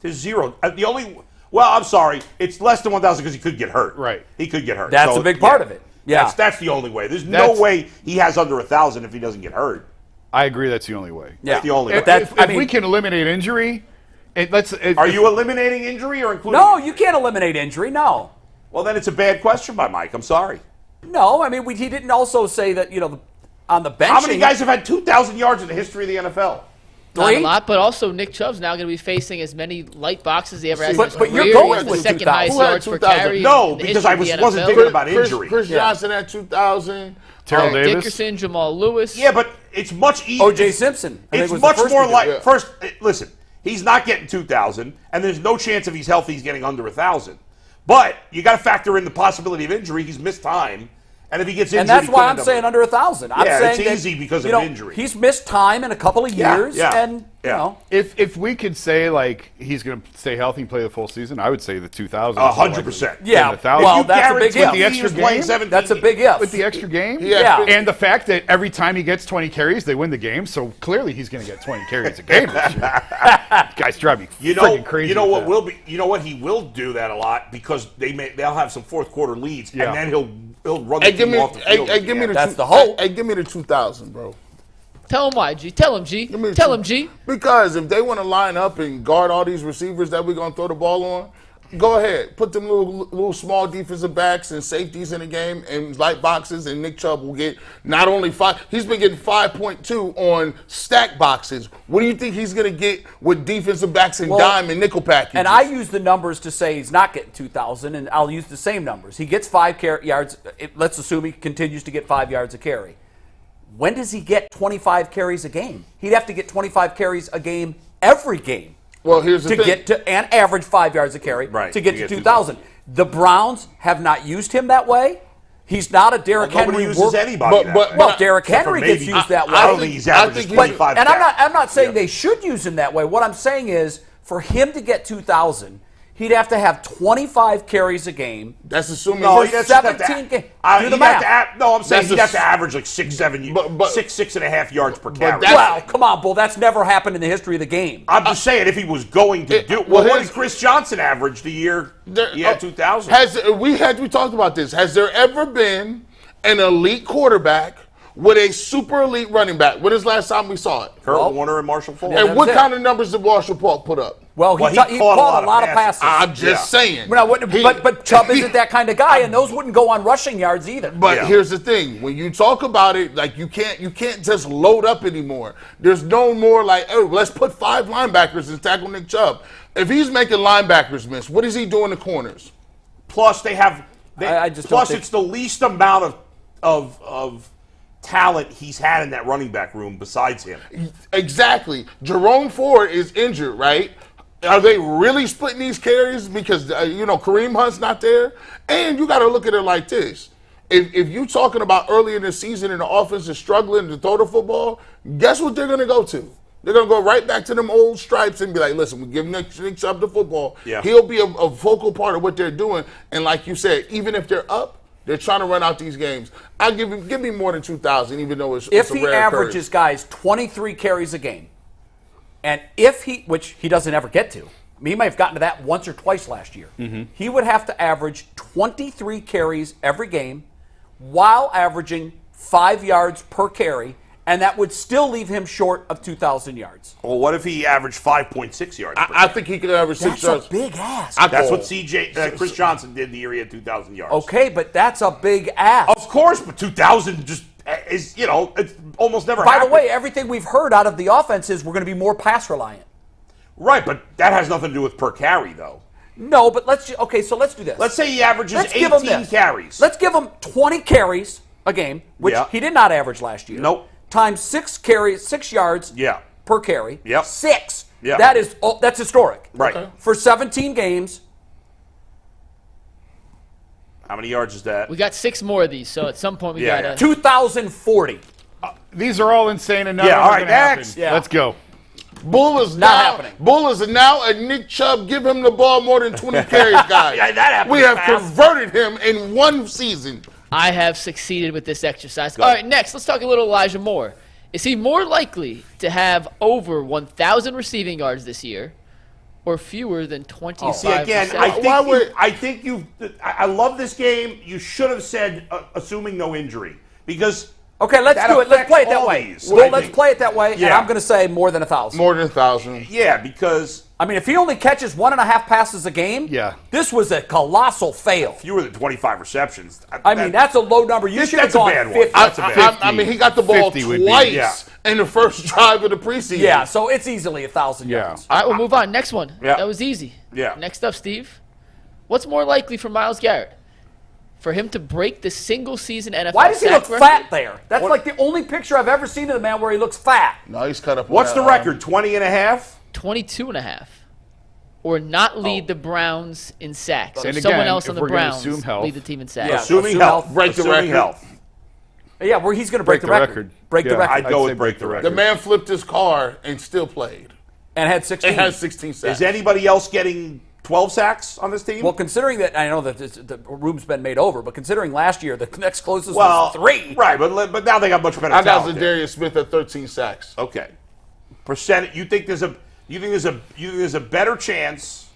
There's zero. The only. Well, I'm sorry. It's less than 1,000 because he could get hurt. Right. He could get hurt. That's So, a big part of it. Yeah. That's the only way. There's no That's- way he has under 1,000 if he doesn't get hurt. I agree. That's the only way. Yeah. That's the only way. If we can eliminate injury, Are you eliminating injury or including? No, you can't eliminate injury. No. Well, then it's a bad question by Mike. I'm sorry. No, I mean, he didn't also say that, on the bench. How many guys have had 2,000 yards in the history of the NFL? Not a 3? lot, but also Nick Chubb's now going to be facing as many light boxes he ever has in his But you're career. going He's the with second 2,000. highest Who had yards per 2,000? carry. No, in the because history I of the wasn't NFL. thinking about injury. Chris Johnson at 2,000. Terrell Davis? Dickerson, Jamal Lewis. Yeah, but it's much easier. O.J. Simpson. I think It's was the much first more to do like it. first. Listen, he's not getting 2,000, and there's no chance if he's healthy he's getting under 1,000. But you got to factor in the possibility of injury. He's missed time, and if he gets injured, And that's he why could I'm end up saying with- under 1,000. I'm Yeah, saying it's that, easy because of injury. He's missed time in a couple of years, yeah, and yeah. If we could say like he's going to stay healthy and play the full season, I would say the 2,000. 100%. Yeah, 1,000. well, You that's a big guarantee if. the extra he was playing game? 17 That's a big if. With the extra game, Yeah. and the fact that every time he gets 20 carries, they win the game. So clearly, he's going to get 20 carries a game this year. Guys, drive me freaking crazy. You know with what that. will be? You know what? He will do that a lot because they'll have some fourth quarter leads, Yeah. and then he'll run the Hey, give team me, off the field. hey, give me the That's two- the hope. Hey, give me the 2,000, bro. Tell him why, G. Tell him, G. Give me the Tell two- him, G. Because if they want to line up and guard all these receivers that we're going to throw the ball on, go ahead. Put them little small defensive backs and safeties in the game and light boxes, and Nick Chubb will get not only 5. He's been getting 5.2 on stack boxes. What do you think he's going to get with defensive backs and dime and nickel packages? And I use the numbers to say he's not getting 2,000, and I'll use the same numbers. He gets 5 yards. Let's assume he continues to get 5 yards a carry. When does he get 25 carries a game? He'd have to get 25 carries a game every game Well, here's the to thing. get to and average 5 yards a carry Right, to get to to get 2,000. The Browns have not used him that way. He's not a Derrick Nobody Henry. uses anybody. Well, Derrick Henry gets used that way. I don't think he's averaging 25. And I'm not saying they should use him that way. What I'm saying is, for him to get 2,000, he'd have to have 25 carries a game. That's assuming for 17 games. Do the math. I'm saying he'd have to average like 6.5 yards per carry. Well, come on, Bull. That's never happened in the history of the game. I'm just saying if he was going to do. Well, what did Chris Johnson average the year he had 2,000? We talked about this. Has there ever been an elite quarterback with a super elite running back? When is the last time we saw it? Kurt Warner and Marshall Faulk. And what kind of numbers did Marshall Faulk put up? Well, he caught a lot of passes. I'm just saying. But Chubb isn't that kind of guy, and those wouldn't go on rushing yards either. But here's the thing: when you talk about it, like you can't just load up anymore. There's no more like, oh, let's put 5 linebackers and tackle Nick Chubb. If he's making linebackers miss, what is he doing to corners? Plus, it's the least amount of talent he's had in that running back room besides him. Exactly. Jerome Ford is injured, right? Are they really splitting these carries because Kareem Hunt's not there? And you got to look at it like this: if you're talking about early in the season and the offense is struggling to throw the football, guess what they're going to go to? They're going to go right back to them old stripes and be like, listen, we give Nick Chubb the football. Yeah. He'll be a focal part of what they're doing. And like you said, even if they're up, they're trying to run out these games. I'll give me more than 2,000, even though it's a rare If he averages, guys, 23 carries a game, and which he doesn't ever get to, he may have gotten to that once or twice last year, he would have to average 23 carries every game while averaging 5 yards per carry, and that would still leave him short of 2,000 yards. Well, what if he averaged 5.6 yards? I think he could average 6 yards. That's a big ask. That's what Chris Johnson did the year he had 2,000 yards. Okay, but that's a big ask. Of course, but 2,000 just is, it's almost never happened. By the way, everything we've heard out of the offense is we're going to be more pass reliant. Right, but that has nothing to do with per carry, though. No, but let's do this. Let's say he averages 18 carries. Let's give him 20 carries a game, which he did not average last year. Nope. Times 6 carries, 6 yards per carry. Yep. 6. Yep. That's historic. Right. Okay. For 17 games. How many yards is that? We got 6 more of these, so at some point we got to... 2,040. These are all insane and none all right, next. Yeah. Let's go. Bull is now a Nick Chubb, give him the ball more than 20 carries guy. That happened. We have converted him in one season. I have succeeded with this exercise. All right, next, let's talk a little Elijah Moore. Is he more likely to have over 1,000 receiving yards this year or fewer than 25%? See, again, I love this game. You should have said, assuming no injury. Because... Okay, let's do it. Let's play it that way. Let's play it that way, and I'm going to say more than 1,000. More than 1,000. Yeah, because... I mean, if he only catches 1.5 passes a game, this was a colossal fail. Fewer than 25 receptions. I mean, that's a low number. You should have gone 50. I mean, he got the ball twice in the first drive of the preseason. Yeah, so it's easily 1,000 yards. All right, we'll move on. Next one. Yeah. That was easy. Yeah. Next up, Steve. What's more likely for Myles Garrett? For him to break the single-season NFL Why does he look record? fat there? That's like the only picture I've ever seen of the man where he looks fat. No, he's cut up. What's the record, 20.5? 22.5. Or not lead the Browns in sacks. So and someone again, else on the Browns lead the team in sacks. Yeah, assuming health. Break the record. Yeah, where he's going to break the record. Break the record. I'd go with break the record. The man flipped his car and still played. And had 16. And had 16 sacks. Is anybody else getting 12 sacks on this team? Well, considering that, I know that the room's been made over, but considering last year the next closest was 3. Right, but now they got much better talent. I got Zadarius Smith at 13 sacks. Okay. Percentage. You think there's a better chance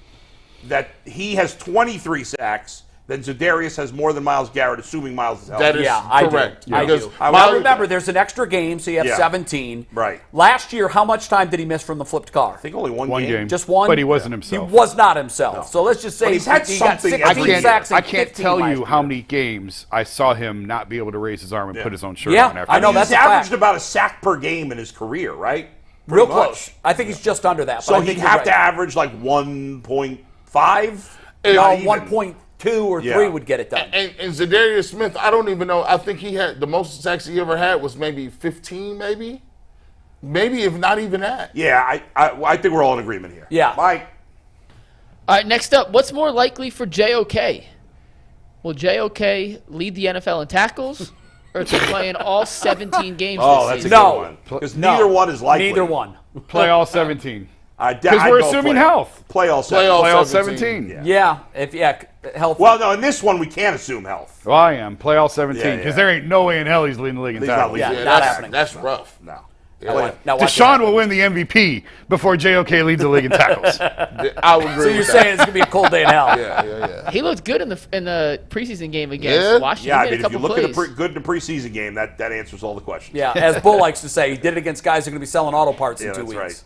that he has 23 sacks than Zadarius has more than Myles Garrett, assuming Myles is healthy? That is correct. I do. Now remember, there's an extra game, so you have 17. Right. Last year, how much time did he miss from the flipped car? I think only one game. Just one? But he wasn't himself. He was not himself. No. So let's just say he's had something. Got 16 sacks and I can't 15 tell last you year. how many games I saw him not be able to raise his arm and put his own shirt on. After I know he's averaged about a sack per game in his career, right? Real close. I think he's just under that. So he'd have to average like 1.5? No, 1.2 or 3 would get it done. And Zadarius Smith, I don't even know. I think he had the most sacks he ever had was maybe 15, maybe if not even that. Yeah, I think we're all in agreement here. Yeah, Mike. All right, next up, what's more likely for JOK? Will JOK lead the NFL in tackles, or to play in all 17 games Oh, this that's a season? good one. Because neither one is likely. Neither one. Play all 17. Because we're assuming health. Play all 17. Play all 17. Yeah, health. Well, no, in this one we can't assume health. Well, I am. Play all 17. Because there ain't no way in hell he's leading the league in He's not tackles. leading. Yeah, not happening. That's rough. No. Now watch Deshaun will win the MVP before JOK leads the league in tackles. I would agree So you're with saying it's going to be a cold day in hell. Yeah. He looked good in the preseason game against Yeah? Washington. Yeah, He made a if you couple look plays. at good in the preseason game, that answers all the questions. Yeah, as Bull likes to say, he did it against guys who are going to be selling auto parts in 2 that's weeks. right.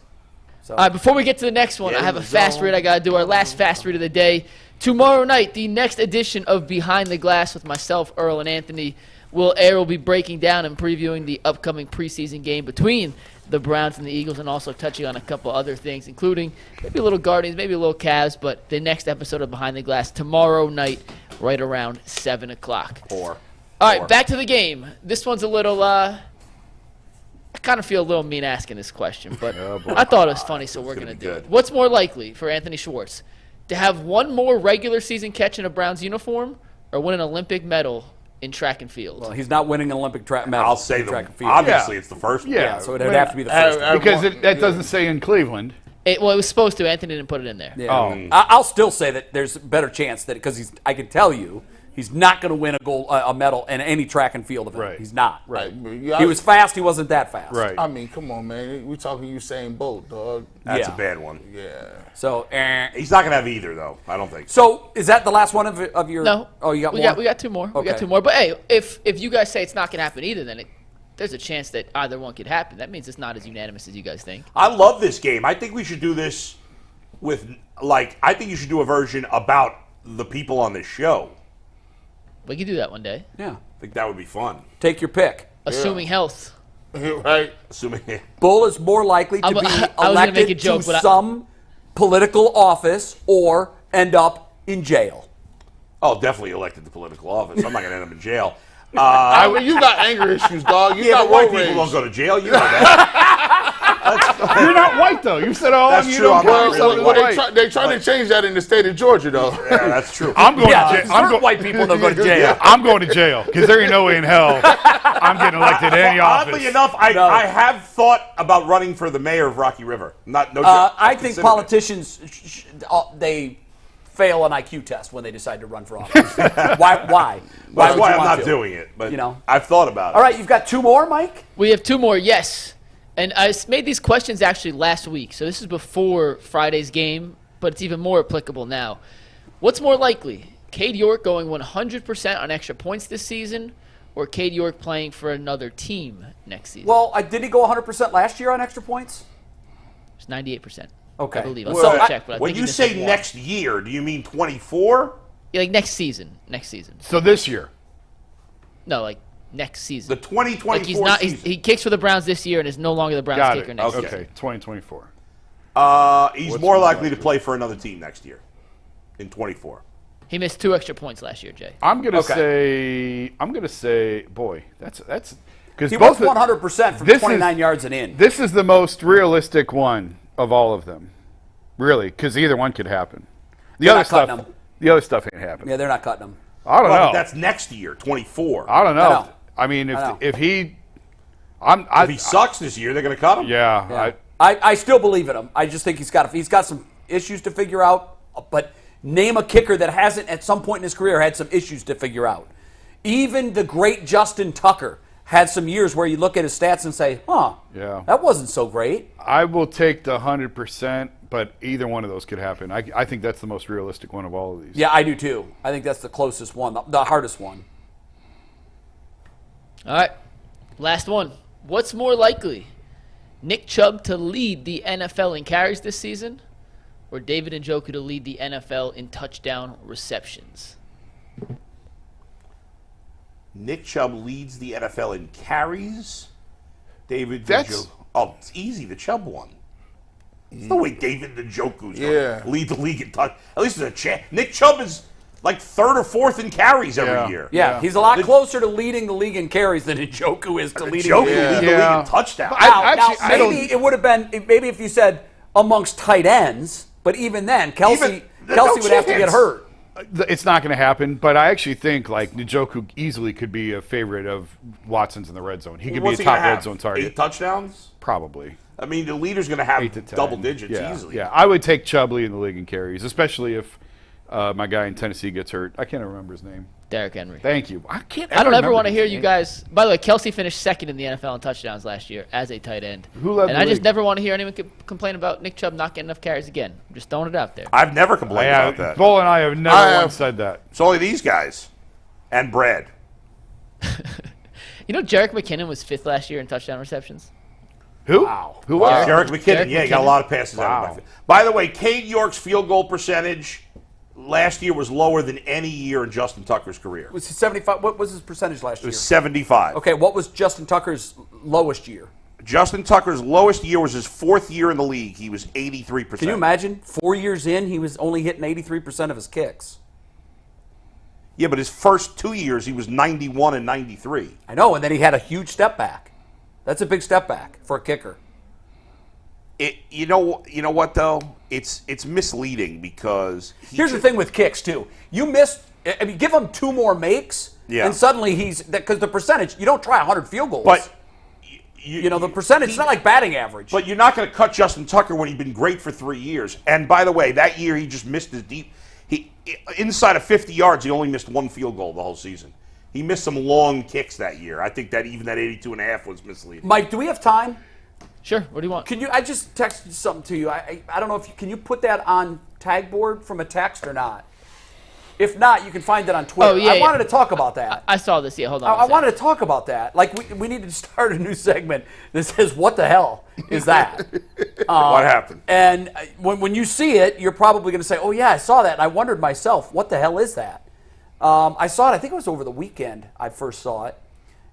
So. All right, before we get to the next one, I have a fast read I got to do. Our last fast read of the day. Tomorrow night, the next edition of Behind the Glass with myself, Earl, and Anthony will air. We'll be breaking down and previewing the upcoming preseason game between the Browns and the Eagles, and also touching on a couple other things, including maybe a little Guardians, maybe a little Cavs, but the next episode of Behind the Glass tomorrow night, right around 7 o'clock. All right, back to the game. This one's a little, I kind of feel a little mean asking this question, but I thought it was funny, so we're going to do it. What's more likely for Anthony Schwartz, to have one more regular season catch in a Browns uniform or win an Olympic medal in track and field? Well, he's not winning an Olympic medal. I'll say track and field. obviously it's the first one. Yeah, so it would have to be the first one. Because that doesn't say in Cleveland. It was supposed to. Anthony didn't put it in there. Yeah. I'll still say that there's a better chance that because I can tell you he's not going to win a medal in any track and field event. Right. He's not. Right. He was fast. He wasn't that fast. Right. I mean, come on, man. We talking Usain Bolt, dog. That's a bad one. Yeah. So He's not going to have either, though. I don't think. So is that the last one of your? No. Oh, you got more. We got two more. We got Okay. two more. But hey, if you guys say it's not going to happen either, then there's a chance that either one could happen. That means it's not as unanimous as you guys think. I love this game. I think we should do this with I think you should do a version about the people on this show. We could do that one day, Yeah. I think that would be fun. Take your pick. assuming health. Right. Assuming. Bull is more likely to be I was gonna make a elected joke, to but some political office or end up in jail. Oh, definitely elected to political office. I'm not going to end up in jail. You got anger issues, dog. You Yeah, got but white road people don't rage. go to jail. You know that. You're not white, though. You said, That's you true. don't I'm call not yourself really white. white. They're trying to change that in the state of Georgia, though. Yeah, that's true. I'm going Yeah, to jail. certain white people don't go to jail. I'm going to jail because there ain't no way in hell I'm getting elected to any office. Oddly enough, I have thought about running for the mayor of Rocky River. No joke. I think Consider it. politicians, they fail an IQ test when they decide to run for office. Why? That's would why you I'm want not to? doing it. But You know. I've thought about it. All right, you've got two more, Mike? We have two more, yes. And I made these questions actually last week, so this is before Friday's game, but it's even more applicable now. What's more likely, Cade York going 100% on extra points this season, or Cade York playing for another team next season? Well, did he go 100% last year on extra points? It's 98%. Okay. I believe. I'll So double check, but I When think you he just say said one. next year, do you mean 24? Yeah, like next season. Next season. So this year. No, like next season. The 2024 like he's not. season. He kicks for the Browns this year and is no longer the Browns Got kicker it. next Okay, season. 2024. He's What's more more likely to likely? play for another team next year in 24. He missed 2 extra points last year, Jay. I'm gonna say, boy, that's because He both was 100% from this 29 is- yards and in. This is the most realistic one of all of them, really, because either one could happen. The They're other not cutting stuff, them. the other stuff ain't happening. Yeah, they're not cutting him. I don't Well, know. but that's next year, 24. I don't know. I know. I mean, I know. if he, If he sucks this year, they're going to cut him. yeah. I still believe in him. I just think he's got some issues to figure out. But name a kicker that hasn't at some point in his career had some issues to figure out. Even the great Justin Tucker had some years where you look at his stats and say, Yeah. that wasn't so great. I will take the 100%, but either one of those could happen. I think that's the most realistic one of all of these. Yeah, I do too. I think that's the closest one, the hardest one. All right, last one. What's more likely, Nick Chubb to lead the NFL in carries this season, or David Njoku to lead the NFL in touchdown receptions? Nick Chubb leads the NFL in carries. David That's- Njoku. Oh, it's easy. The Chubb one. There's no way David Njoku's Yeah. going to lead the league in touch. At least there's a chance. Nick Chubb is like 3rd or 4th in carries every year. Yeah, he's a lot closer to leading the league in carries than Njoku is to leading Njoku the league. lead the league in touchdowns. Now, I don't- maybe it would have been maybe if you said amongst tight ends, but even then, Kelsey no would have to get chance. hurt. It's not going to happen, but I actually think like Njoku easily could be a favorite of Watson's in the red zone. He could be a top red zone target. 8 touchdowns? Probably. I mean, the leader's going to have double digits easily. Yeah, I would take Chubb leading the league in carries, especially if my guy in Tennessee gets hurt. I can't remember his name. Derrick Henry. Thank you. I don't ever want to hear you guys. By the way, Kelsey finished second in the NFL in touchdowns last year as a tight end. Who led the I just league? never want to hear anyone complain about Nick Chubb not getting enough carries again. I'm just throwing it out there. I've never complained about that. Bull and I have never once said that. It's only these guys and Brad. You know, Jerick McKinnon was 5th last year in touchdown receptions. Who? Wow. Who was? Jerick McKinnon. He got a lot of passes out of Wow. the By the way, Cade York's field goal percentage last year was lower than any year in Justin Tucker's career. Was he 75? What was his percentage last It year? was 75. Okay, what was Justin Tucker's lowest year? Justin Tucker's lowest year was his 4th year in the league. He was 83%. Can you imagine? 4 years in, he was only hitting 83% of his kicks. Yeah, but his first 2 years, he was 91 and 93. I know, and then he had a huge step back. That's a big step back for a kicker. You know what though? It's misleading because Here's the thing with kicks too. You missed. I mean, give him 2 more makes, and suddenly he's because the percentage. You don't try 100 field goals. But the percentage. It's not like batting average. But you're not going to cut Justin Tucker when he's been great for 3 years. And by the way, that year he just missed his deep. He inside of 50 yards, he only missed 1 field goal the whole season. He missed some long kicks that year. I think that even that 82.5 was misleading. Mike, do we have time? Sure. What do you want? Can you? I just texted something to you. I don't know if can you put that on tag board from a text or not. If not, you can find it on Twitter. Oh, yeah, I wanted to talk about that. I saw this. Yeah, hold on. I wanted to talk about that. Like we needed to start a new segment that says, "What the hell is that?" What happened? And when you see it, you're probably going to say, "Oh yeah, I saw that." And I wondered myself, "What the hell is that?" I saw it. I think it was over the weekend. I first saw it.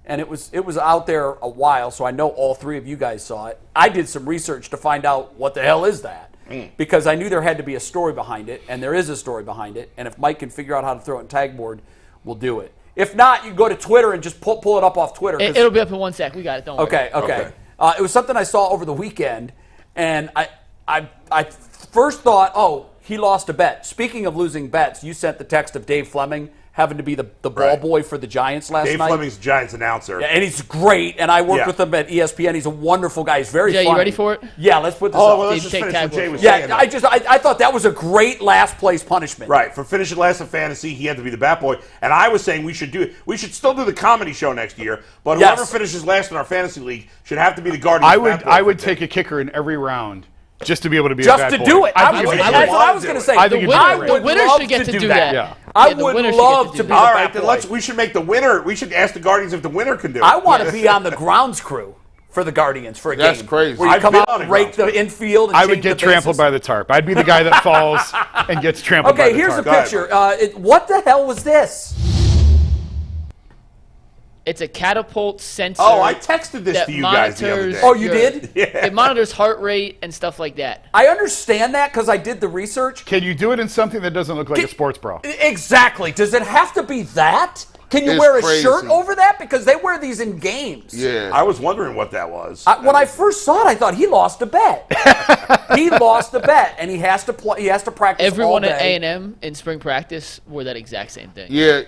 And it was out there a while, so I know all 3 of you guys saw it. I did some research to find out what the hell is that, because I knew there had to be a story behind it, and there is a story behind it. And if Mike can figure out how to throw it in tag board, we'll do it. If not, you can go to Twitter and just pull it up off Twitter. It'll be up in 1 sec. We got it. Don't worry. Okay. It was something I saw over the weekend, and I first thought, oh, he lost a bet. Speaking of losing bets, you sent the text of Dave Fleming having to be the ball boy for the Giants last night. Dave Fleming's the Giants announcer. Yeah, and he's great, and I worked with him at ESPN. He's a wonderful guy. He's very funny. You ready for it? Yeah, let's put this Oh, up. well, let's just finish what Jay was saying. Yeah, I thought that was a great last place punishment. Right, for finishing last in fantasy, he had to be the bat boy. And I was saying we should still do the comedy show next year, but whoever finishes last in our fantasy league should have to be the Guardians. I would take a kicker in every round. Just to be able to be just a bad to boy. do it. That's what I was going to say. I think the winner should get to do that. Yeah. I would love to be all right, then we should make the winner. We should ask the Guardians if the winner can do it. I want to be on the grounds crew for the Guardians for a game. That's crazy. Where you come out, rake the infield, and I would get trampled by the tarp. I'd be the guy that falls and gets trampled by the tarp. Okay, here's a picture. What the hell was this? It's a catapult sensor. Oh, I texted this to you guys the other day. Oh, you did? Yeah. It monitors heart rate and stuff like that. I understand that because I did the research. Can you do it in something that doesn't look like a sports bra? Exactly. Does it have to be that? Can you wear a shirt over that? Because they wear these in games. Yeah. I was wondering what that was. When I first saw it, I thought he lost a bet. He lost a bet, and he has to play. He has to practice. Everyone all at day. A&M in spring practice wore that exact same thing. Yeah,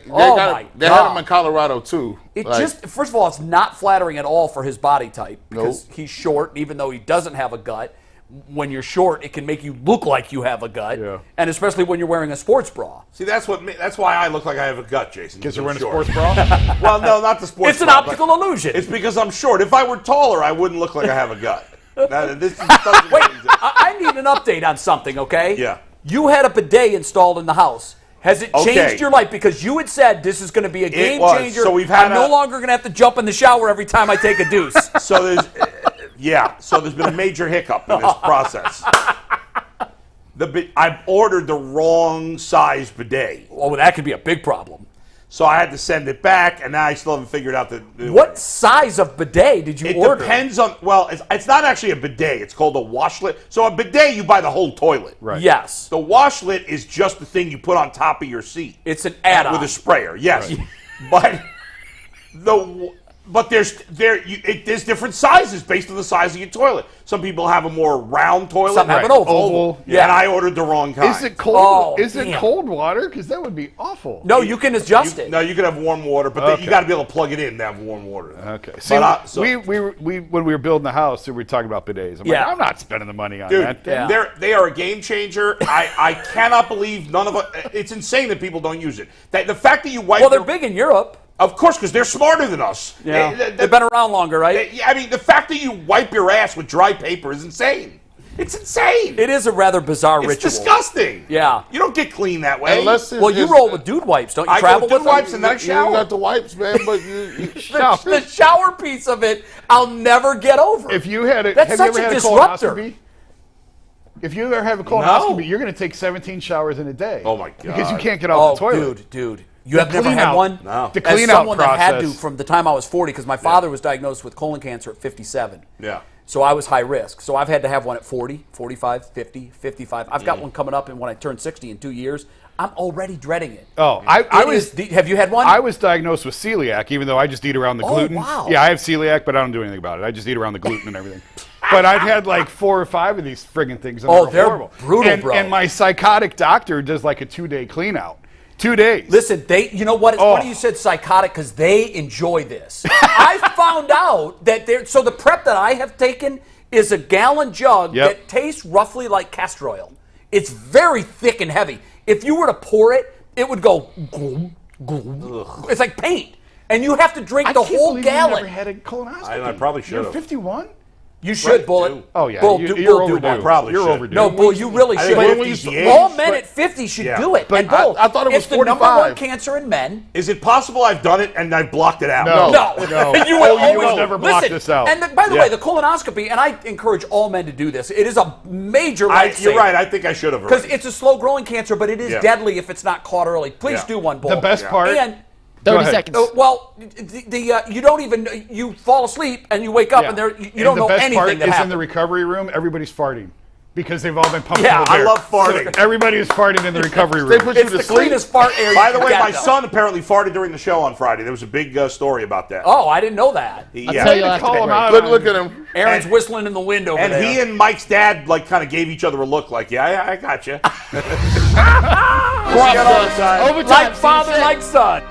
they had him in Colorado too. First of all, it's not flattering at all for his body type because he's short, and even though he doesn't have a gut, when you're short, it can make you look like you have a gut, and especially when you're wearing a sports bra. See, that's why I look like I have a gut, Jason. Because you're wearing short. a sports bra? Well, no, not the sports bra. It's an optical illusion. It's because I'm short. If I were taller, I wouldn't look like I have a gut. Wait, I need an update on something, okay? Yeah. You had a bidet installed in the house. Has it changed your life? Because you had said this is going to be a game changer. So I'm no longer going to have to jump in the shower every time I take a deuce. So there's been a major hiccup in this process. I ordered the wrong size bidet. Oh, that could be a big problem. So I had to send it back, and now I still haven't figured out what size of bidet did you order? It depends on. Well, it's not actually a bidet. It's called a washlet. So a bidet, you buy the whole toilet. Right. Yes. The washlet is just the thing you put on top of your seat. It's an add-on with a sprayer. Yes, right. But But there's different sizes based on the size of your toilet. Some people have a more round toilet. Some have an oval. Yeah, and I ordered the wrong kind. Is it cold? Oh, is it cold water? Because that would be awful. No, you can adjust it. No, you can have warm water, but you got to be able to plug it in to have warm water. Okay. See, when we were building the house, we were talking about bidets. I'm like, I'm not spending the money on that. They are a game changer. I cannot believe none of it. It's insane that people don't use it. The fact that you wipe. Well, they're big in Europe. Of course, because they're smarter than us. Yeah. They've been around longer, right? I mean, the fact that you wipe your ass with dry paper is insane. It's insane. It is a rather bizarre ritual. It's disgusting. Yeah. You don't get clean that way. You roll with dude wipes, don't you? I travel go with with dude wipes and then I shower. You got the wipes, man, but the shower piece of it, I'll never get over. If you had That's have such you ever a had disruptor. a colonoscopy? If you ever have a colonoscopy, you're going to take 17 showers in a day. Oh my god! Because you can't get off the toilet. Dude. You have never had one? No. The clean As out someone process. that had to from the time I was 40, because my father was diagnosed with colon cancer at 57. Yeah. So I was high risk. So I've had to have one at 40, 45, 50, 55. I've got one coming up, and when I turn 60 in 2 years, I'm already dreading it. Oh, have you had one? I was diagnosed with celiac, even though I just eat around the gluten. Wow. Yeah, I have celiac, but I don't do anything about it. I just eat around the gluten and everything. But I've had like 4 or 5 of these friggin' things. And they're horrible. brutal, bro. And my psychotic doctor does like a 2-day clean out. 2 days. Listen, you know what? It's funny you said psychotic because they enjoy this. I found out that so the prep that I have taken is a gallon jug that tastes roughly like castor oil. It's very thick and heavy. If you were to pour it, it would go gloom, gloom. It's like paint. And you have to drink the whole gallon. You never had a colonoscopy. I probably should have. You're 51? You should, Bullet. Oh, yeah. Bull, you're overdue. Probably you're should. overdue. No, Bull, you really should. All men at 50 should do it. But and Bull, I thought it was it's the number 45. one cancer in men. Is it possible I've done it and I've blocked it out? No. You will never block this out. And by the way, the colonoscopy, and I encourage all men to do this, it is a major lifesaver. You're right. I think I should have. Because it's a slow-growing cancer, but it is deadly if it's not caught early. Please do one, Bull. The best part... And 30 seconds. Well, you don't even you fall asleep and you wake up and you don't know anything that happened. The best part is in the recovery room. Everybody's farting because they've all been pumped. Yeah, I love farting. So everybody is farting in the recovery room. They put you It's to the sleep. cleanest fart area. By the way, my son apparently farted during the show on Friday. There was a big story about that. Oh, I didn't know that. I'll tell you after the break. Look at him. Aaron's whistling in the wind over And there. he and Mike's dad kind of gave each other a look like, yeah, I got you. Overtime. Like father, like son.